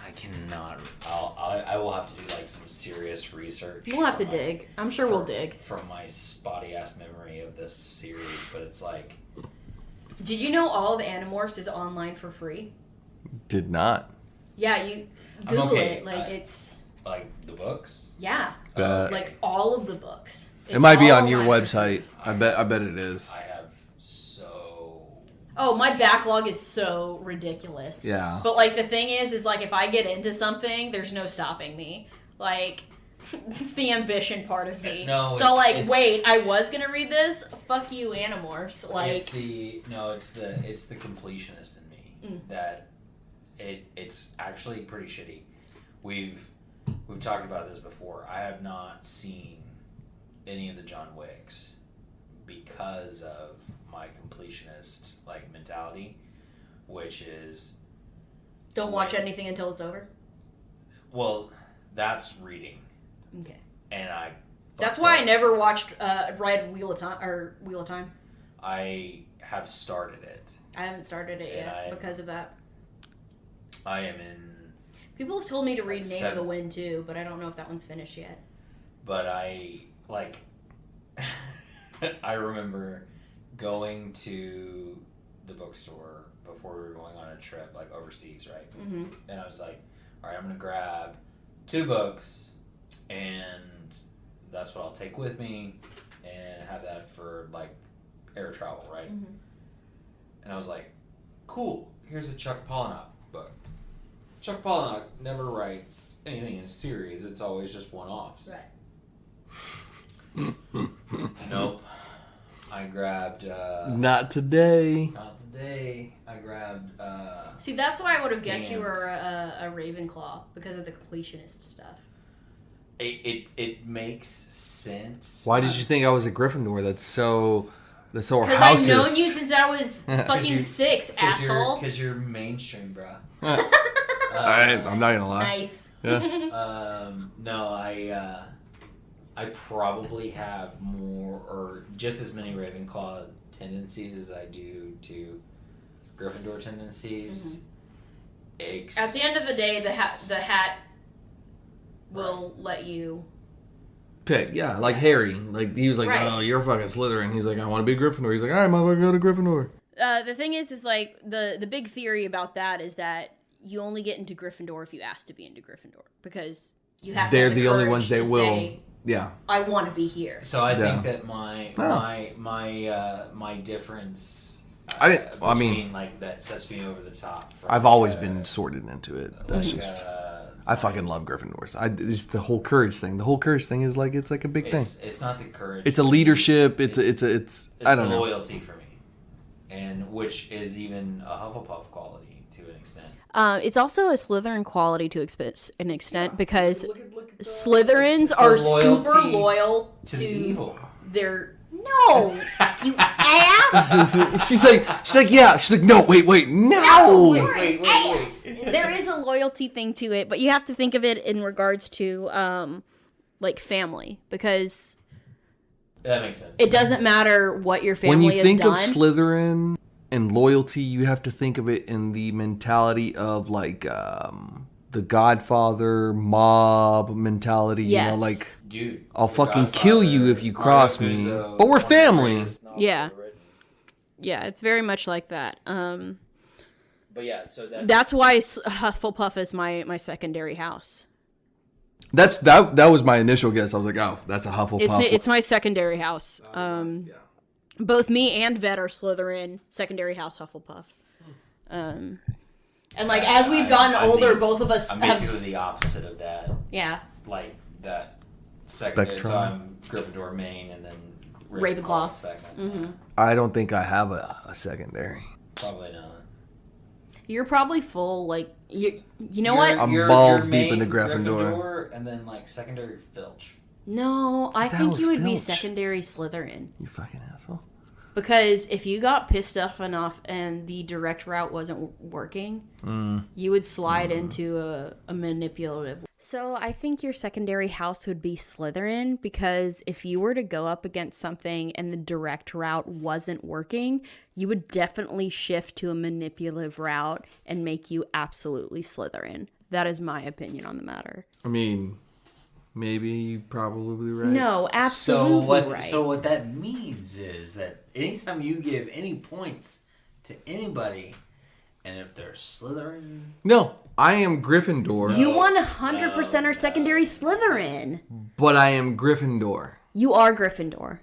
I cannot... I will have to do, like, some serious research. We'll have to dig. I'm sure we'll dig. From my spotty-ass memory of this series, but it's like... Did you know all of Animorphs is online for free? Did not. Yeah, you I'm Google okay. it. Like, it's... Like, the books? Yeah. Bet. Like, all of the books. It might be all on your online. website. I bet it is. I have so... Oh, my backlog is so ridiculous. Yeah. But, like, the thing is, like, if I get into something, there's no stopping me. Like, it's the ambition part of me. No, so, like, it's- wait, I was gonna read this? Fuck you, Animorphs. Like, it's the completionist in me that it's actually pretty shitty. We've talked about this before. I have not seen any of the John Wicks because of my completionist like mentality, which is don't watch anything until it's over. well, that's reading, Okay. and That's why I never watched read Wheel of Time. I have started it. I haven't started it yet because of that. I am in. People have told me to read Like Name of the Wind too, but I don't know if that one's finished yet. But I I remember going to the bookstore before we were going on a trip, like overseas, right? Mm-hmm. And I was like, all right, I'm going to grab 2 books, and that's what I'll take with me, and have that for, like, air travel, right? Mm-hmm. And I was like, cool, here's a Chuck Palahniuk book. Chuck Palahniuk never writes anything in a series. It's always just one-offs. Right. Nope. I grabbed... Not today. Not today. I grabbed... See, that's why I would have guessed you Damned. were a Ravenclaw, because of the completionist stuff. It makes sense. Why did you think I was a Gryffindor? That's our Because house I've known is. you since I was fucking 6, asshole. Because you're mainstream, bro. I'm not gonna lie. Nice. Yeah. No, I probably have more or just as many Ravenclaw tendencies as I do to Gryffindor tendencies. Mm-hmm. At the end of the day, the hat will let you... Pick, yeah, like Harry. Like he was like, Right. "Oh, you're fucking Slytherin." He's like, "I want to be Gryffindor." He's like, "All right, motherfucker, go to Gryffindor." The thing is like, the big theory about that is that you only get into Gryffindor if you ask to be into Gryffindor. Because you have to They're have the only courage ones that to will. say, Yeah. I want to be here. So I Yeah. think that my difference I mean, between, like, that sets me over the top. From, I've always been sorted into it. That's like, just. I fucking love Gryffindors. It's the whole courage thing. The whole courage thing is like it's like a big thing. It's not the courage. It's a leadership. It's It's I don't the know. loyalty for me, and which is even a Hufflepuff quality to an extent. It's also a Slytherin quality to an extent because Look at Slytherins are loyalty super loyal to the evil. their... No! You ass! she's like, yeah. She's like, no, wait, no. You're an ass! There is a loyalty thing to it, but you have to think of it in regards to, like, family. Because That makes sense. it doesn't matter what your family When you has think done. of Slytherin and loyalty, you have to think of it in the mentality of like the Godfather mob mentality. Yes. You know, like Dude, I'll the fucking Godfather, kill you if you cross Mario me. Puzo, But we're one of the family. greatest novels Yeah. ever written. Yeah, it's very much like that. But yeah, so That's why Hufflepuff is my secondary house. That was my initial guess. I was like, oh, that's a Hufflepuff. It's my secondary house. Both me and Vet are Slytherin, secondary house Hufflepuff. And like as we've gotten older, both of us I'm have basically the opposite of that. yeah. Like that second. Spectrum. So I'm Gryffindor main and then Ravenclaw. second. I don't think I have a secondary. Probably not. You're probably full. Like you know what? I'm balls deep into Gryffindor. And then like secondary Filch. No, I That think was you would be Filch. secondary Slytherin. You fucking asshole. Because if you got pissed off enough and the direct route wasn't working, you would slide into a manipulative. So I think your secondary house would be Slytherin, because if you were to go up against something and the direct route wasn't working, you would definitely shift to a manipulative route and make you absolutely Slytherin. That is my opinion on the matter. I mean, maybe you're probably right. No, absolutely right. So what that means is that anytime you give any points to anybody, and if they're Slytherin, No, I am Gryffindor, You 100% are secondary Slytherin. but I am Gryffindor. You are Gryffindor.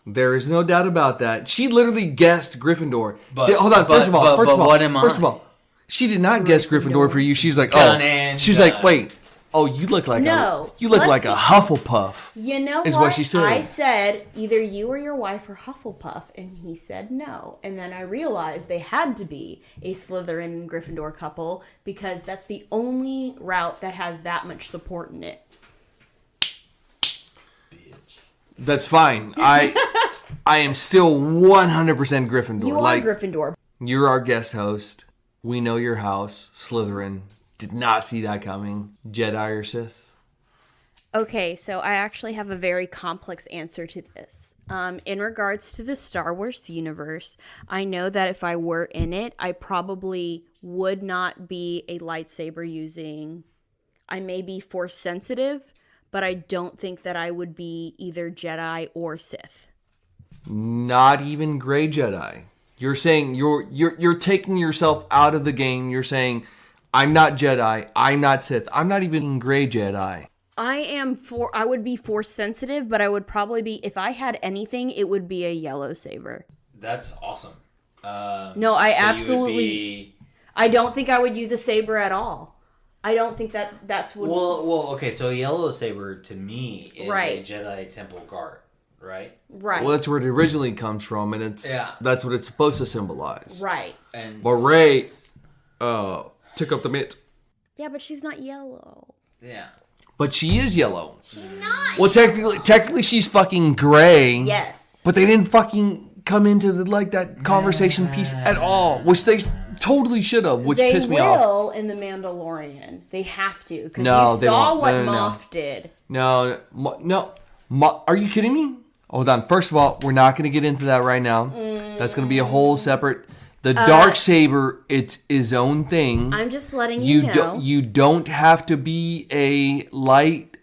There is no doubt about that. She literally guessed Gryffindor. But- Hold on. but- First of all, but- first but of all, what am I? first of all, she did not guess Gryffindor for you. She's like, Done oh, and she's done. like, wait, oh, you look like No, you look let's like be- a Hufflepuff. You know Is what? what she said. I said either you or your wife are Hufflepuff, and he said no. And then I realized they had to be a Slytherin and Gryffindor couple because that's the only route that has that much support in it. bitch. That's fine. I am still 100% Gryffindor. You are Gryffindor. You're our guest host. We know your house, Slytherin. Did not see that coming. Jedi or Sith? Okay, so I actually have a very complex answer to this. In regards to the Star Wars universe, I know that if I were in it, I probably would not be a lightsaber using. I may be force sensitive, but I don't think that I would be either Jedi or Sith. Not even Gray Jedi. You're saying you're taking yourself out of the game. You're saying I'm not Jedi. I'm not Sith. I'm not even Gray Jedi. I would be force sensitive, but I would probably be, if I had anything, it would be a yellow saber. That's awesome. No, I so absolutely. You would be... I don't think I would use a saber at all. I don't think that's what. Well, okay. So a yellow saber to me is Right. a Jedi Temple guard, right? Right. Well, that's where it originally comes from, and that's what it's supposed to symbolize. Right. And But Rey took up the mitt. Yeah, but she's not yellow. Yeah. But she is yellow. She's not. Well, technically she's fucking gray. Yes. But they didn't fucking come into that conversation piece at all, which they totally should have, which They pissed me off. will in The Mandalorian. They have to, because No, you they saw won't. what No, no, no. Moff did. No. Are you kidding me? Hold on. First of all, we're not going to get into that right now. That's going to be a whole separate. The dark saber, it's his own thing. I'm just letting you know. You don't have to be a light,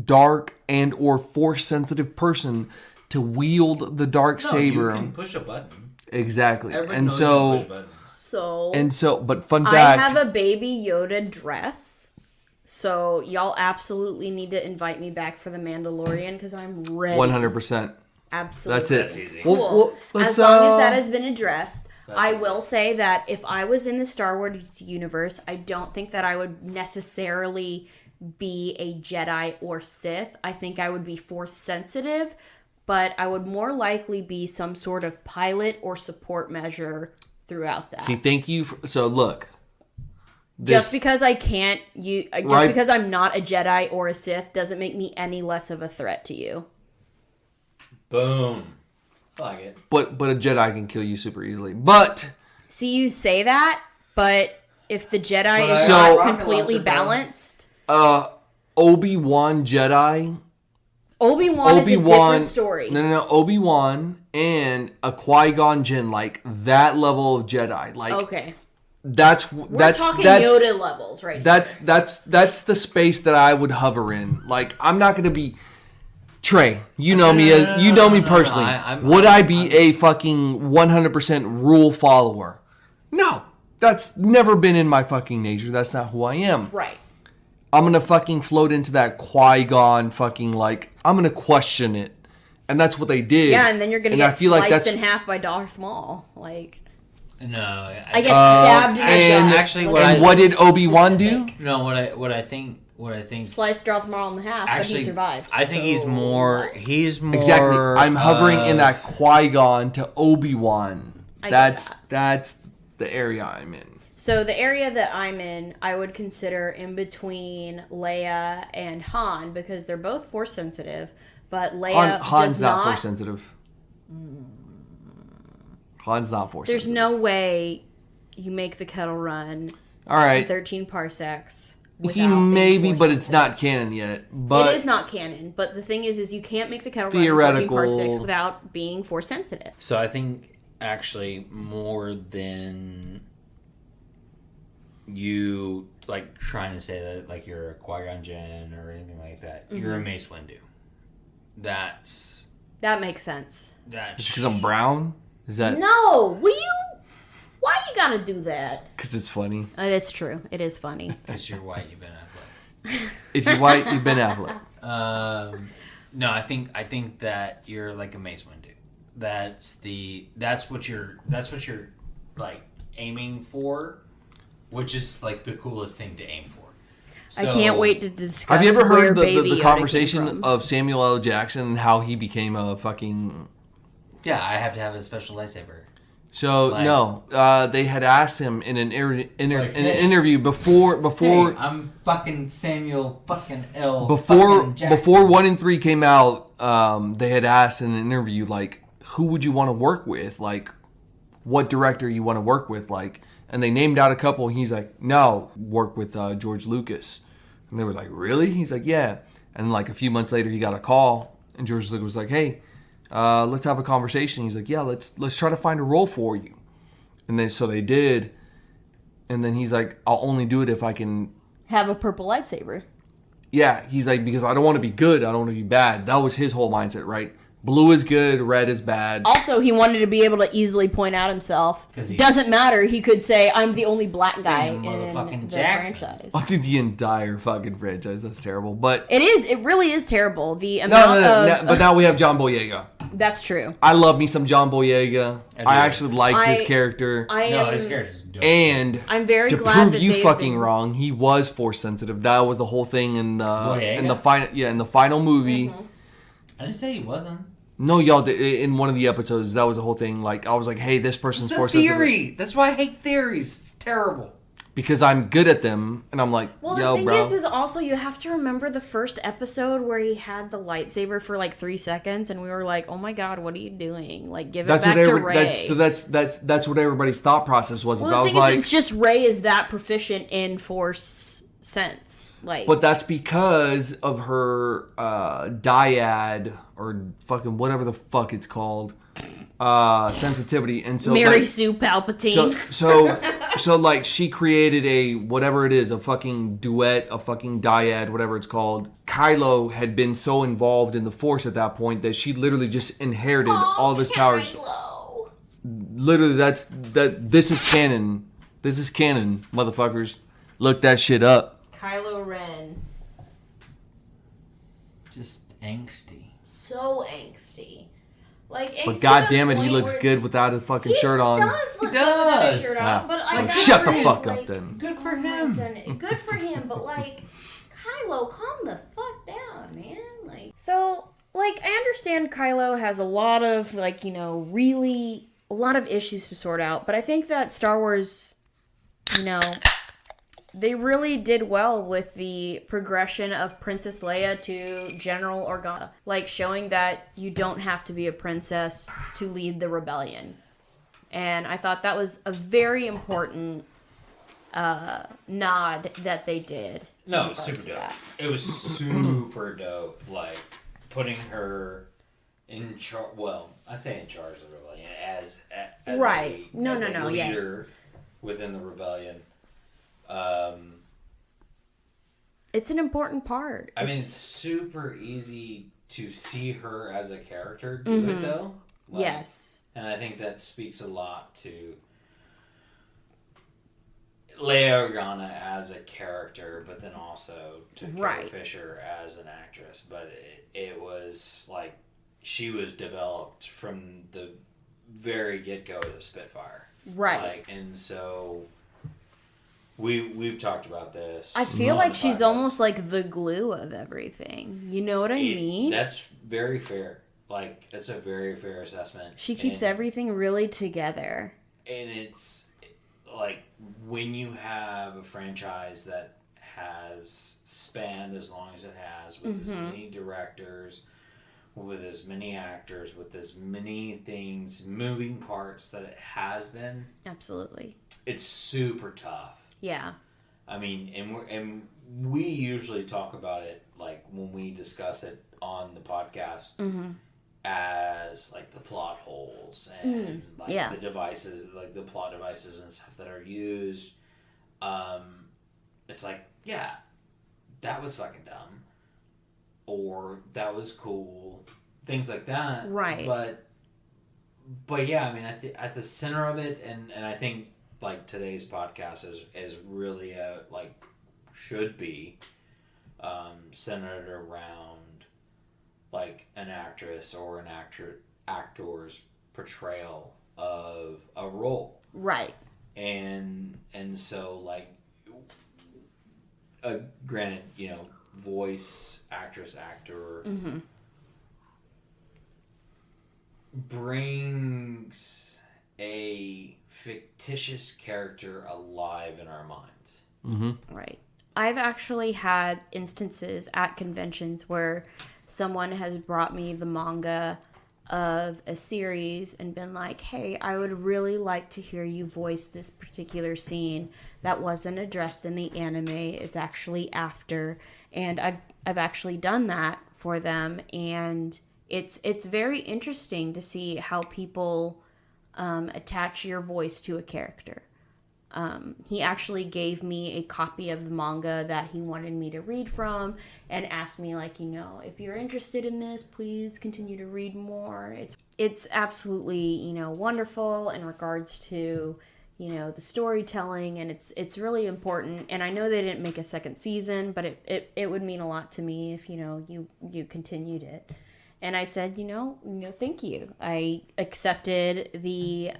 dark, and or force sensitive person to wield the dark saber. You can push a button. Exactly. Everybody And knows you can push so buttons. but fun I fact. have a baby Yoda dress. So y'all absolutely need to invite me back for The Mandalorian because I'm ready. 100%. Absolutely. That's it. That's easy. Cool. let's, As long as that has been addressed, I easy. will say that if I was in the Star Wars universe, I don't think that I would necessarily be a Jedi or Sith. I think I would be force sensitive, but I would more likely be some sort of pilot or support measure throughout that. See, thank you. So look. Just because I can't, because I'm not a Jedi or a Sith doesn't make me any less of a threat to you. Boom. I like it. But a Jedi can kill you super easily. But See, you say that, but if the Jedi is So- not rocket completely launcher, bro. balanced, Obi-Wan Jedi. Obi-Wan is a different story. No. Obi-Wan and a Qui-Gon Jinn, like that level of Jedi. Like Okay. that's We're talking Yoda levels right That's here. the space that I would hover in. Like I'm not gonna be Trey. You know me as you know me personally. Would I be a fucking 100% rule follower? No, that's never been in my fucking nature. That's not who I am. Right. I'm gonna fucking float into that Qui-Gon fucking like I'm gonna question it, and that's what they did. Yeah, and then you're gonna And I get feel like sliced that's in half by Darth Maul. Like, No, I get stabbed in the and gut. actually, and what did Obi-Wan do? No, what I think Sliced Darth Maul in half, but he survived. I think So- he's more Exactly. I'm hovering in that Qui-Gon to Obi-Wan. I get That's the area I'm in. So the area that I'm in, I would consider in between Leia and Han because they're both force sensitive, but Leia Han's does not not. force sensitive. Han's not force There's sensitive. no way you make the kettle run All right. 13 parsecs. He without being maybe, force but it's sensitive. not canon yet. But It is not canon, but the thing is you can't make the kettle run Theoretical. 14 parsecs without being force sensitive. So I think actually more than you like trying to say that like you're a Qui-Gon Jinn or anything like that, you're a Mace Windu. That makes sense. just because I'm brown, is that No, why you gotta do that? because it's funny? It's true. It is funny. because you're white, you've been athletic. If you're white, you've been Affleck. No, I think that you're like a Mace Windu. That's what you're like aiming for, which is like the coolest thing to aim for. I can't wait to discuss. Have you ever where heard Baby the Yoda came conversation from. of Samuel L. Jackson and how he became a fucking... Yeah, I have to have a special lightsaber. So, Like- no. They had asked him in an Like, an hey. interview before Hey, I'm fucking Samuel fucking L. before fucking Jackson. before 1 and 3 came out, they had asked in an interview, like, who would you want to work with? Like, what director you want to work with? Like, and they named out a couple. And he's like, no, work with George Lucas. And they were like, really? He's like, yeah. And like a few months later, he got a call, and George Lucas was like, hey, let's have a conversation. He's like, yeah, let's try to find a role for you. And then so they did. And then he's like, I'll only do it if I can. Have a purple lightsaber. Yeah, he's like, because I don't want to be good, I don't want to be bad. That was his whole mindset, right? Blue is good, red is bad. Also, he wanted to be able to easily point out himself. 'Cause he- Doesn't matter. He could say, "I'm the only black guy in motherfucking the Jackson." franchise." I think the entire fucking franchise, that's terrible. But It is. It really is terrible. The no, amount of but now we have John Boyega. that's true. I love me some John Boyega. I I do. actually liked his I- character. I No, am. his character's dope. And I'm very to glad prove that you they've fucking been- wrong, he was force sensitive. That was the whole thing in the Boyega? final in the final movie. Mm-hmm. I didn't say he wasn't. No, y'all did in one of the episodes. That was the whole thing. Like I was like, hey, this person's It's a force sensitive theory. That's why I hate theories. It's terrible. because I'm good at them, and I'm like, Well, yo, the thing bro. is also you have to remember the first episode where he had the lightsaber for like 3 seconds, and we were like, "Oh my god, what are you doing? Like, give it That's back what to every, Rey." that's what everybody's thought process was. Well, I the was thing like, is, it's just Rey is that proficient in Force sense. Like, but that's because of her dyad or fucking whatever the fuck it's called sensitivity, and so Mary like, Sue Palpatine. so like she created a whatever it is, a fucking duet, a fucking dyad, whatever it's called. Kylo had been so involved in the Force at that point that she literally just inherited all of his powers. Kylo. Literally, this is canon. This is canon, motherfuckers. Look that shit up. Kylo Ren. Just angsty. So angsty. Like, But angsty god to the damn it, he point looks where good without a fucking he shirt on. Does look He good without his does. shirt Ah. on, but I Like, gotta shut the say, fuck like, up then. Good for oh my him. goodness, good for him, but like, Kylo, calm the fuck down, man. Like, so, like, I understand Kylo has a lot of, like, you know, really a lot of issues to sort out, but I think that Star Wars, you know, they really did well with the progression of Princess Leia to General Organa, like showing that you don't have to be a princess to lead the rebellion. And I thought that was a very important nod that they did. No, in it was regards super to dope. that. It was super dope. Like putting her in charge. Well, I say in charge of the rebellion as Right. A, No, as no, a no, yes. leader within the rebellion. It's an important part. I mean, it's super easy to see her as a character do it though. Like, Yes. and I think that speaks a lot to Leia Organa as a character, but then also to Carrie Right. Fisher as an actress. But it was like she was developed from the very get-go as a Spitfire. Right. Like, and so we've talked about this. I feel on like the she's podcast. almost like the glue of everything. You know what I mean? That's very fair. Like, that's a very fair assessment. She keeps And- everything really together. And it's like when you have a franchise that has spanned as long as it has, with as many directors, with as many actors, with as many things, moving parts that it has been, Absolutely. it's super tough. Yeah. I mean, and we usually talk about it like when we discuss it on the podcast as like the plot holes and like the devices, like the plot devices and stuff that are used. It's like, yeah, that was fucking dumb, or that was cool, things like that. Right. But yeah, I mean, at the center of it, and I think like today's podcast is really like should be centered around like an actress or an actor's portrayal of a role, Right. and so like granted, you know, voice actress actor brings a fictitious character alive in our minds. Right. I've actually had instances at conventions where someone has brought me the manga of a series and been like, hey, I would really like to hear you voice this particular scene that wasn't addressed in the anime. It's actually after. And I've actually done that for them, and it's very interesting to see how people attach your voice to a character. He actually gave me a copy of the manga that he wanted me to read from and asked me, like, you know, if you're interested in this, please continue to read more. It's absolutely, you know, wonderful in regards to, you know, the storytelling, and it's really important. And I know they didn't make a second season, but it would mean a lot to me if, you know, you continued it. And I said, you know, thank you. I accepted the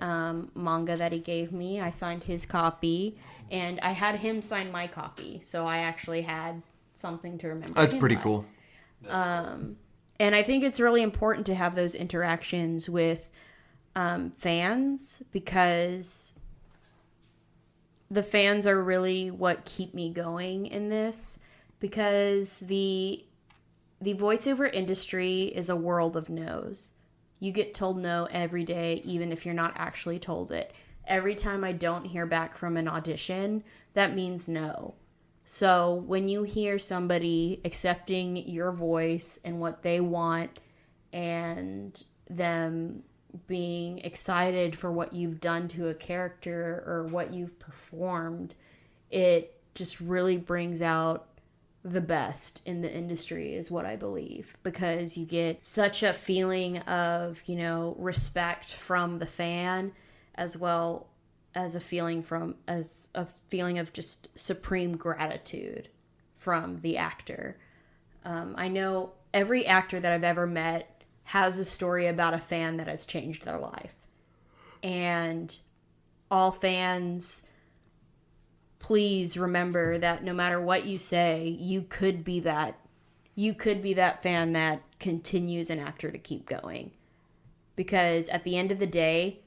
manga that he gave me. I signed his copy, and I had him sign my copy. So I actually had something to remember. That's him pretty by. cool. And I think it's really important to have those interactions with fans, because the fans are really what keep me going in this, because the voiceover industry is a world of no's. You get told no every day, even if you're not actually told it. Every time I don't hear back from an audition, that means no. So when you hear somebody accepting your voice and what they want, and them being excited for what you've done to a character or what you've performed, it just really brings out the best in the industry, is what I believe, because you get such a feeling of, you know, respect from the fan, as well as a feeling of just supreme gratitude from the actor. I know every actor that I've ever met has a story about a fan that has changed their life, and all fans, please remember that no matter what you say, you could be that fan that continues an actor to keep going. Because at the end of the day,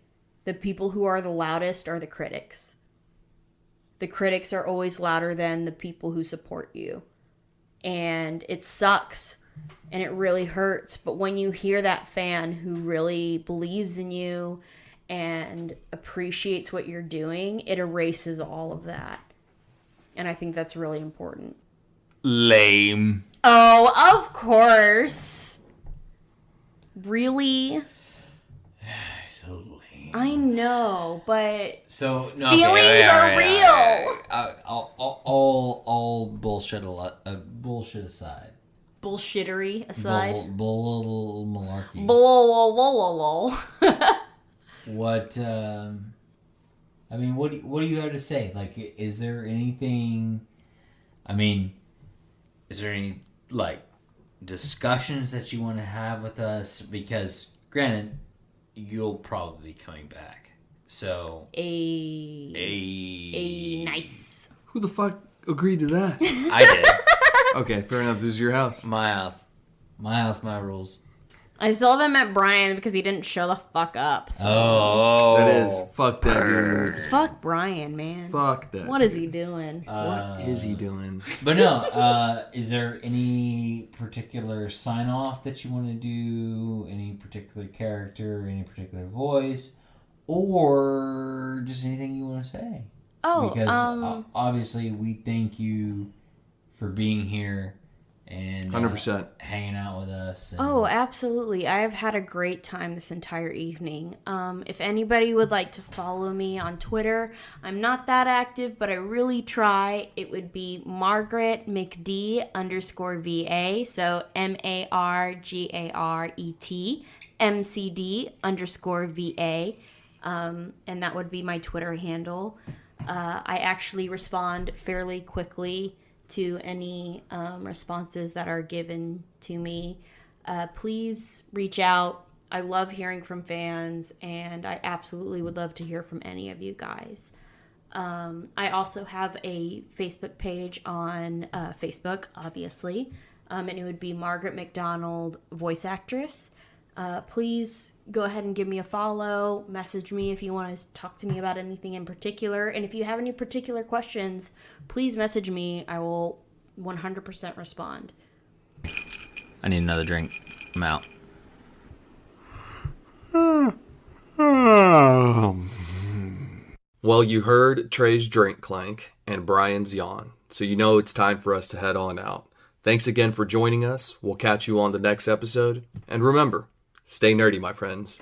the people who are the loudest are the critics. The critics are always louder than the people who support you. And it sucks and it really hurts, but when you hear that fan who really believes in you and appreciates what you're doing, it erases all of that. And I think that's really important. Lame. Oh, of course. Really? So lame. I know, but So no, feelings are real. All bullshit. Bullshit aside. Bullshittery aside. Bull malarkey. Bull. What? I mean, what do you have to say? Like, is there anything? I mean, is there any like discussions that you want to have with us? Because, granted, you'll probably be coming back. So A nice. Who the fuck agreed to that? I did. Okay, fair enough. This is your house. My house, my rules. I still haven't met Brian because he didn't show the fuck up. So. Oh. That is. Fuck that dude. Fuck Brian, man. Fuck that. What is he doing? What is he doing? But no, is there any particular sign-off that you want to do? Any particular character? Any particular voice? Or just anything you want to say? Oh, Because obviously we thank you for being here and 100%. hanging out with us. And Oh, absolutely. I have had a great time this entire evening. If anybody would like to follow me on Twitter, I'm not that active, but I really try. It would be Margaret McD _VA. So MARGARET MCD _VA. And that would be my Twitter handle. I actually respond fairly quickly to any responses that are given to me. Please reach out. I love hearing from fans, and I absolutely would love to hear from any of you guys. I also have a Facebook page on Facebook, obviously, and it would be Margaret McDonald, voice actress. Please go ahead and give me a follow. Message me if you want to talk to me about anything in particular. And if you have any particular questions, please message me. I will 100% respond. I need another drink. I'm out. Well, you heard Trey's drink clank and Brian's yawn, so you know it's time for us to head on out. Thanks again for joining us. We'll catch you on the next episode. And remember, stay nerdy, my friends.